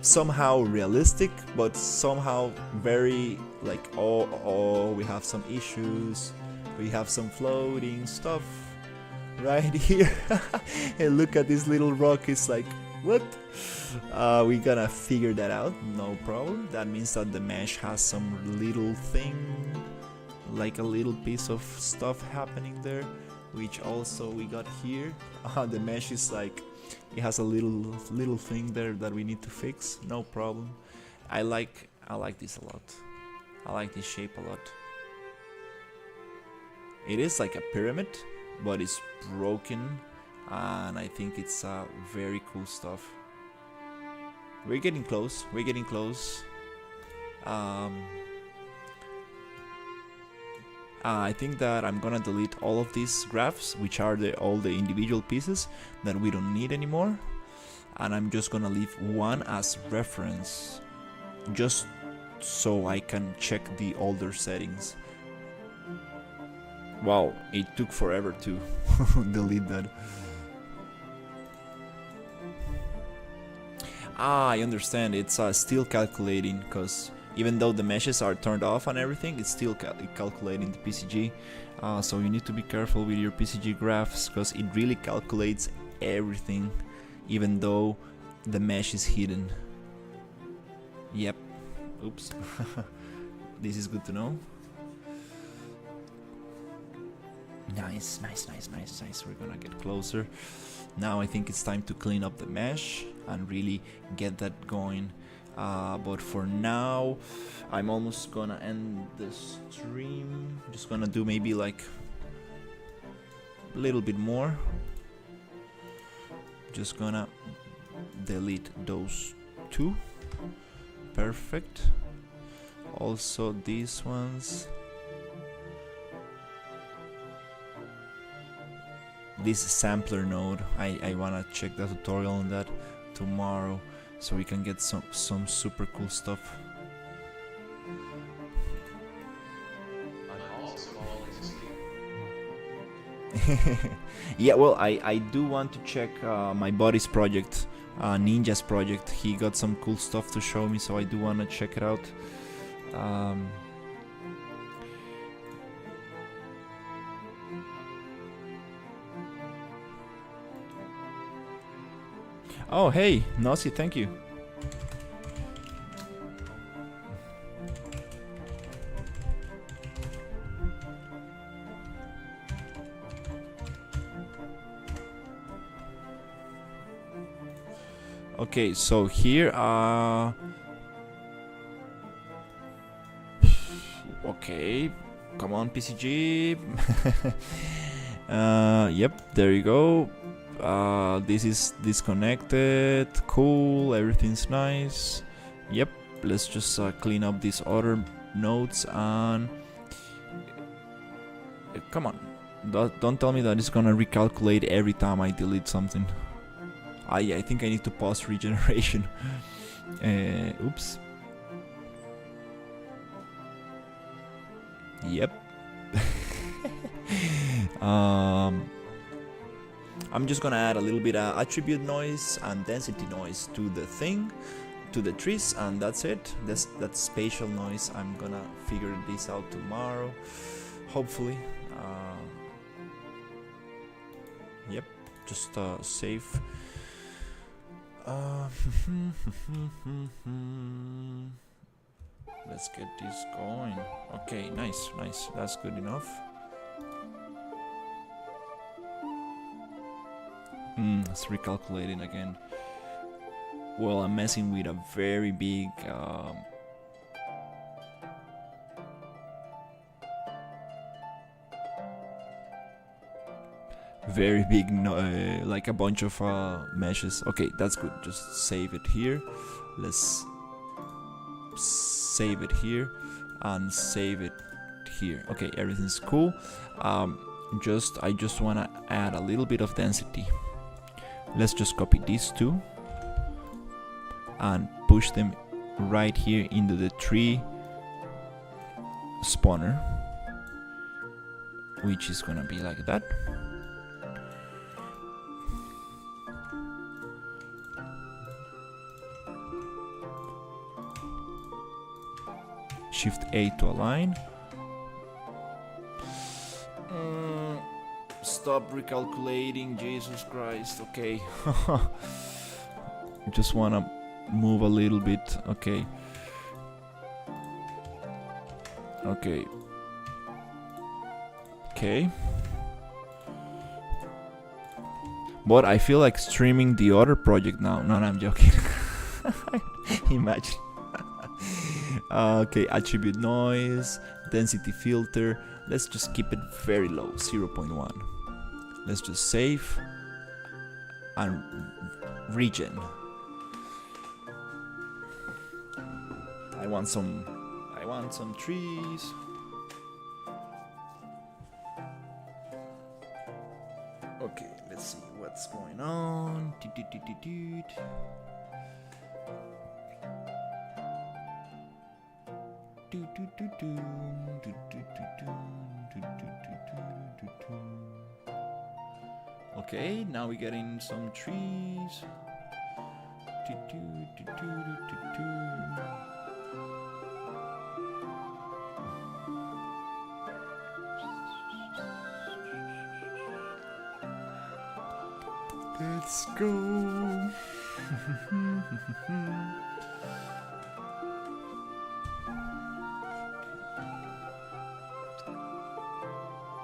somehow realistic, but somehow very like, oh, we have some issues, we have some floating stuff right here. And look at this little rock, it's like, what? We gonna figure that out, no problem. That means that the mesh has some little thing, like a little piece of stuff happening there, which also we got here. The mesh is like, it has a little thing there that we need to fix, no problem. I like this a lot. I like this shape a lot. It is like a pyramid, but it's broken, and I think it's very cool stuff. We're getting close. We're getting close. I think that I'm gonna delete all of these graphs, which are all the individual pieces that we don't need anymore, and I'm just gonna leave one as reference, just so I can check the older settings. Wow, it took forever to delete that. I understand, it's still calculating, because even though the meshes are turned off and everything, it's still calculating the PCG. So you need to be careful with your PCG graphs, because it really calculates everything, even though the mesh is hidden. Yep. Oops. This is good to know. Nice. We're gonna get closer. Now I think it's time to clean up the mesh and really get that going. But for now, I'm almost gonna end the stream. Just gonna do maybe like a little bit more. Just gonna delete those two. Perfect. Also these ones. This sampler node, I wanna check the tutorial on that tomorrow, so we can get some super cool stuff. I'm also always asleep. Yeah, well, I do want to check my buddy's project, Ninja's project. He got some cool stuff to show me, so I do wanna check it out. Oh, hey, Nossi, thank you. Okay, so here, okay, come on, PCG. Yep, there you go. This is disconnected, cool, everything's nice. Yep, let's just clean up these other nodes and come on, don't tell me that it's gonna recalculate every time I delete something. I think I need to pause regeneration. Oops. Yep. I'm just gonna add a little bit of attribute noise and density noise to the thing, to the trees, and that's it. That's spatial noise. I'm gonna figure this out tomorrow, hopefully. Yep, just save. Let's get this going. Okay, nice. That's good enough. It's recalculating again. Well, I'm messing with a very big like a bunch of meshes. Okay, that's good. Just save it here. Let's save it here and save it here. Okay, everything's cool. I just want to add a little bit of density. Let's just copy these two and push them right here into the tree spawner, which is gonna be like that. Shift A to align. Stop recalculating, Jesus Christ. Okay. Just wanna move a little bit. Okay. Okay. Okay. But I feel like streaming the other project now. No, I'm joking. Imagine. Okay, attribute noise, density filter. Let's just keep it very low, 0.1. Let's just save and regen. I want some trees. Okay, let's see what's going on. Okay, now we're getting some trees. Let's go.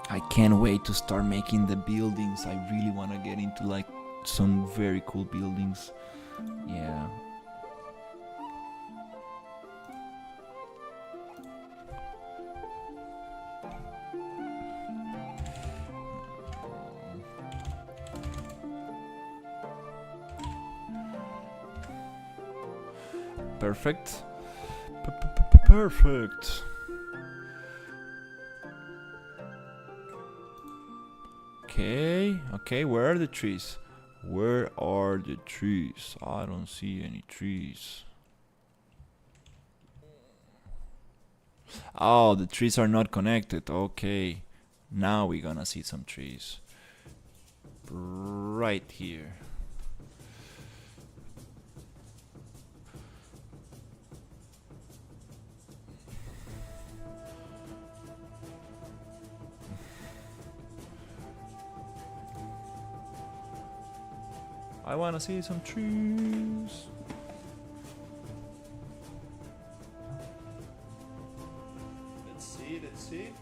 I can't wait to start making the buildings. I really want to get into like some very cool buildings. Yeah. Perfect. Perfect. Okay, where are the trees? Where are the trees? I don't see any trees. Oh, the trees are not connected. Okay, now we're gonna see some trees. Right here. I wanna see some trees. Let's see.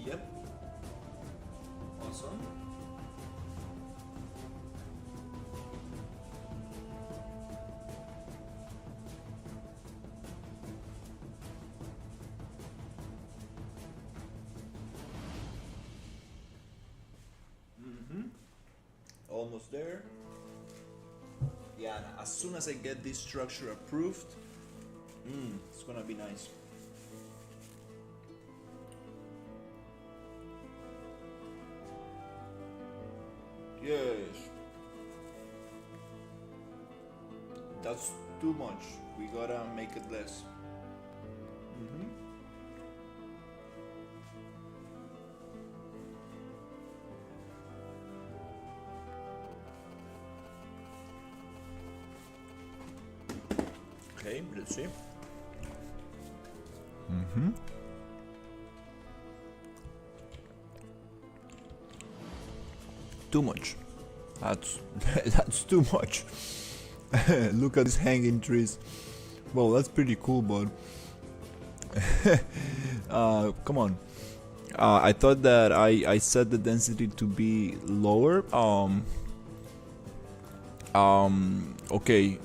Yep. Awesome. Almost there. Yeah, as soon as I get this structure approved, it's gonna be nice. Yes. That's too much. We gotta make it less. Okay, let's see. Too much. That's too much. Look at these hanging trees. Well, that's pretty cool, but come on. I thought that I set the density to be lower. Okay.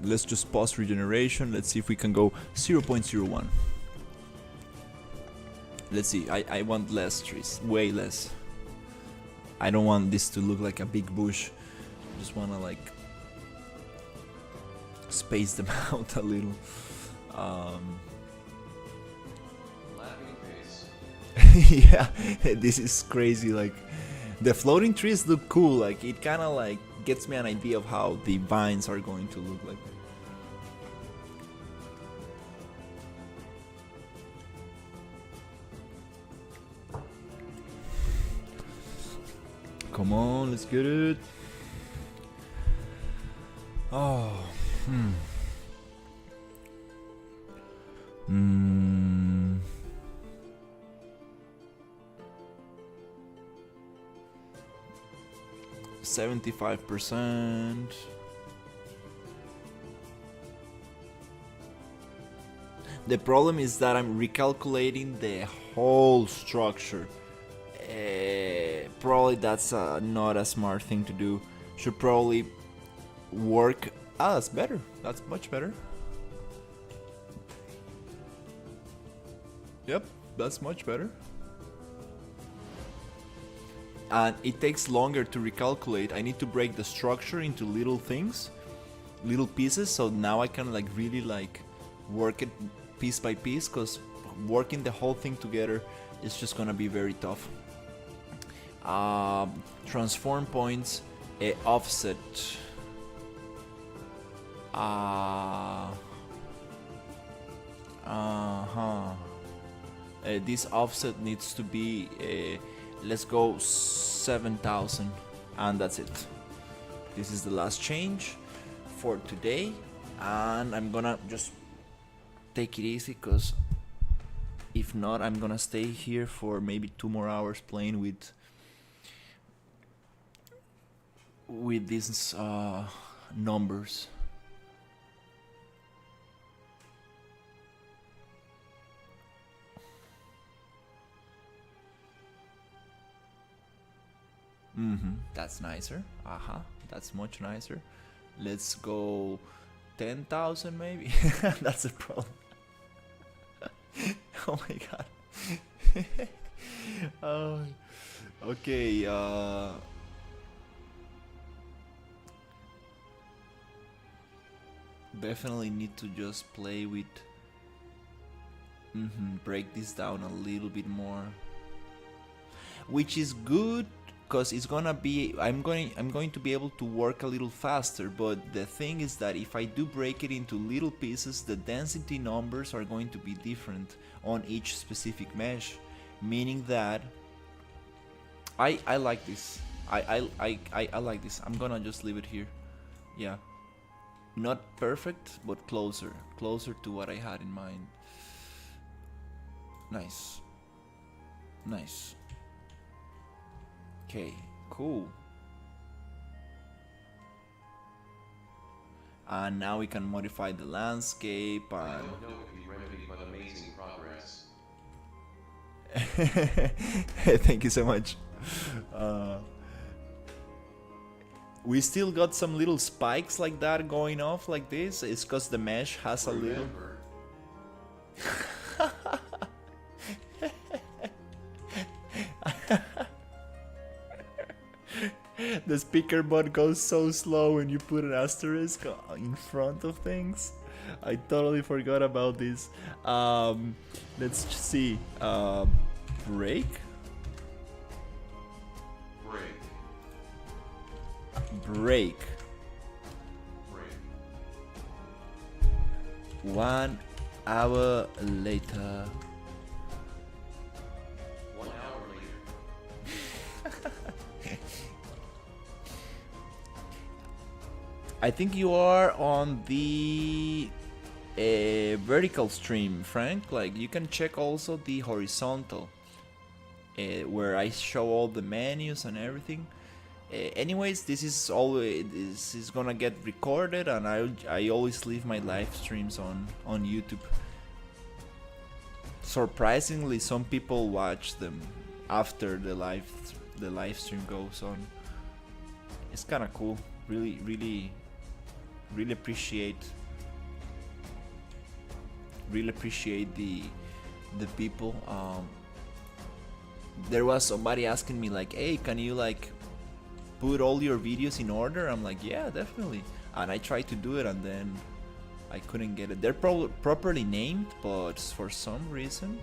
Let's just pause regeneration. Let's see if we can go 0.01. Let's see. I want less trees, way less. I don't want this to look like a big bush. I just wanna like space them out a little. Laughing face. Yeah, this is crazy. Like The floating trees look cool, like it kind of like gets me an idea of how the vines are going to look like. Come on, let's get it. Oh, 75%. The problem is that I'm recalculating the whole structure. Probably that's not a smart thing to do. Should probably work. Ah, that's better. That's much better. Yep, that's much better. And it takes longer to recalculate. I need to break the structure into little things, little pieces, so now I can like really like work it piece by piece, because working the whole thing together is just gonna be very tough. Transform points, offset. This offset needs to be let's go 7,000, and that's it. This is the last change for today, and I'm gonna just take it easy, because if not, I'm gonna stay here for maybe 2 more hours playing with these numbers. That's nicer. That's much nicer. Let's go 10,000 maybe. That's a problem. Oh my god. Okay. Definitely need to just play with. Break this down a little bit more, which is good, because it's gonna be I'm going to be able to work a little faster. But the thing is that if I do break it into little pieces, the density numbers are going to be different on each specific mesh, meaning that I like this. I like this. I'm gonna just leave it here. Yeah, not perfect, but closer to what I had in mind. Nice. Okay, cool. And now we can modify the landscape and I don't know if you remedied, but amazing progress. Thank you so much. We still got some little spikes like that going off like this. It's because the mesh has a little. The speaker bot goes so slow when you put an asterisk in front of things. I totally forgot about this. Let's see. Break. Break. 1 hour later. 1 hour later. I think you are on the vertical stream, Frank. Like, you can check also the horizontal, where I show all the menus and everything. Anyways, this is gonna get recorded, and I always leave my live streams on YouTube. Surprisingly, some people watch them after the live stream goes on. It's kind of cool. Really appreciate the people. There was somebody asking me like, hey, can you like put all your videos in order? I'm like, yeah, definitely. And I tried to do it, and then I couldn't get it. They're properly named, but for some reason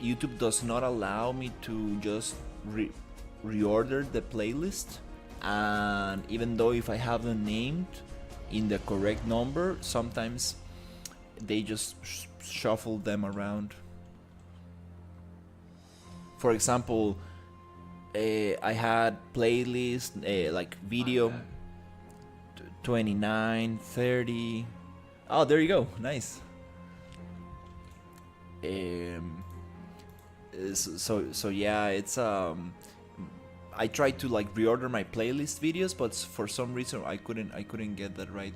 YouTube does not allow me to just reorder the playlist, and even though if I have them named in the correct number, sometimes they just shuffle them around. For example, I had playlist like video 29, 30. Oh, there you go. Nice. So yeah, it's I tried to like reorder my playlist videos, but for some reason I couldn't get that right.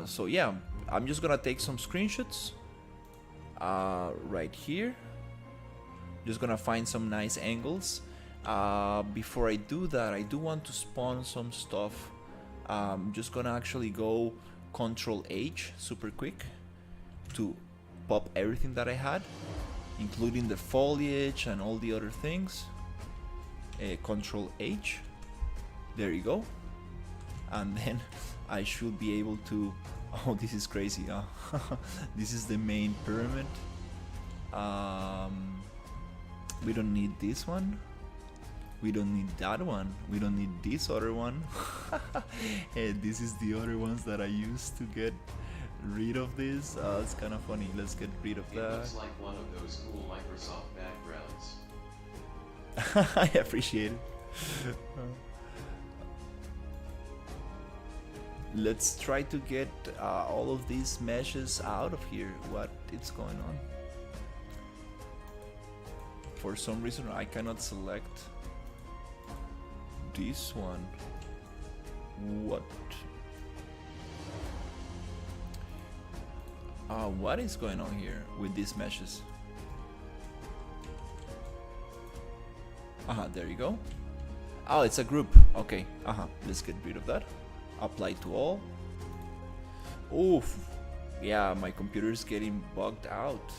So yeah, I'm just gonna take some screenshots right here. Just gonna find some nice angles. Before I do that, I do want to spawn some stuff. I'm just gonna actually go Control H super quick to pop everything that I had, including the foliage and all the other things. Control H, there you go, and then I should be able to. Oh, this is crazy. This is the main pyramid. We don't need this one. We don't need that one. We don't need this other one. This is the other ones that I used to get rid of this. It's kind of funny. Let's get rid of that. It looks like one of those cool Microsoft backgrounds. I appreciate it. Let's try to get all of these meshes out of here. What is going on? For some reason I cannot select this one. What? What is going on here with these meshes? There you go. Oh, it's a group. Okay. Let's get rid of that. Apply to all. Oof. Yeah, my computer is getting bugged out.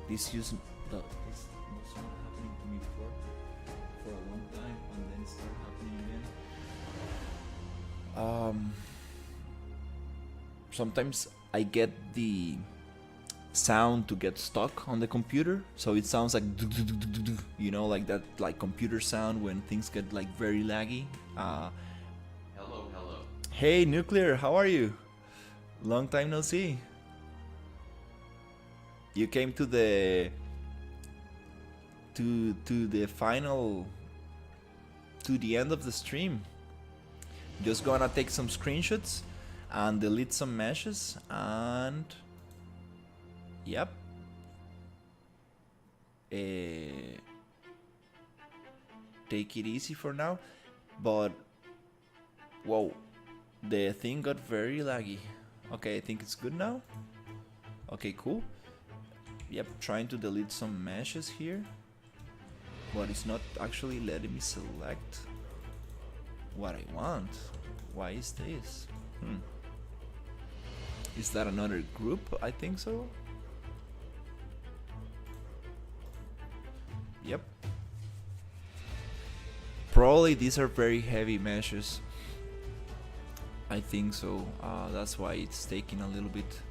This was not happening to me before for a long time, and then it started happening again. Sometimes I get the sound to get stuck on the computer, so it sounds like you know, like that, like computer sound when things get like very laggy. Hello. Hey Nuclear, how are you? Long time no see. You came to the final, to the end of the stream. Just gonna take some screenshots and delete some meshes, and yep. Take it easy for now, but whoa, the thing got very laggy. Okay, I think it's good now. Okay, cool. Yep, trying to delete some meshes here, but it's not actually letting me select what I want. Why is this? Is that another group? I think so. Yep. Probably these are very heavy meshes. I think so. That's why it's taking a little bit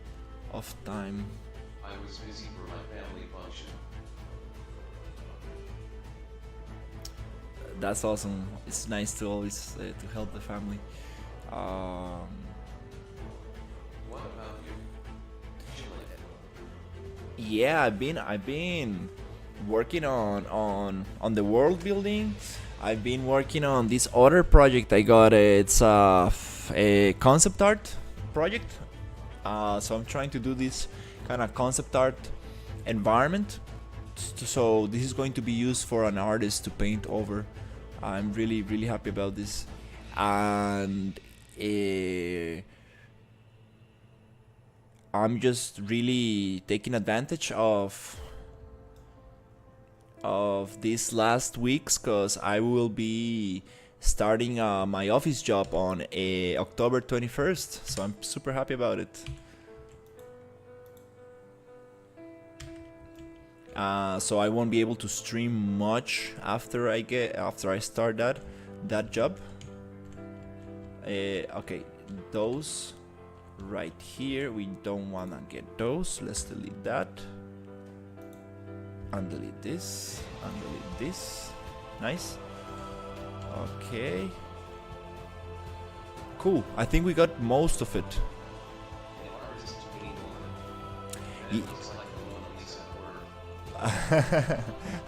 of time. I was busy for my family function. That's awesome. It's nice to always to help the family. What about you? Yeah, I've been working on the world building. I've been working on this other project I got. It's a concept art project. So I'm trying to do this kind of concept art environment. So this is going to be used for an artist to paint over. I'm really happy about this, and I'm just really taking advantage of these last weeks, because I will be starting my office job on October 21st, so I'm super happy about it. So I won't be able to stream much after I start that job. Okay, those right here. We don't want to get those. Let's delete that. And delete this. And delete this. Nice. Okay. Cool. I think we got most of it. Ye-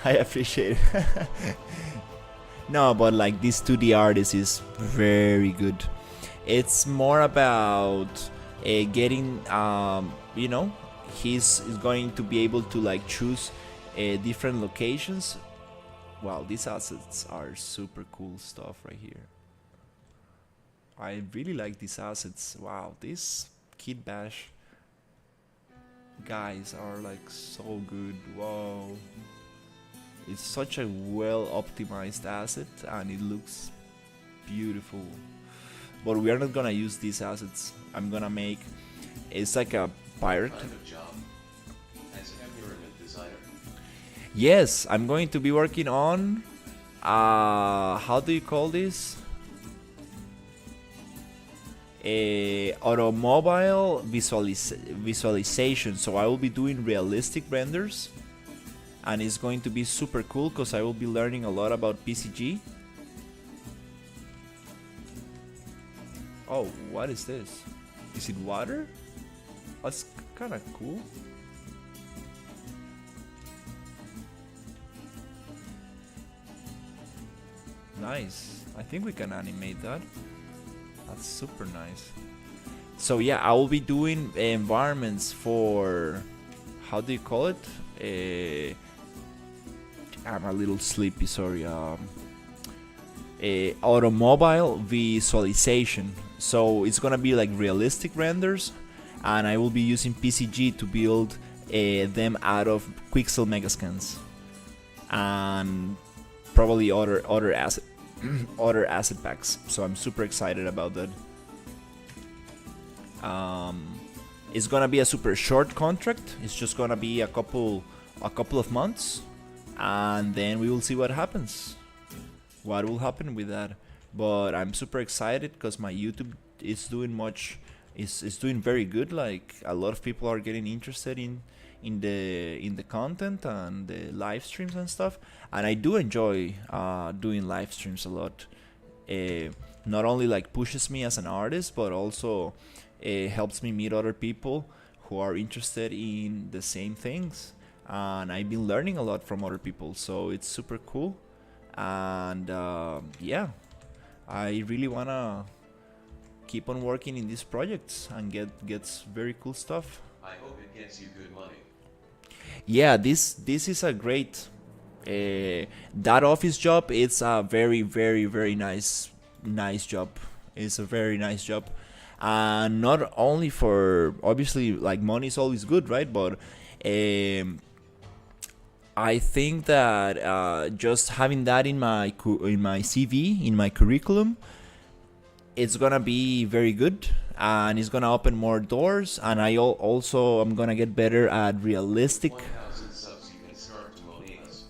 I appreciate it. No, but like this 2D artist is very good. It's more about getting, you know, he's going to be able to like choose different locations. Wow, these assets are super cool stuff right here. I really like these assets. Wow, these Kid Bash guys are like so good. Whoa. It's such a well optimized asset and it looks beautiful. But we are not gonna use these assets. I'm gonna make, it's like a pirate. Kind of job as environment designer. Yes, I'm going to be working on, how do you call this? Automobile visualization. So I will be doing realistic renders, and it's going to be super cool because I will be learning a lot about PCG. Oh, what is this? Is it water? That's kind of cool. Nice. I think we can animate that. That's super nice. So yeah, I will be doing environments for, how do you call it? I'm a little sleepy, sorry. Automobile visualization. So it's gonna be like realistic renders, and I will be using PCG to build them out of Quixel Megascans, and probably other asset other asset packs. So I'm super excited about that. It's gonna be a super short contract. It's just gonna be a couple of months, and then we will see what happens. What will happen with that? But I'm super excited because my YouTube is doing doing very good. Like a lot of people are getting interested in the content and the live streams and stuff, and I do enjoy doing live streams a lot. Not only like pushes me as an artist, but also helps me meet other people who are interested in the same things, and I've been learning a lot from other people, so it's super cool. And yeah, I really wanna keep on working in these projects and gets very cool stuff. I hope it gets you good money. Yeah, this is a great that office job. It's a very nice job. It's a very nice job, and not only for, obviously, like, money is always good, right? But I think that just having that in my CV, in my curriculum, it's gonna be very good, and it's gonna open more doors. And I also I'm gonna get better at realistic. 1,000 subs, you can start to monetize.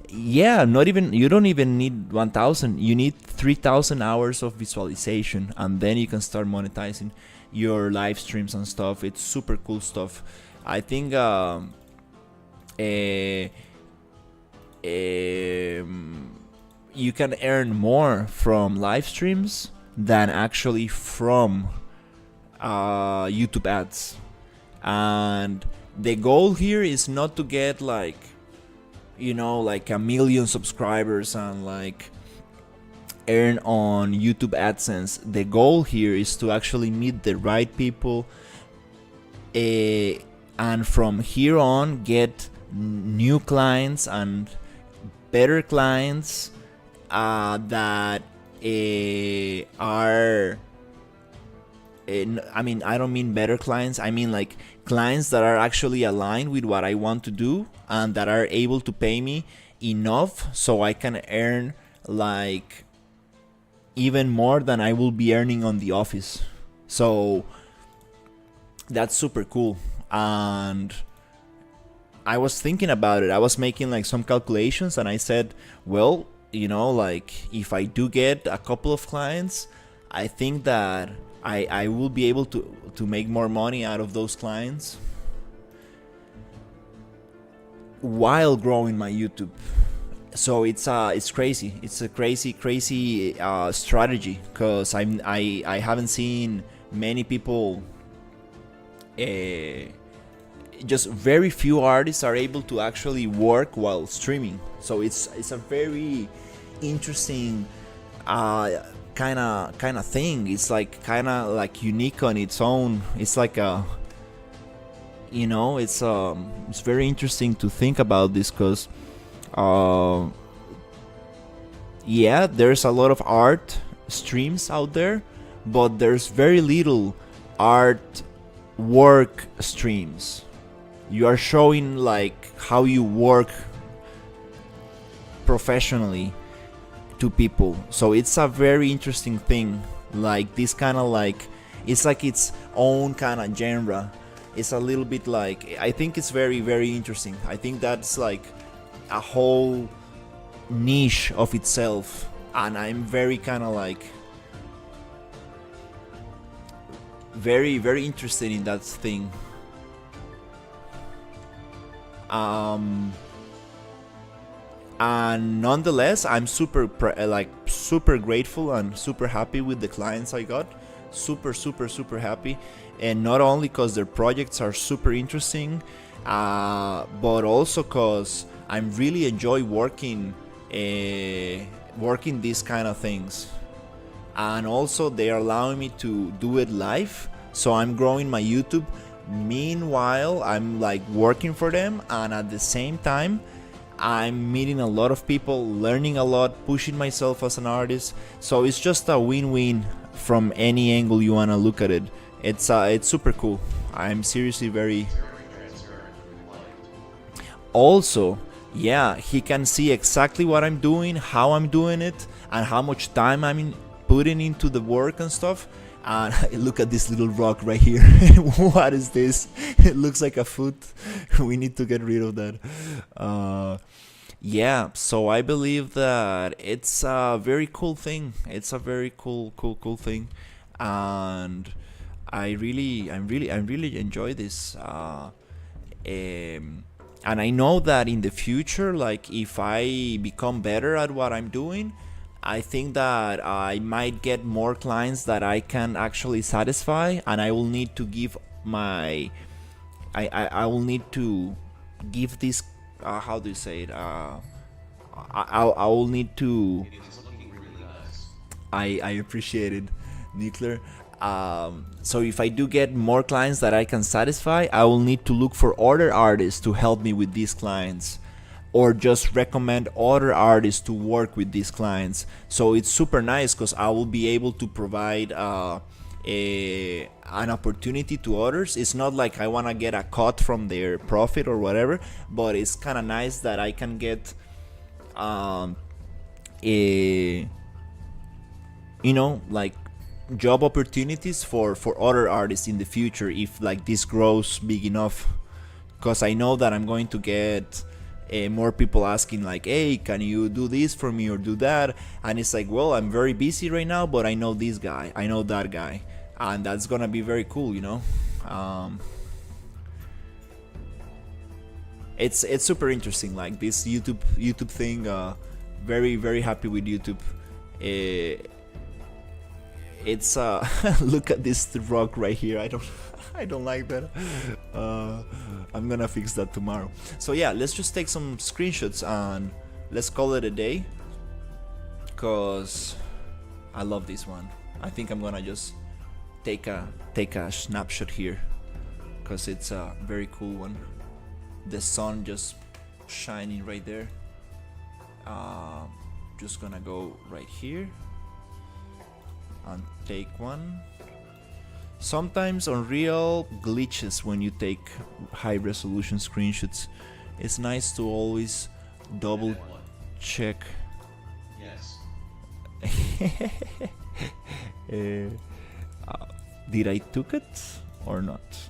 Yeah, you don't even need 1,000. You need 3,000 hours of visualization, and then you can start monetizing your live streams and stuff. It's super cool stuff. I think you can earn more from live streams than actually from YouTube ads. And the goal here is not to get like 1 million subscribers and like earn on YouTube AdSense. The goal here is to actually meet the right people, and from here on get new clients and better clients that are I mean, I don't mean better clients, I mean like clients that are actually aligned with what I want to do and that are able to pay me enough so I can earn like even more than I will be earning on the office. So that's super cool. And I was thinking about it. I was making like some calculations, and I said, well, like if I do get a couple of clients, I think that I will be able to make more money out of those clients while growing my YouTube. So it's crazy. It's a crazy strategy, because I haven't seen many people. Just very few artists are able to actually work while streaming. So it's a very interesting kind of thing. It's like kind of like unique on its own. It's like a, it's very interesting to think about this, because yeah, there's a lot of art streams out there, but there's very little art work streams. You are showing like how you work professionally to people. So it's a very interesting thing. Like this kind of like, it's like its own kind of genre. It's a little bit like, I think it's very interesting. I think that's like a whole niche of itself, and I'm very kind of like very interested in that thing. And nonetheless, I'm super grateful and super happy with the clients I got. Super happy. And not only because their projects are super interesting, but also because I'm really enjoy working these kind of things. And also they are allowing me to do it live, so I'm growing my YouTube. Meanwhile, I'm like working for them, and at the same time I'm meeting a lot of people, learning a lot, pushing myself as an artist. So it's just a win-win from any angle you want to look at it. It's super cool. I'm seriously very. Also, yeah, he can see exactly what I'm doing, how I'm doing it, and how much time I'm putting into the work and stuff. And look at this little rock right here. What is this? It looks like a foot. We need to get rid of that. Yeah, so I believe that it's a very cool thing. It's a very cool thing, and I really enjoy this. And I know that in the future, like if I become better at what I'm doing, I think that I might get more clients that I can actually satisfy, and I will need to give my I will need to give this how do you say it, I will need to. I appreciate it, Nikler. So if I do get more clients that I can satisfy, I will need to look for other artists to help me with these clients, or just recommend other artists to work with these clients. So it's super nice because I will be able to provide an opportunity to others. It's not like I want to get a cut from their profit or whatever, but it's kind of nice that I can get like job opportunities for other artists in the future, if like this grows big enough, because I know that I'm going to get more people asking like, hey, can you do this for me or do that? And it's like, well, I'm very busy right now, but I know this guy, I know that guy, and that's gonna be very cool, it's super interesting, like this YouTube thing. Very happy with YouTube. It's look at this rock right here. I don't like that. I'm gonna fix that tomorrow. So yeah, let's just take some screenshots and let's call it a day, cause I love this one. I think I'm gonna just take a snapshot here, cause it's a very cool one. The sun just shining right there. Just gonna go right here and take one. Sometimes Unreal glitches when you take high resolution screenshots. It's nice to always double check. Yes. Did I took it or not?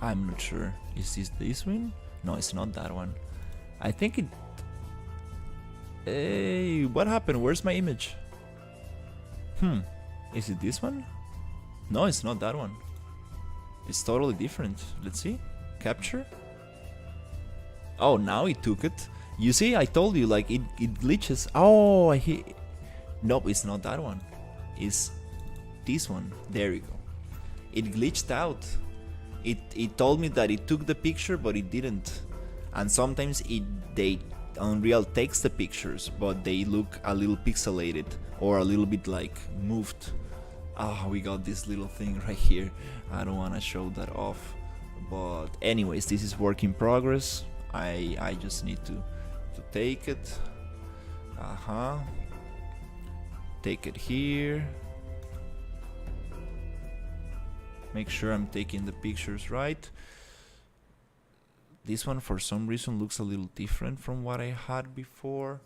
I'm not sure. Is this one? No, it's not that one. I think it. Hey, what happened? Where's my image? Is it this one? No, it's not that one. It's totally different. Let's see. Capture. Oh, now it took it. You see, I told you, like, it glitches. Oh, nope, it's not that one. It's this one. There you go. It glitched out. It told me that it took the picture, but it didn't. And sometimes Unreal takes the pictures, but they look a little pixelated or a little bit like moved. Ah, we got this little thing right here. I don't want to show that off. But anyways, this is work in progress. I just need to take it. Take it here. Make sure I'm taking the pictures right. This one for some reason looks a little different from what I had before.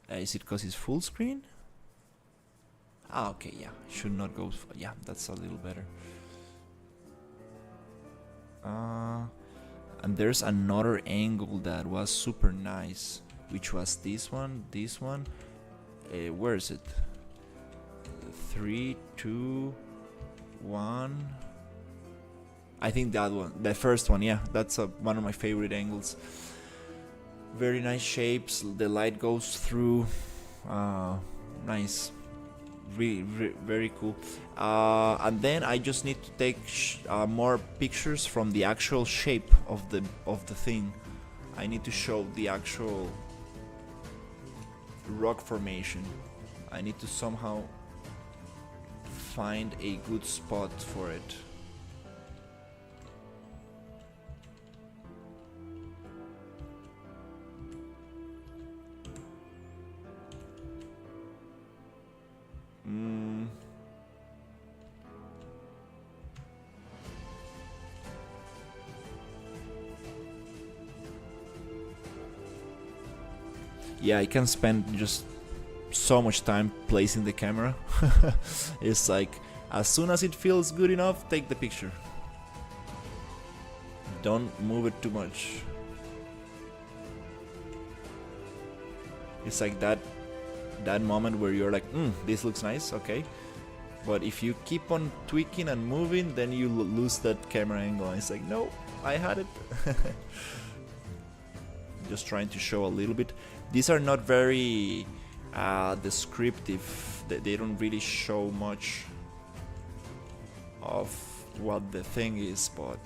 Is it because it's full screen? Ah, okay, yeah. Should not go. Yeah, that's a little better. And there's another angle that was super nice, which was this one. Where is it? 3, 2, 1. I think that one, the first one, yeah, that's one of my favorite angles. Very nice shapes. The light goes through. Nice. Very cool. And then I just need to take more pictures from the actual shape of the thing. I need to show the actual rock formation. I need to somehow find a good spot for it. Yeah, I can spend just so much time placing the camera. It's like, as soon as it feels good enough, take the picture. Don't move it too much. It's like that moment where you're like, this looks nice, okay. But if you keep on tweaking and moving, then you lose that camera angle. And it's like, no, I had it. Just trying to show a little bit. These are not very descriptive. They don't really show much of what the thing is, but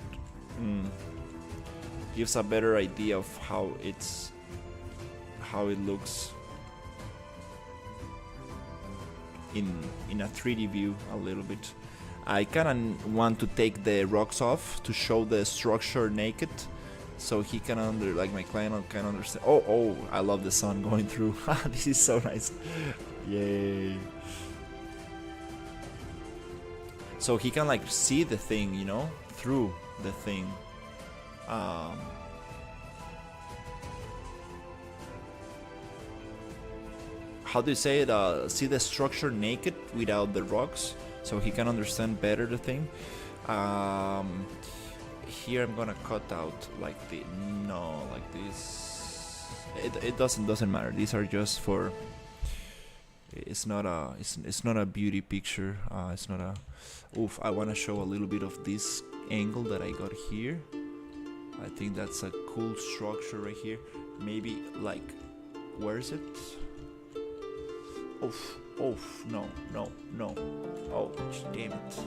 gives a better idea of how it looks in a 3D view a little bit. I kinda want to take the rocks off to show the structure naked, so he can my client can understand. Oh, I love the sun going through. This is so nice. Yay. So he can like see the thing, you know, through the thing. How do you say it? See the structure naked without the rocks, so he can understand better the thing. Here I'm gonna cut out like this. It doesn't matter. These are just for. It's not a beauty picture. It's not a. Oof! I wanna show a little bit of this angle that I got here. I think that's a cool structure right here. Maybe like, where is it? Oof! No! Oh, damn it!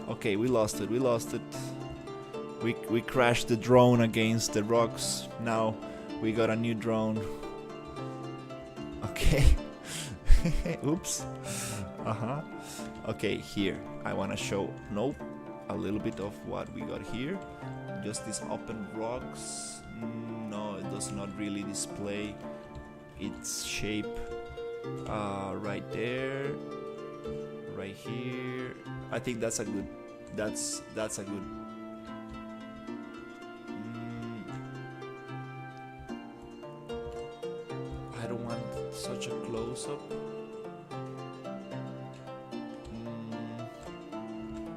Okay, we lost it. We crashed the drone against the rocks. Now we got a new drone. Okay. Oops. Okay, here I wanna show a little bit of what we got here. Just these open rocks. No, it does not really display its shape. Right there, right here. I think that's a good. That's a good. I don't want such a close-up.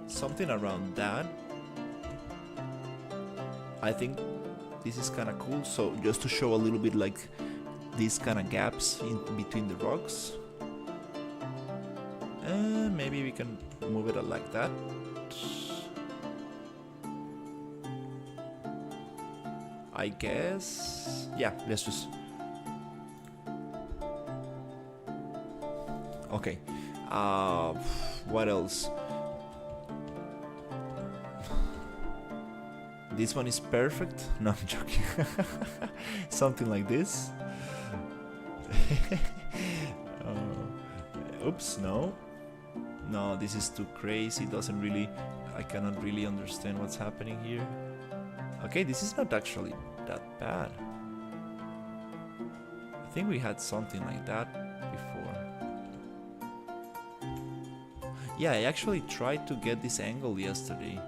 Something around that. I think this is kind of cool. So just to show a little bit like these kind of gaps in between the rocks. Maybe we can move it like that. I guess. Yeah, let's just. Okay. What else? This one is perfect. No, I'm joking. Something like this. Oops, no. No, this is too crazy. Doesn't really. I cannot really understand what's happening here. Okay, this is not actually that bad. I think we had something like that before. Yeah, I actually tried to get this angle yesterday.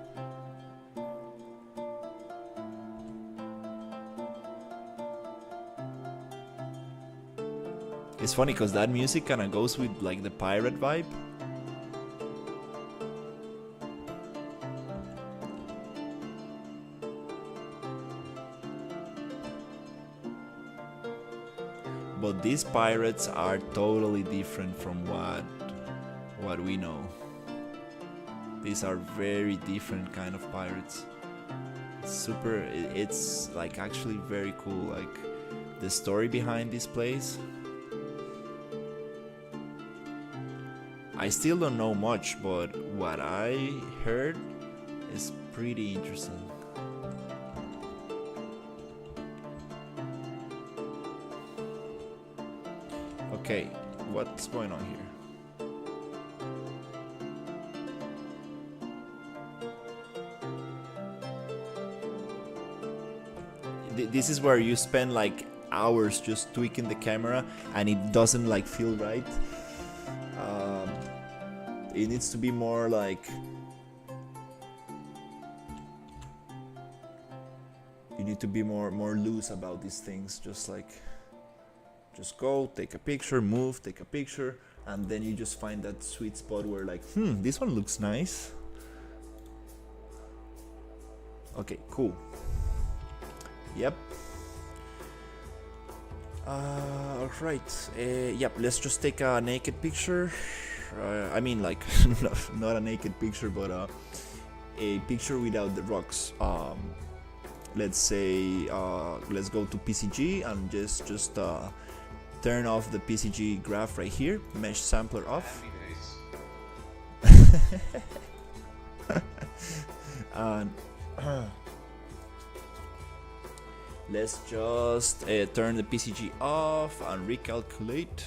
It's funny because that music kind of goes with like the pirate vibe. But these pirates are totally different from what we know. These are very different kind of pirates. It's like actually very cool, like the story behind this place. I still don't know much, but what I heard is pretty interesting. Okay, what's going on here? This is where you spend like hours just tweaking the camera and it doesn't like feel right. It needs to be more like you need to be more loose about these things. Just go, take a picture, move, take a picture, and then you just find that sweet spot where like, this one looks nice. Okay, cool. Yep. Alright. Yep, let's just take a naked picture. I mean, like, not a naked picture, but a picture without the rocks. Let's say, let's go to PCG and just turn off the PCG graph right here. Mesh sampler off. And let's just turn the PCG off and recalculate.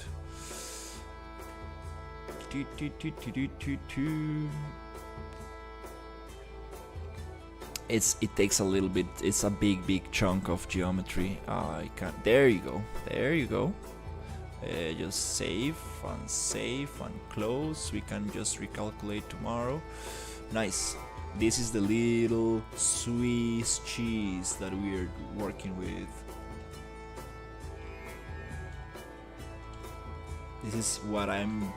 It takes a little bit. It's a big chunk of geometry. I can't. There you go. Just save and close. We can just recalculate tomorrow. Nice. This is the little Swiss cheese that we're working with. This is what I'm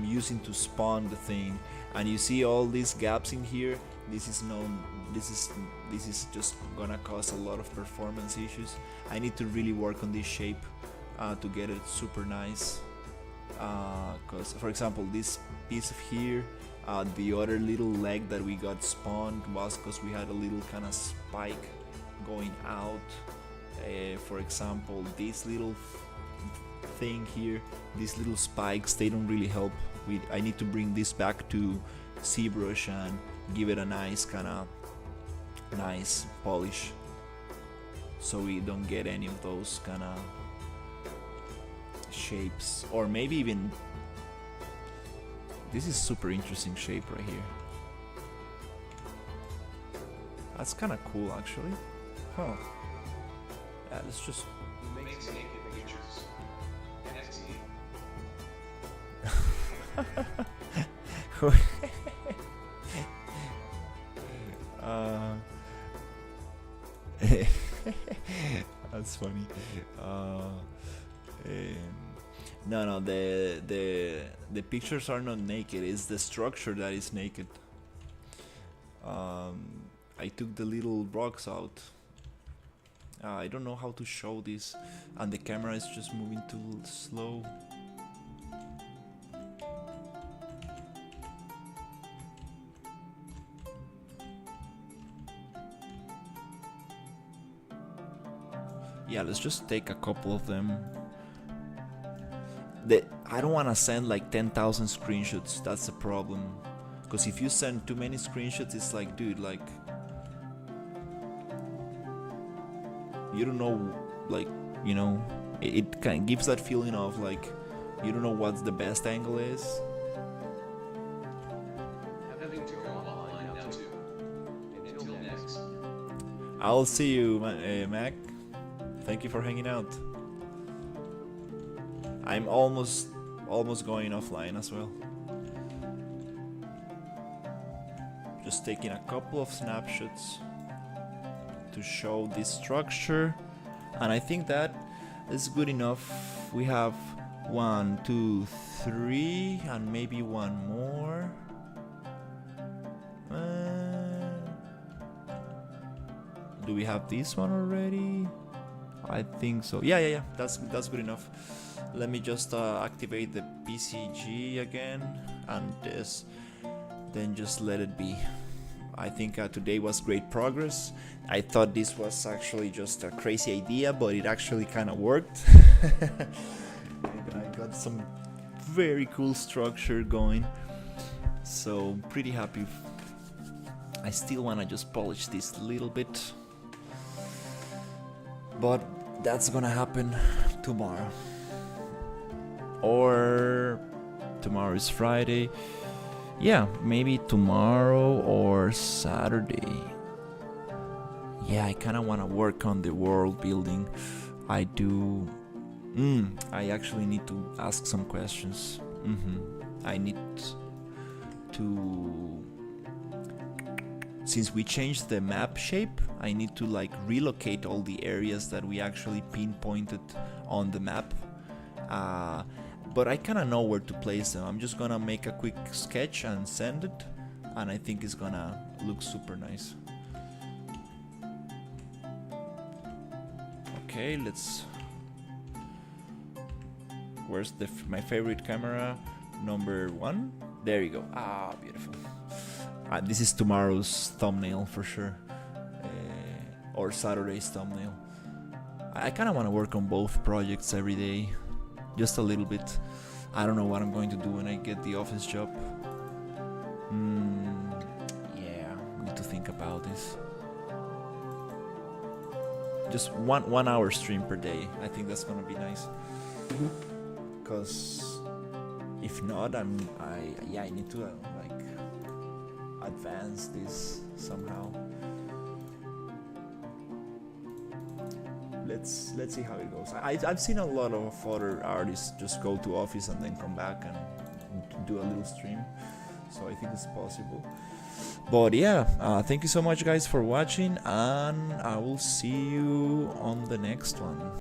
using to spawn the thing, and you see all these gaps in here. This is just gonna cause a lot of performance issues. I need to really work on this shape to get it super nice. Because for example, this piece of here, the other little leg that we got spawned was because we had a little kind of spike going out. For example, this little thing here, these little spikes, they don't really help. I need to bring this back to ZBrush and give it a nice kind of nice polish, so we don't get any of those kind of shapes. Or maybe even this is super interesting shape right here. That's kind of cool actually. Huh. Yeah, let's just that's funny. No, the pictures are not naked. It's the structure that is naked. I took the little rocks out. I don't know how to show this, and the camera is just moving too slow. Yeah, let's just take a couple of them. I don't want to send like 10,000 screenshots. That's the problem. Because if you send too many screenshots, it's like, dude, like, you don't know, like, you know, it kind of gives that feeling of like you don't know what's the best angle is. Having to go online now too. Until next. I'll see you, Mac. Thank you for hanging out. I'm almost going offline as well. Just taking a couple of snapshots to show this structure, and I think that is good enough. We have 1, 2, 3, and maybe one more. Do we have this one already? I think so. Yeah. That's good enough. Let me just activate the PCG again, and this, then just let it be. I think today was great progress. I thought this was actually just a crazy idea, but it actually kind of worked. I got some very cool structure going, so pretty happy. I still want to just polish this a little bit, but that's gonna happen tomorrow, or tomorrow is Friday. Yeah, maybe tomorrow or Saturday. Yeah, I kind of want to work on the world building. I do. I actually need to ask some questions. I need to. Since we changed the map shape, I need to like relocate all the areas that we actually pinpointed on the map. But I kind of know where to place them. I'm just gonna make a quick sketch and send it, and I think it's gonna look super nice. Okay, let's. Where's my favorite camera? Number 1. There you go. Ah, beautiful. This is tomorrow's thumbnail for sure, or Saturday's thumbnail. I kind of want to work on both projects every day. Just a little bit. I don't know what I'm going to do when I get the office job. Yeah, need to think about this. Just one hour stream per day. I think that's gonna be nice. Cause if not, I need to like advance this somehow. Let's see how it goes. I've seen a lot of other artists just go to office and then come back and do a little stream, so I think it's possible. But yeah, thank you so much guys for watching, and I will see you on the next one.